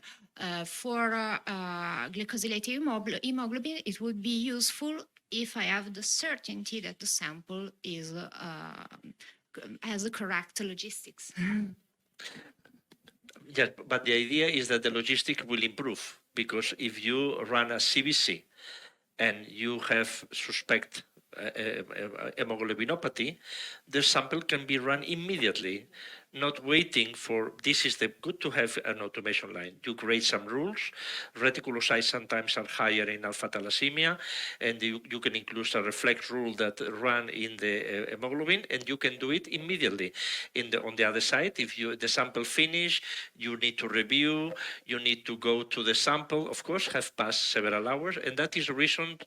For glycosylated hemoglobin, it would be useful if I have the certainty that the sample is has the correct logistics. Yeah, but the idea is that the logistic will improve, because if you run a CBC and you have suspect hemoglobinopathy, the sample can be run immediately, not waiting for, this is the good to have an automation line. You create some rules. Reticulocytes sometimes are higher in alpha thalassemia, and you can include a reflex rule that run in the hemoglobin, and you can do it immediately. On the other side, if the sample finish, you need to review, you need to go to the sample, of course, have passed several hours, and that is the reason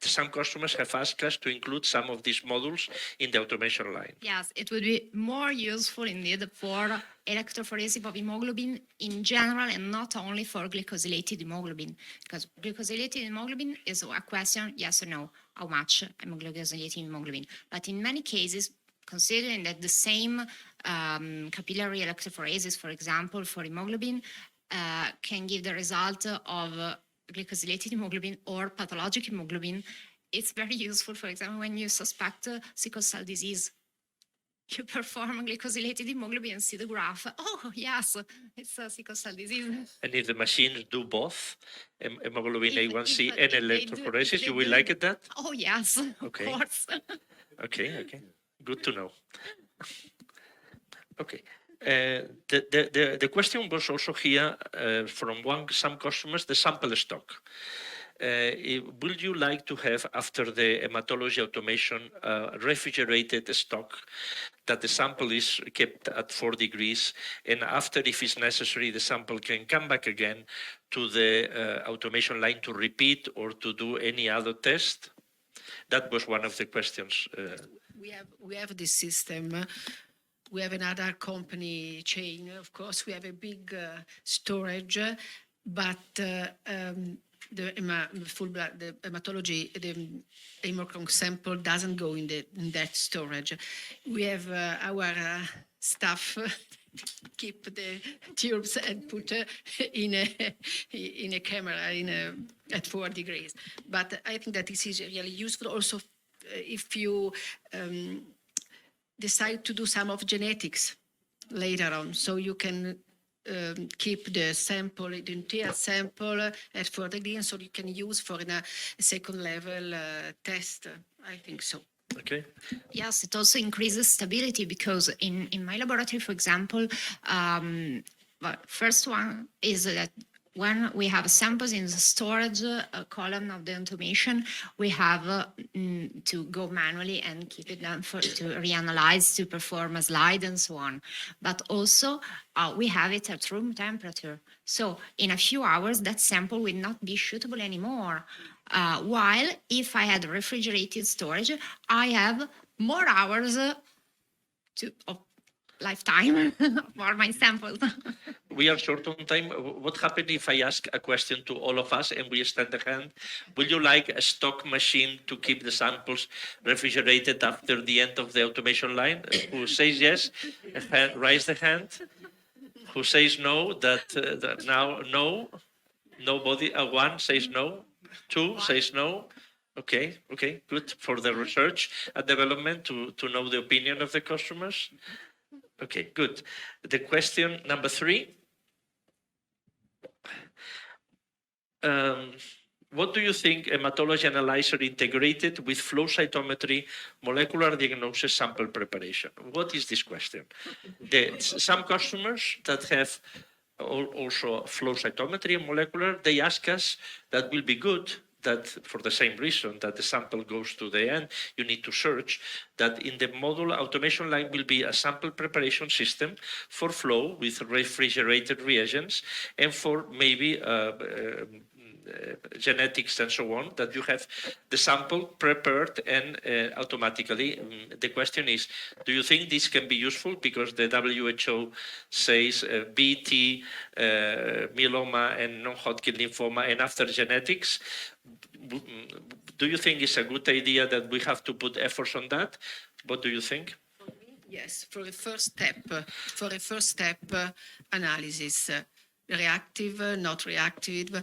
some customers have asked us to include some of these modules in the automation line. Yes, it would be more useful indeed for electrophoresis of hemoglobin in general, and not only for glycosylated hemoglobin, because glycosylated hemoglobin is a question, yes or no, how much glycosylated hemoglobin. But in many cases, considering that the same capillary electrophoresis, for example, for hemoglobin, can give the result of glycosylated hemoglobin or pathologic hemoglobin, it's very useful, for example, when you suspect sickle cell disease. You perform glycosylated hemoglobin and see the graph. Oh, yes, it's a sickle cell disease. And if the machines do both, hemoglobin If A1C and they electrophoresis, you will do- like it that? Oh, yes, Okay. of course. Okay, good to know. Okay. The question was also here from some customers, the sample stock. Would you like to have, after the hematology automation, refrigerated stock, that the sample is kept at 4 degrees, and after, if it's necessary, the sample can come back again to the automation line to repeat or to do any other test? That was one of the questions. We have this system. We have another company chain. Of course, we have a big storage, but the full blood, the hematology, the hemoglobin sample doesn't go in that storage. We have our staff keep the tubes and put in a camera at 4 degrees. But I think that this is really useful also if you decide to do some of genetics later on, so you can keep the sample, the entire sample at 4 degrees, so you can use for a second level test. I think so. Okay. Yes, it also increases stability, because in my laboratory, for example, well, first one is that when we have samples in the storage column of the automation, we have to go manually and keep it down to reanalyze, to perform a slide and so on. But also we have it at room temperature. So in a few hours, that sample will not be shootable anymore. While if I had refrigerated storage, I have more hours of lifetime for my samples. We are short on time. What happens if I ask a question to all of us and we extend the hand? Will you like a stock machine to keep the samples refrigerated after the end of the automation line? Who says yes? Raise the hand. Who says no? That now no. Nobody. One says no. Two says no. Okay, good for the research and development to know the opinion of the customers. Okay, good. The question number 3. What do you think hematology analyzer integrated with flow cytometry, molecular diagnosis, sample preparation? What is this question? Some customers that have also flow cytometry and molecular, they ask us that will be good, that for the same reason that the sample goes to the end, you need to search, that in the module automation line will be a sample preparation system for flow with refrigerated reagents and for maybe genetics and so on, that you have the sample prepared and automatically. The question is, do you think this can be useful? Because the WHO says BT, myeloma and non-Hodgkin lymphoma, and after genetics, do you think it's a good idea that we have to put efforts on that? What do you think? Yes, for a first step analysis, reactive, not reactive,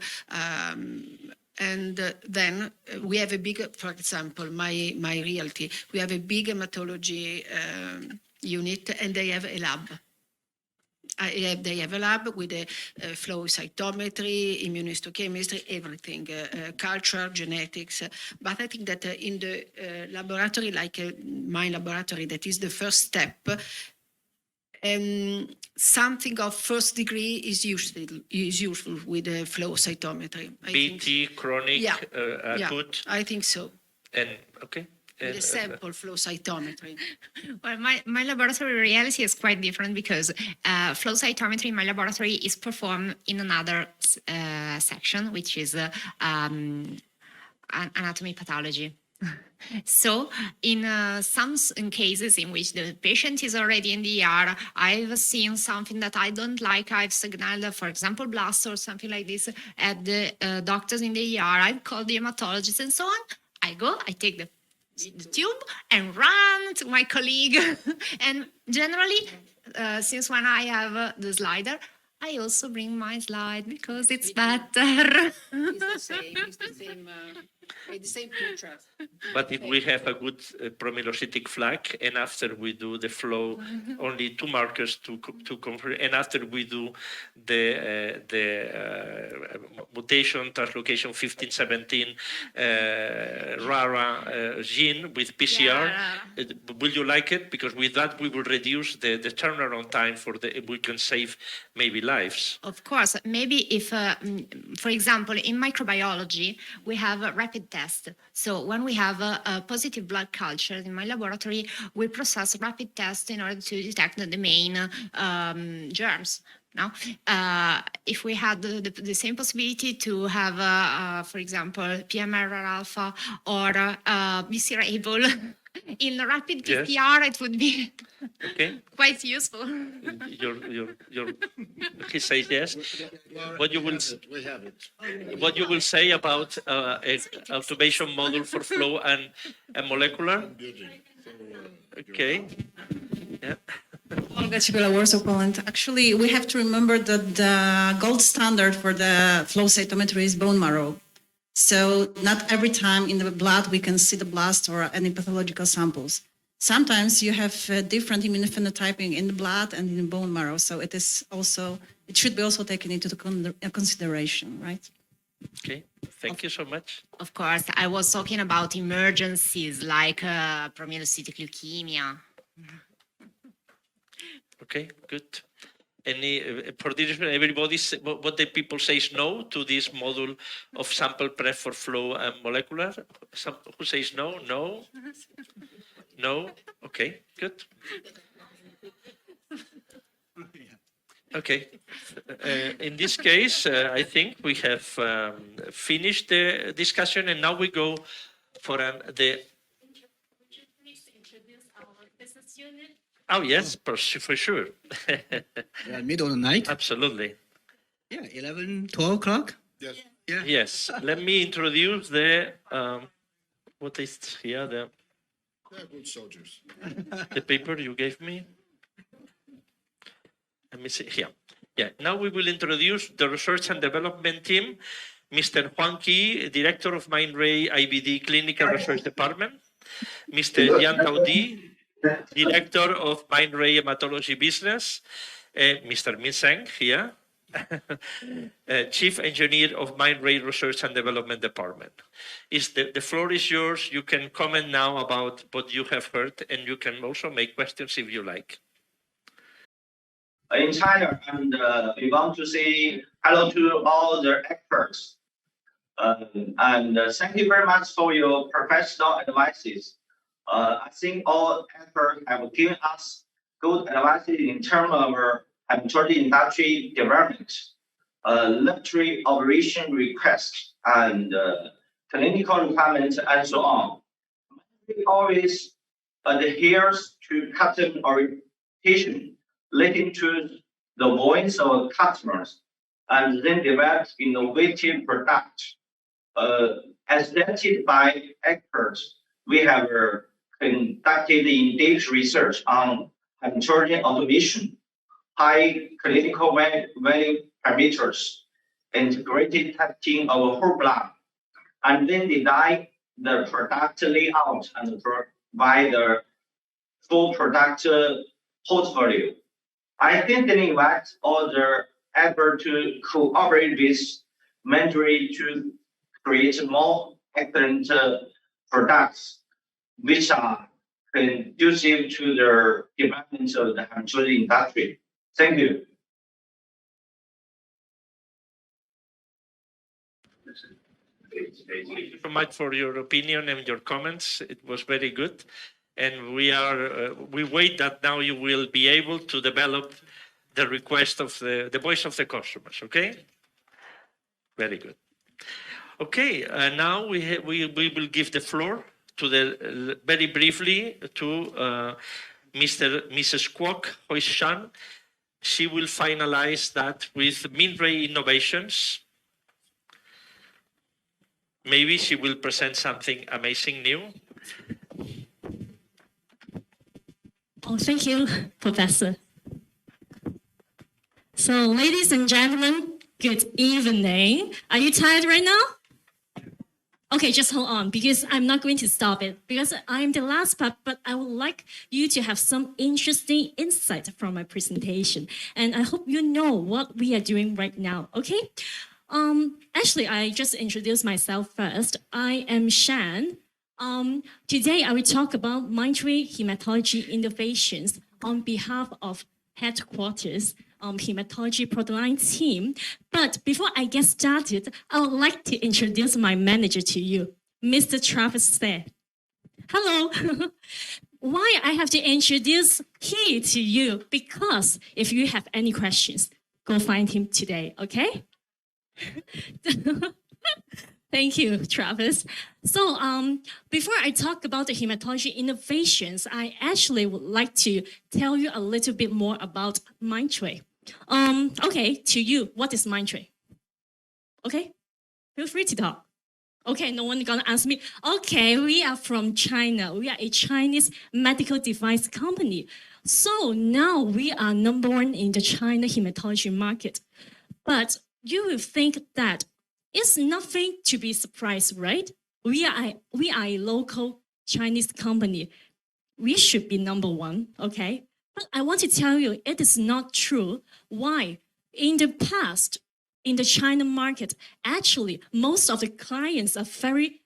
and then we have a big, for example, my realty, we have a big hematology unit, and they have a lab. They have a lab with a flow cytometry, immunohistochemistry, everything, culture, genetics. But I think that in the laboratory, like my laboratory, that is the first step, something of first degree is useful with the flow cytometry. BT, chronic, acute? I think so. And okay. The sample flow cytometry. Well, my laboratory reality is quite different because flow cytometry in my laboratory is performed in another section, which is anatomy pathology. So in some cases in which the patient is already in the ER, I've seen something that I don't like, I've signaled, for example, blast or something like this at the doctors in the ER, I've called the hematologist and so on. I go, I take the tube and run to my colleague. And generally, since when I have the slider, I also bring my slide because it's better. It's the same picture. But if we have a good promyelocytic flag, and after we do the flow, only 2 markers to confirm, and after we do the mutation translocation 1517 RARA gene with PCR, will you like it? Because with that we will reduce the turnaround time we can save maybe lives. Of course, maybe if, for example, in microbiology, we have a rapid test. So when we have a positive blood culture in my laboratory, we process rapid tests in order to detect the main germs. Now, if we had the same possibility to have, for example, PMR alpha or BCR-ABL in rapid PCR, it would be quite useful. He says yes. What you will say about automation model for flow and molecular? Okay. Yeah. Olga Cibula, Warsaw, Poland. Actually, we have to remember that the gold standard for the flow cytometry is bone marrow. So not every time in the blood we can see the blast or any pathological samples. Sometimes you have different immunophenotyping in the blood and in the bone marrow. So it should be also taken into consideration, right? Okay, thank you so much. Of course, I was talking about emergencies like promyelocytic leukemia. Okay, good. for this, everybody, what the people says no to this module of sample prep for flow and molecular? Who says no? No? No? Okay, good. Okay. In this case, I think we have finished the discussion, and now we go for the. Oh yes, for sure. Yeah, middle of the night. Absolutely. Yeah, 11, 12 o'clock. Yes. Yeah. Yes. Let me introduce the what is here They're good soldiers. the paper you gave me. Let me see here. Yeah. Now we will introduce the research and development team. Mr. Juan Qi, Director of Mindray IBD Clinical Research Department. Mr. Yan Taudi, Director of Mindray Hematology Business. Mr. Min Seng here, Chief Engineer of Mindray Research and Development Department. The floor is yours. You can comment now about what you have heard, and you can also make questions if you like. In China, and we want to say hello to all the experts. Thank you very much for your professional advices. I think all experts have given us good advice in terms of hematology industry development, laboratory operation request, and clinical requirements, and so on. We always adheres to customer orientation, listening to the voice of customers, and then develop innovative products. As stated by experts, we have conducted in-depth research on hematology automation, high clinical value parameters, integrated testing of whole blood, and then design the product layout and provide the full product portfolio. I think they invite all the effort to cooperate with Mindray to create more excellent products which are conducive to the development of the hematology industry. Thank you. Thank you so much for your opinion and your comments. It was very good. And we wait that now you will be able to develop the request of the voice of the customers, okay? Very good. Okay, now we will give the floor to very briefly to Mrs. Kwok Hoi-Shan. She will finalize that with Mindray Innovations. Maybe she will present something amazing new. Oh, thank you, Professor. So, ladies and gentlemen, good evening. Are you tired right now? Okay, just hold on, because I'm not going to stop it, because I'm the last part, but I would like you to have some interesting insight from my presentation. And I hope you know what we are doing right now, okay? Actually, I just introduced myself first. I am Shan. Today, I will talk about Mindray Hematology Innovations on behalf of headquarters hematology product line team. But before I get started, I would like to introduce my manager to you, Mr. Travis Stair. Hello. Why I have to introduce he to you? Because if you have any questions, go find him today, okay? Thank you, Travis. So before I talk about the hematology innovations, I actually would like to tell you a little bit more about Mindray. Okay, to you, what is Mindray? Okay, feel free to talk. Okay, no one gonna answer me. Okay, we are from China. We are a Chinese medical device company. So now we are #1 in the China hematology market. But you will think that it's nothing to be surprised, right? We are a local Chinese company. We should be #1, okay? But I want to tell you, it is not true. Why? In the past, in the China market, actually, most of the clients are very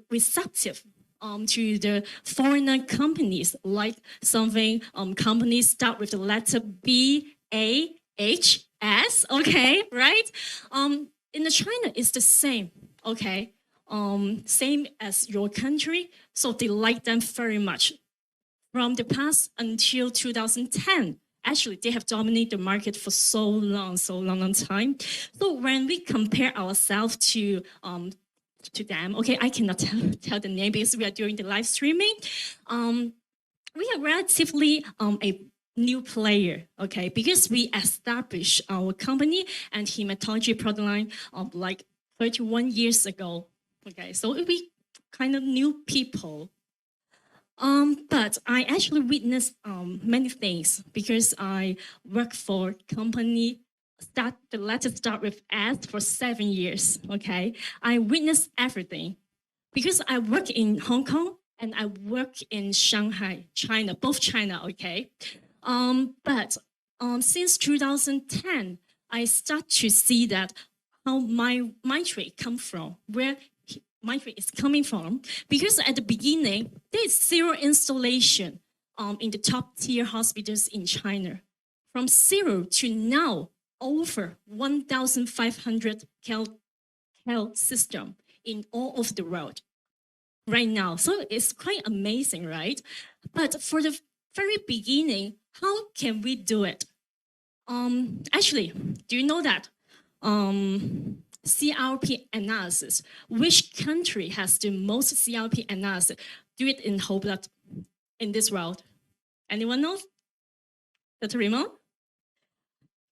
receptive to the foreigner companies, like something companies start with the letter B, AHS, okay, right? In the China, it's the same, okay? Same as your country, so they like them very much. From the past until 2010, actually, they have dominated the market for so long time. So when we compare ourselves to them, okay, I cannot tell the name because we are doing the live streaming. We are relatively a new player, okay, because we established our company and hematology product line like 31 years ago, okay, so we kind of new people. But I actually witnessed many things because I work for company. Let's start with S for 7 years. Okay, I witnessed everything because I work in Hong Kong and I work in Shanghai, China, both China. Okay, but since 2010, I start to see that how my Mindray come from, where Mindray is coming from, because at the beginning, there's zero installation in the top tier hospitals in China. From zero to now, over 1,500 health system in all over the world right now. So it's quite amazing, right? But for the very beginning, how can we do it? Actually, do you know that? CRP analysis. Which country has the most CRP analysis? Do it in whole blood in this world. Anyone know? Dr. Raymond?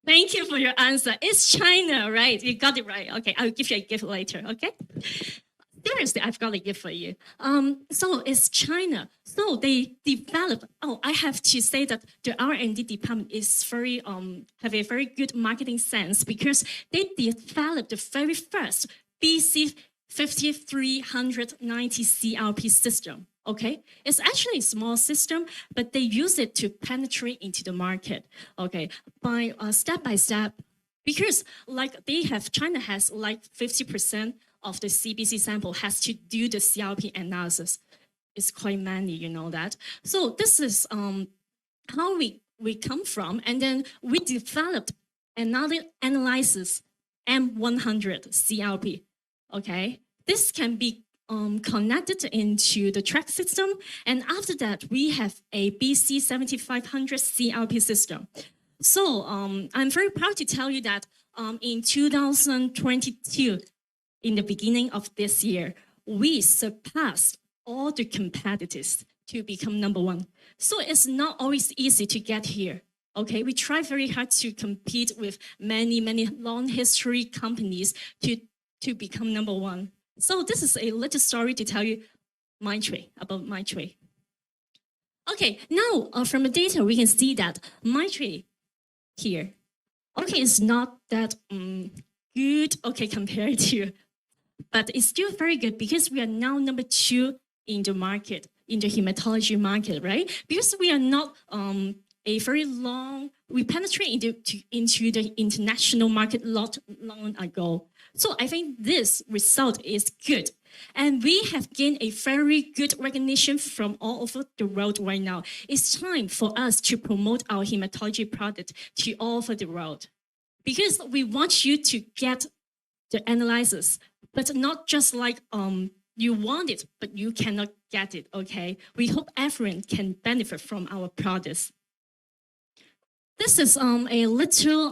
Thank you for your answer. It's China, right? You got it right. Okay, I'll give you a gift later, okay? Seriously, I've got a gift for you. So it's China. So they developed. Oh, I have to say that the R&D department is very have a very good marketing sense because they developed the very first BC-5390 CRP system. Okay, it's actually a small system, but they use it to penetrate into the market. Okay, by step by step, because like China has like 50% of the CBC sample has to do the CRP analysis. It's quite many, you know that. So this is how we come from, and then we developed another analysis, M100 CRP. Okay, this can be connected into the track system, and after that we have a BC-700 CRP system. So I'm very proud to tell you that in 2022. In the beginning of this year, we surpassed all the competitors to become number one. So it's not always easy to get here. Okay, we try very hard to compete with many long history companies to become number one. So this is a little story to tell you about Mindray. Okay, now from the data we can see that Mindray here. Okay, it's not that good. Okay, compared to. But it's still very good because we are now number 2 in the market, in the hematology market, right? Because we are not a very long, we penetrate into the international market long ago. So I think this result is good. And we have gained a very good recognition from all over the world right now. It's time for us to promote our hematology product to all over the world. Because we want you to get the analysis, but not just like you want it, but you cannot get it, okay? We hope everyone can benefit from our products. This is a little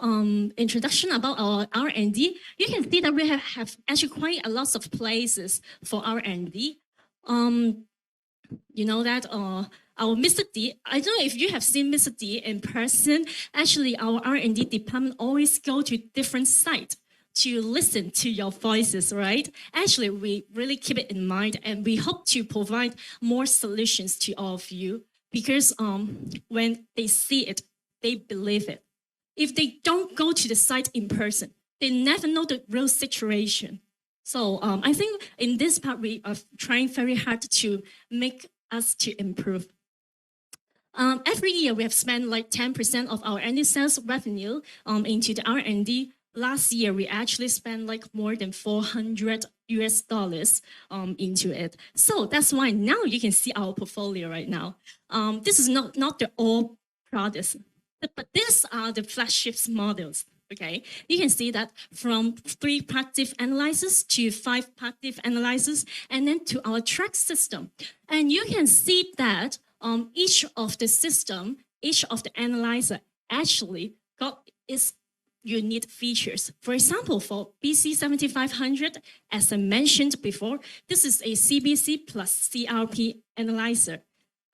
introduction about our R&D. You can see that we have actually quite a lot of places for R&D. You know that our Mr. D, I don't know if you have seen Mr. D in person. Actually, our R&D department always go to different sites to listen to your voices, right? Actually, we really keep it in mind, and we hope to provide more solutions to all of you because when they see it, they believe it. If they don't go to the site in person, they never know the real situation. So I think in this part, we are trying very hard to make us to improve. Every year, we have spent like 10% of our annual sales revenue into the R&D. Last year, we actually spent like more than $400 into it. So that's why now you can see our portfolio right now. This is not the all products. But these are the flagship models. Okay, you can see that from 3 predictive analyzers to 5 predictive analyzers, and then to our track system. And you can see that each of the system, each of the analyzer actually got its unique features. For example, for BC-700, as I mentioned before, this is a CBC plus CRP analyzer.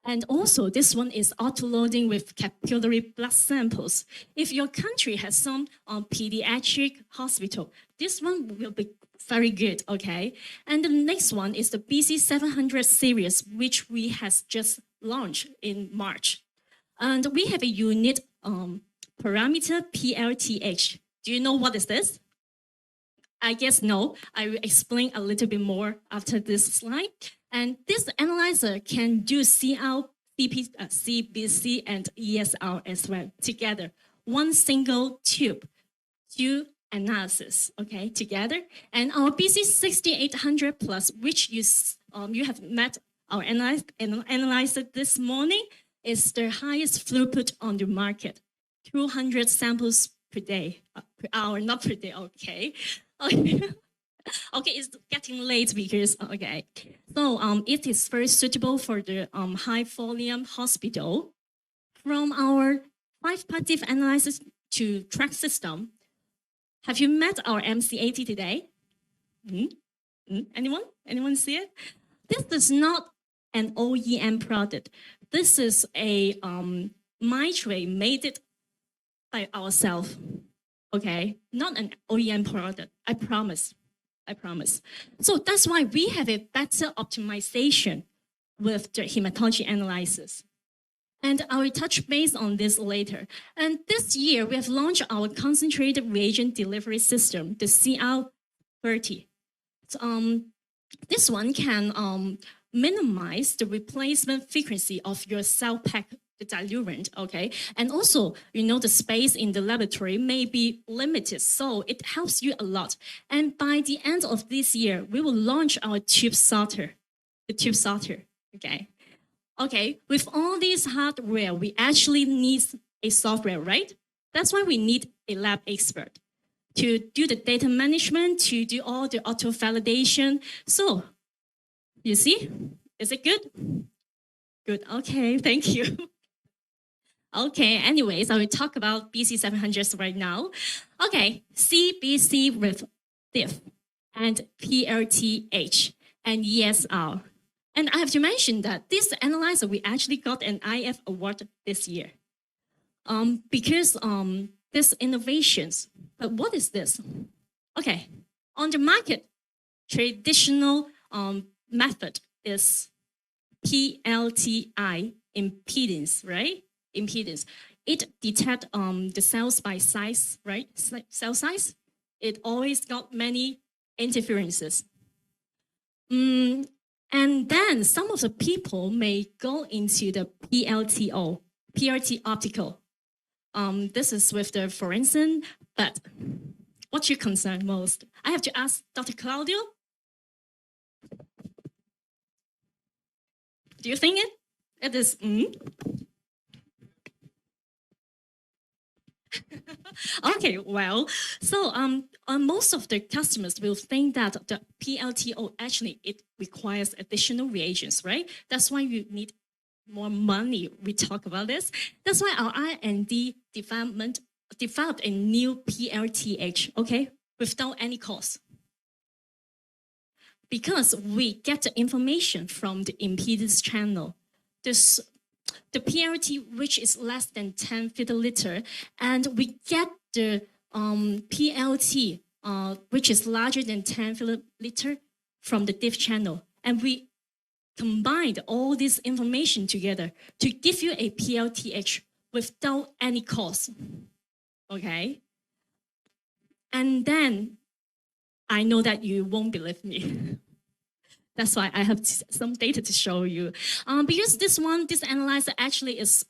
And also, this one is auto-loading with capillary blood samples. If your country has some pediatric hospital, this one will be very good, okay? And the next one is the BC-700 series, which we has just launched in March. And we have a unique parameter PLTH. Do you know what is this? I guess no. I will explain a little bit more after this slide. And this analyzer can do CL, CBC, and ESR as well together. One single tube, 2 analysis, okay, together. And our BC-6800 Plus, which you have met our analyzer this morning, is the highest throughput on the market. 200 samples per day, per hour, not per day, okay. Okay, it's getting late because, okay. So it is very suitable for the high volume hospital. From our 5 predictive analysis to track system, have you met our MC80 today? Anyone? Anyone see it? This is not an OEM product. This is a Mindray made it by ourselves. Okay, not an OEM product. I promise. I promise. So that's why we have a better optimization with the hematology analysis. And I will touch base on this later. And this year, we have launched our concentrated reagent delivery system, the CL30. So, this one can minimize the replacement frequency of your cell pack, the diluent, okay? And also, you know, the space in the laboratory may be limited, so it helps you a lot. And by the end of this year, we will launch our tube sorter, the tube sorter, okay? Okay, with all this hardware, we actually need a software, right? That's why we need a lab expert to do the data management, to do all the auto validation. So, you see, is it good? Good, okay, thank you. Okay, anyways, I will talk about BC-700 right now. Okay, CBC with diff and PLTH and ESR. And I have to mention that this analyzer, we actually got an IF award this year. Because this innovations, but what is this? Okay, on the market, traditional method is PLTI impedance, right? Impedance. It detects the cells by size, right? Cell size. It always got many interferences. And then some of the people may go into the PLTO, PRT optical. This is with the fluorescent, but what you concern most? I have to ask Dr. Claudio. Do you think it is? Okay, well, so most of the customers will think that the PLTO actually it requires additional reagents, right? That's why you need more money. We talk about this. That's why our R&D development developed a new PLTH, okay, without any cost. Because we get the information from the impedance channel. The PLT, which is less than 10 milliliter, and we get the PLT, which is larger than 10 milliliter from the diff channel. And we combined all this information together to give you a PLTH without any cost, okay? And then I know that you won't believe me. That's why I have some data to show you. Because this analyzer actually is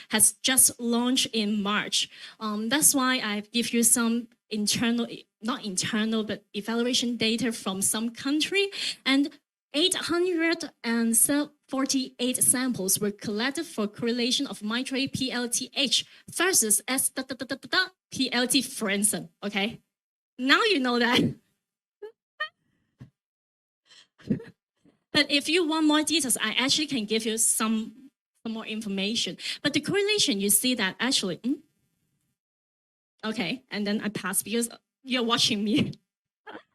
has just launched in March. That's why I give you some internal, not internal, but evaluation data from some country. And 848 samples were collected for correlation of Mindray PLTH versus PLT Frenzen. Okay, now you know that. But if you want more details, I actually can give you some more information. But the correlation, you see that actually, okay, and then I pass because you're watching me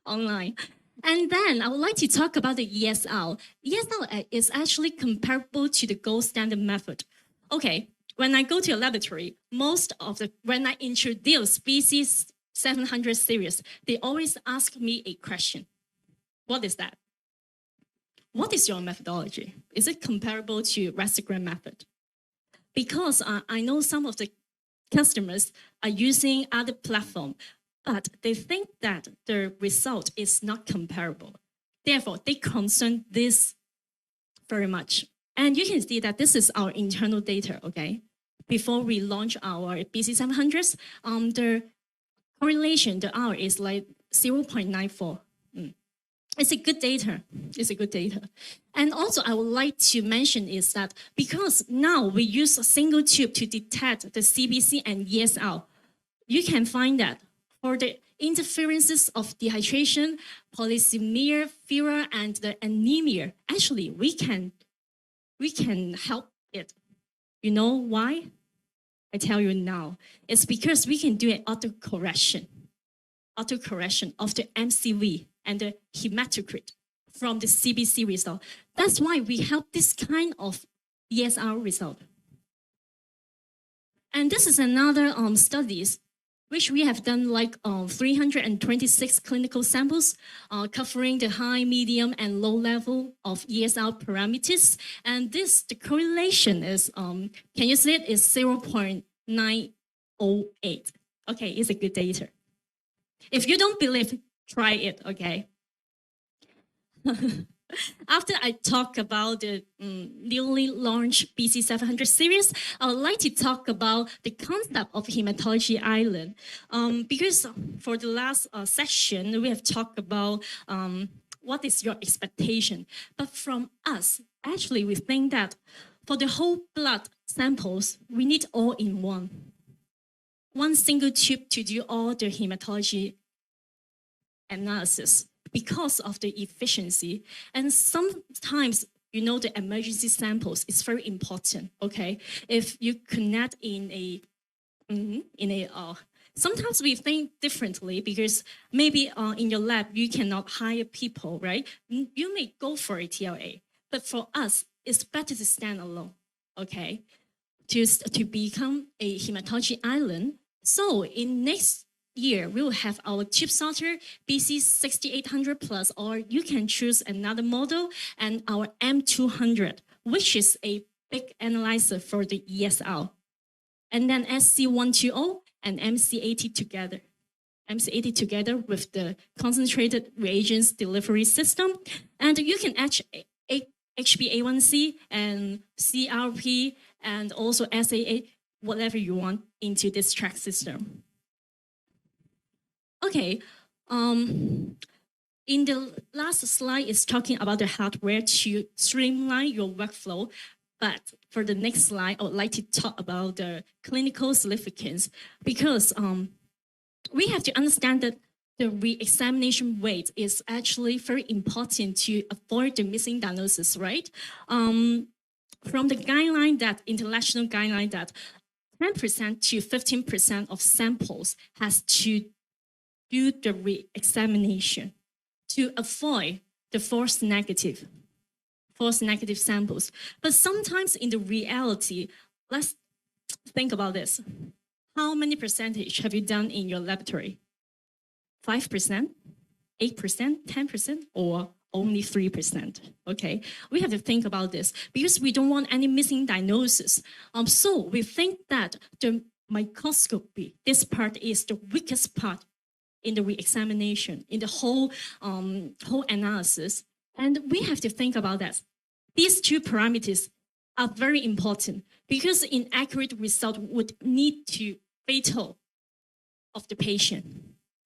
online. And then I would like to talk about the ESL. ESL is actually comparable to the gold standard method. Okay, when I go to a laboratory, when I introduce BC-700 series, they always ask me a question. What is that? What is your methodology? Is it comparable to Rastegram method? Because I know some of the customers are using other platform, but they think that the result is not comparable. Therefore, they concern this very much. And you can see that this is our internal data, okay? Before we launch our BC700s, the correlation, the R is like 0.94. It's a good data. It's a good data. And also I would like to mention is that because now we use a single tube to detect the CBC and ESL, you can find that for the interferences of dehydration, polycythemia, fever, and the anemia, actually we can help it. You know why? I tell you now. It's because we can do an autocorrection of the MCV and the hematocrit from the CBC result. That's why we help this kind of ESR result. And this is another studies which we have done like 326 clinical samples covering the high, medium, and low level of ESR parameters. And the correlation is, can you see it, is 0.908. Okay, it's a good data. If you don't believe, try it, okay? After I talk about the newly launched BC700 series, I would like to talk about the concept of hematology island. Because for the last session, we have talked about what is your expectation. But from us, actually, we think that for the whole blood samples, we need all in one single tube to do all the hematology analysis because of the efficiency. And sometimes, you know, the emergency samples is very important, okay? If you connect sometimes we think differently because maybe in your lab, you cannot hire people, right? You may go for a TLA, but for us, it's better to stand alone, okay? To become a hematology island. So in next year, we will have our tube sorter BC6800 plus, or you can choose another model, and our M200, which is a big analyzer for the ESL. And then SC120 and MC80 together. MC80 together with the concentrated reagents delivery system. And you can add HbA1c and CRP and also SAA, whatever you want into this track system. Okay, in the last slide is talking about the hardware to streamline your workflow. But for the next slide, I would like to talk about the clinical significance because we have to understand that the re-examination rate is actually very important to avoid the missing diagnosis, right? From the guideline, that international guideline, that 10% to 15% of samples has to do the re-examination to avoid the false negative samples. But sometimes in the reality, let's think about this. How many percentage have you done in your laboratory? 5%, 8%, 10%, or only 3%, okay? We have to think about this because we don't want any missing diagnosis. So we think that the microscopy, this part is the weakest part in the re-examination, in the whole analysis. And we have to think about that. These two parameters are very important because inaccurate result would lead to fatal of the patient.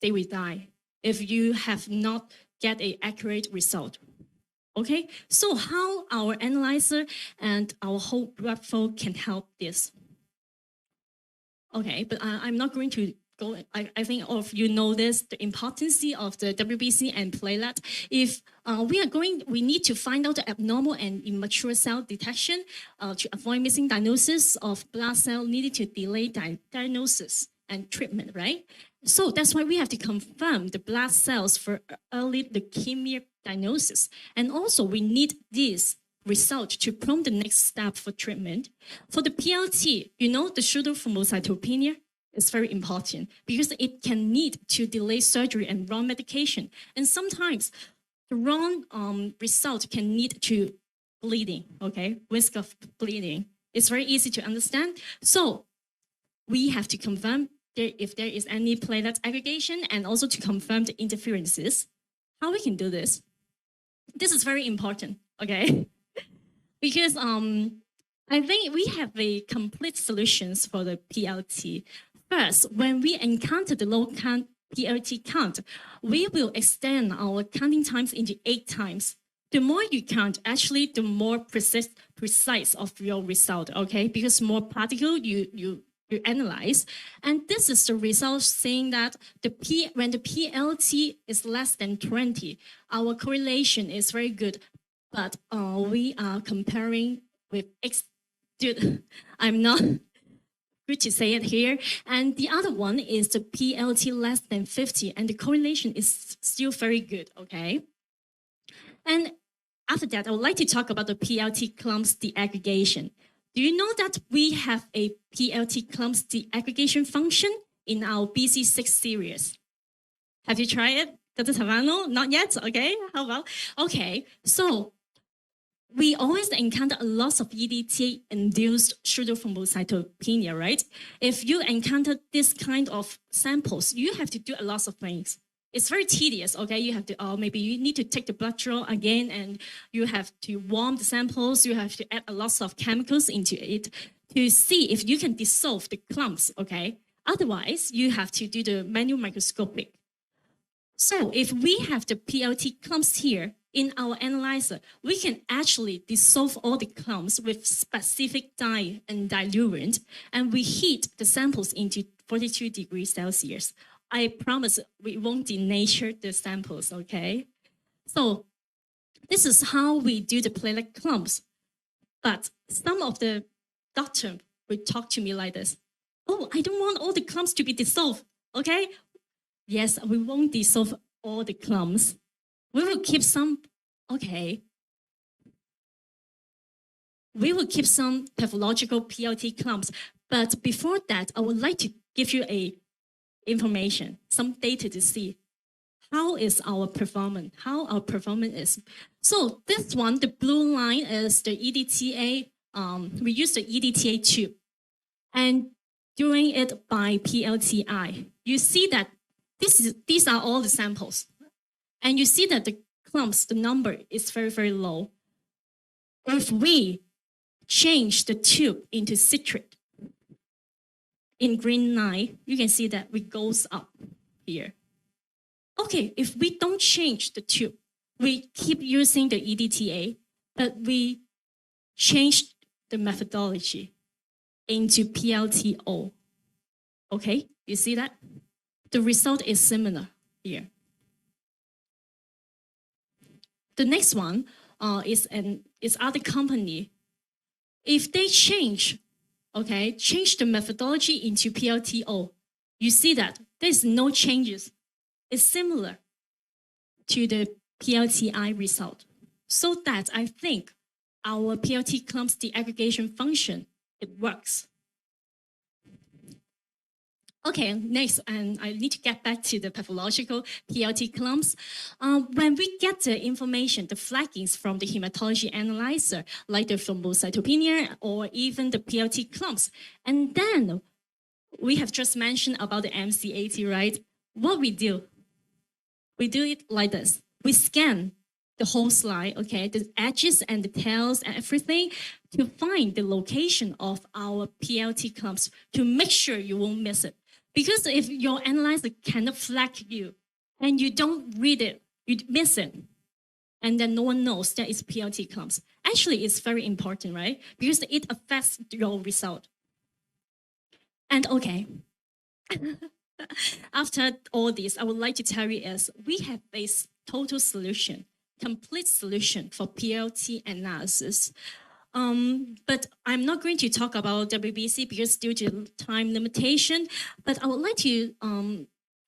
They will die if you have not get an accurate result. Okay, so how our analyzer and our whole workflow can help this? Okay, but I'm not going to go. I think all of you know this, the importance of the WBC and platelet. If we need to find out the abnormal and immature cell detection to avoid missing diagnosis of blood cell needed to delay diagnosis and treatment, right? So that's why we have to confirm the blood cells for early leukemia diagnosis. And also we need this result to prompt the next step for treatment. For the PLT, you know, the pseudothrombocytopenia is very important because it can need to delay surgery and wrong medication. And sometimes the wrong result can lead to bleeding, okay? Risk of bleeding. It's very easy to understand. So we have to confirm if there is any platelet aggregation and also to confirm the interferences. How we can do this? This is very important, okay? Because I think we have a complete solutions for the PLT. First, when we encounter the low count PLT count, we will extend our counting times into 8 times. The more you count, actually, the more precise of your result, okay? Because more particle you analyze. And this is the result saying that when the PLT is less than 20, our correlation is very good. But we are comparing with dude, I'm not good to say it here. And the other one is the PLT less than 50, and the correlation is still very good, okay? And after that, I would like to talk about the PLT clumps deaggregation. Do you know that we have a PLT clumps deaggregation function in our BC6 series? Have you tried it, Dr. Tavano? Not yet, okay? How about? Okay, so we always encounter a lot of EDTA-induced pseudothrombocytopenia, right? If you encounter this kind of samples, you have to do a lot of things. It's very tedious, okay? You have to, maybe you need to take the blood draw again, and you have to warm the samples. You have to add a lot of chemicals into it to see if you can dissolve the clumps, okay? Otherwise, you have to do the manual microscopic. So if we have the PLT clumps here in our analyzer, we can actually dissolve all the clumps with specific dye and diluent, and we heat the samples into 42 degrees Celsius. I promise we won't denature the samples, okay? So this is how we do the platelet clumps. But some of the doctors will talk to me like this. Oh, I don't want all the clumps to be dissolved, okay? Yes, we won't dissolve all the clumps. We will keep some, okay. We will keep some pathological PLT clumps. But before that, I would like to give you information, some data to see how is our performance, how our performance is. So this one, the blue line is the EDTA. We use the EDTA tube and doing it by PLTI. You see that these are all the samples. And you see that the clumps, the number is very, very low. If we change the tube into citrate, in green line, you can see that it goes up here. Okay, if we don't change the tube, we keep using the EDTA, but we change the methodology into PLTO. Okay, you see that? The result is similar here. The next one is other company. If they change the methodology into PLTO, you see that there's no changes. It's similar to the PLTI result. So that I think our PLT clumps deaggregation function, it works. Okay, next, and I need to get back to the pathological PLT clumps. When we get the information, the flaggings from the hematology analyzer, like the thrombocytopenia or even the PLT clumps, and then we have just mentioned about the MC80, right? What we do it like this. We scan the whole slide, okay, the edges and the tails and everything to find the location of our PLT clumps to make sure you won't miss it. Because if your analyzer cannot flag you and you don't read it, you miss it. and then no one knows that it's PLT clumps. Actually, it's very important, right? Because it affects your result. And okay, after all this, I would like to tell you is we have a total solution, complete solution for PLT analysis. But I'm not going to talk about WBC because due to time limitation, but I would like to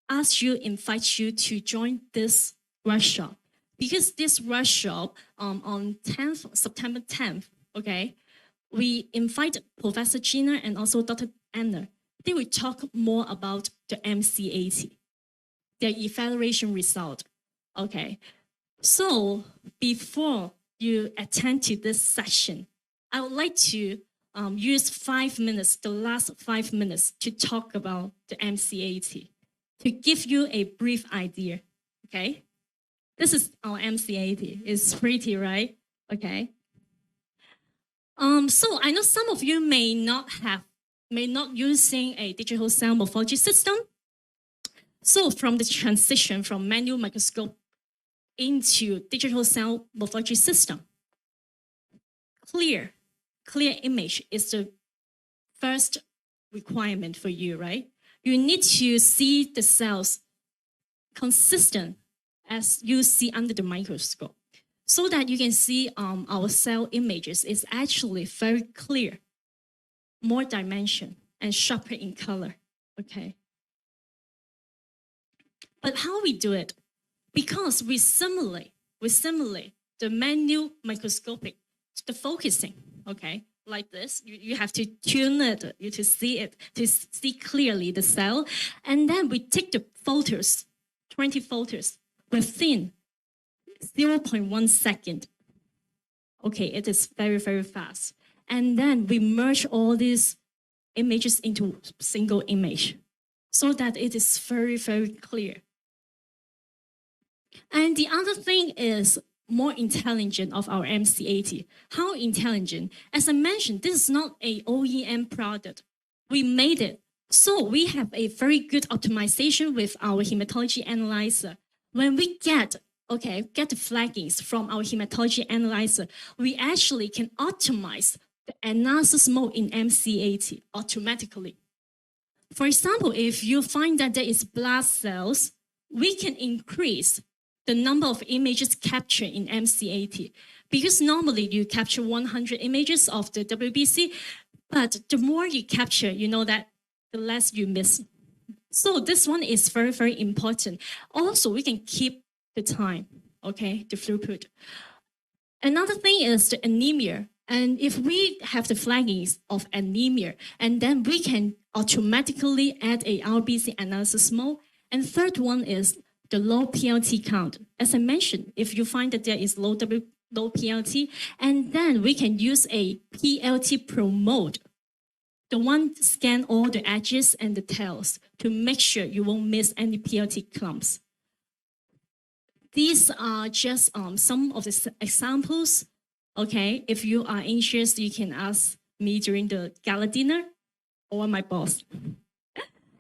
invite you to join this workshop. Because this workshop on September 10th, okay, we invite Professor Gina and also Dr. Anna. They will talk more about the MC80, their evaluation result, okay. So before you attend to this session, I would like to use 5 minutes, the last 5 minutes, to talk about the MC80, to give you a brief idea, okay? This is our MC80. It's pretty, right? Okay. So I know some of you may not using a digital cell morphology system. So from the transition from manual microscope into digital cell morphology system, clear image is the first requirement for you, right? You need to see the cells consistent as you see under the microscope, so that you can see our cell images is actually very clear, more dimension, and sharper in color, okay? But how we do it? Because we simulate the manual microscopic, the focusing, okay? Like this, you have to tune it, to see clearly the cell. And then we take the photos, 20 photos, within 0.1 second. Okay, it is very, very fast. And then we merge all these images into a single image so that it is very, very clear. And the other thing is more intelligent of our MC80. How intelligent? As I mentioned, this is not a OEM product. We made it. So we have a very good optimization with our hematology analyzer. When we get the flaggings from our hematology analyzer, we actually can optimize the analysis mode in MC80 automatically. For example, if you find that there is blood cells, we can increase the number of images captured in MC80, because normally you capture 100 images of the WBC, but the more you capture, you know that the less you miss. So this one is very, very important. Also, we can keep the time, okay, the throughput. Another thing is the anemia. And if we have the flaggings of anemia, and then we can automatically add a RBC analysis mode. And third one is the low PLT count. As I mentioned, if you find that there is low PLT, and then we can use a PLT Pro mode, the one scan all the edges and the tails to make sure you won't miss any PLT clumps. These are just some of the examples. Okay, if you are interested, you can ask me during the gala dinner or my boss.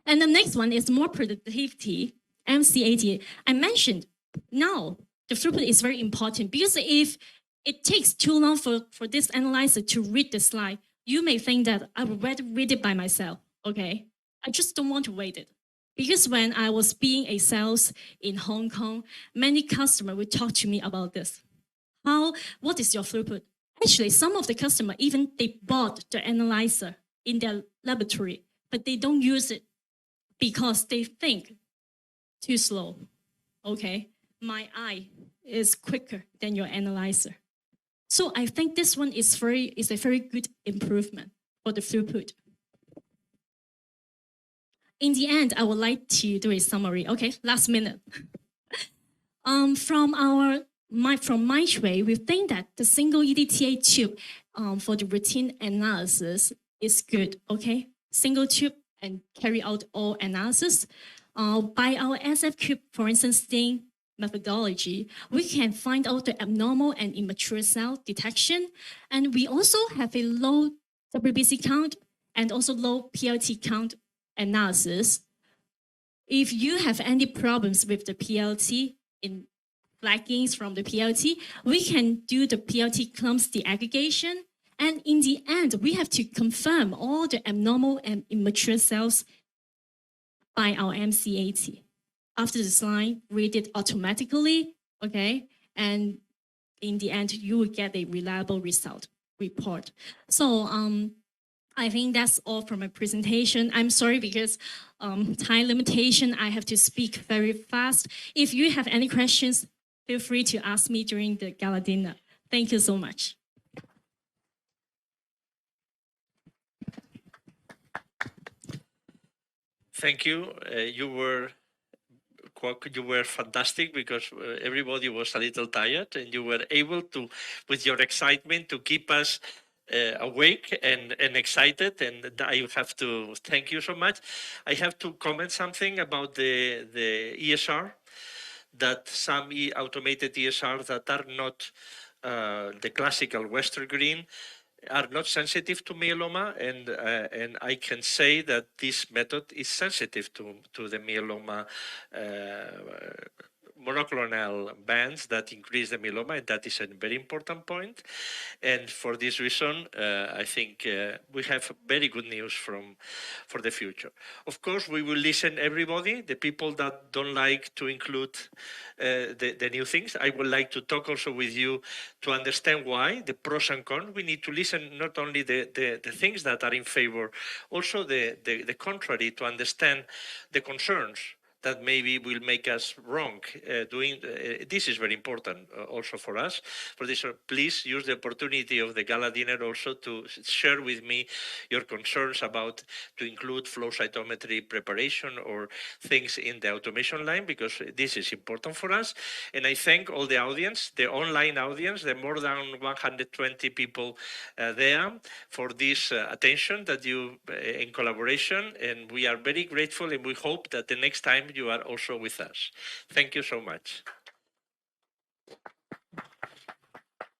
And the next one is more productivity. MC80, I mentioned now the throughput is very important, because if it takes too long for this analyzer to read the slide, you may think that I would rather read it by myself, okay? I just don't want to wait it. Because when I was being a sales in Hong Kong, many customers would talk to me about this. What is your throughput? Actually, some of the customers, even they bought the analyzer in their laboratory, but they don't use it because they think too slow, okay? My eye is quicker than your analyzer. So I think this one is a very good improvement for the throughput. In the end, I would like to do a summary. Okay, last minute. From Mindray, we think that the single EDTA tube for the routine analysis is good, okay? Single tube and carry out all analysis. By our SF-Cube fluorescence stain methodology, we can find out the abnormal and immature cell detection. And we also have a low WBC count and also low PLT count analysis. If you have any problems with the PLT in flaggings from the PLT, we can do the PLT clumps deaggregation. And in the end, we have to confirm all the abnormal and immature cells by our MCAT. After the slide, read it automatically, okay? And in the end, you will get a reliable result report. So I think that's all from my presentation. I'm sorry because time limitation, I have to speak very fast. If you have any questions, feel free to ask me during the gala dinner. Thank you so much. Thank you. You were fantastic because everybody was a little tired, and you were able to, with your excitement, to keep us awake and excited. And I have to thank you so much. I have to comment something about the ESR, that some automated ESRs that are not the classical Western green are not sensitive to myeloma, and I can say that this method is sensitive to the myeloma monoclonal bands that increase the myeloma, and that is a very important point. And for this reason, I think we have very good news for the future. Of course, we will listen everybody, the people that don't like to include the new things. I would like to talk also with you to understand why, the pros and cons. We need to listen not only the things that are in favor, also the contrary, to understand the concerns that maybe will make us wrong doing. This is very important also for us. For this, please use the opportunity of the gala dinner also to share with me your concerns about to include flow cytometry preparation or things in the automation line, because this is important for us. And I thank all the audience, the online audience, the more than 120 people there, for this attention that you in collaboration, and we are very grateful, and we hope that the next time you are also with us. Thank you so much.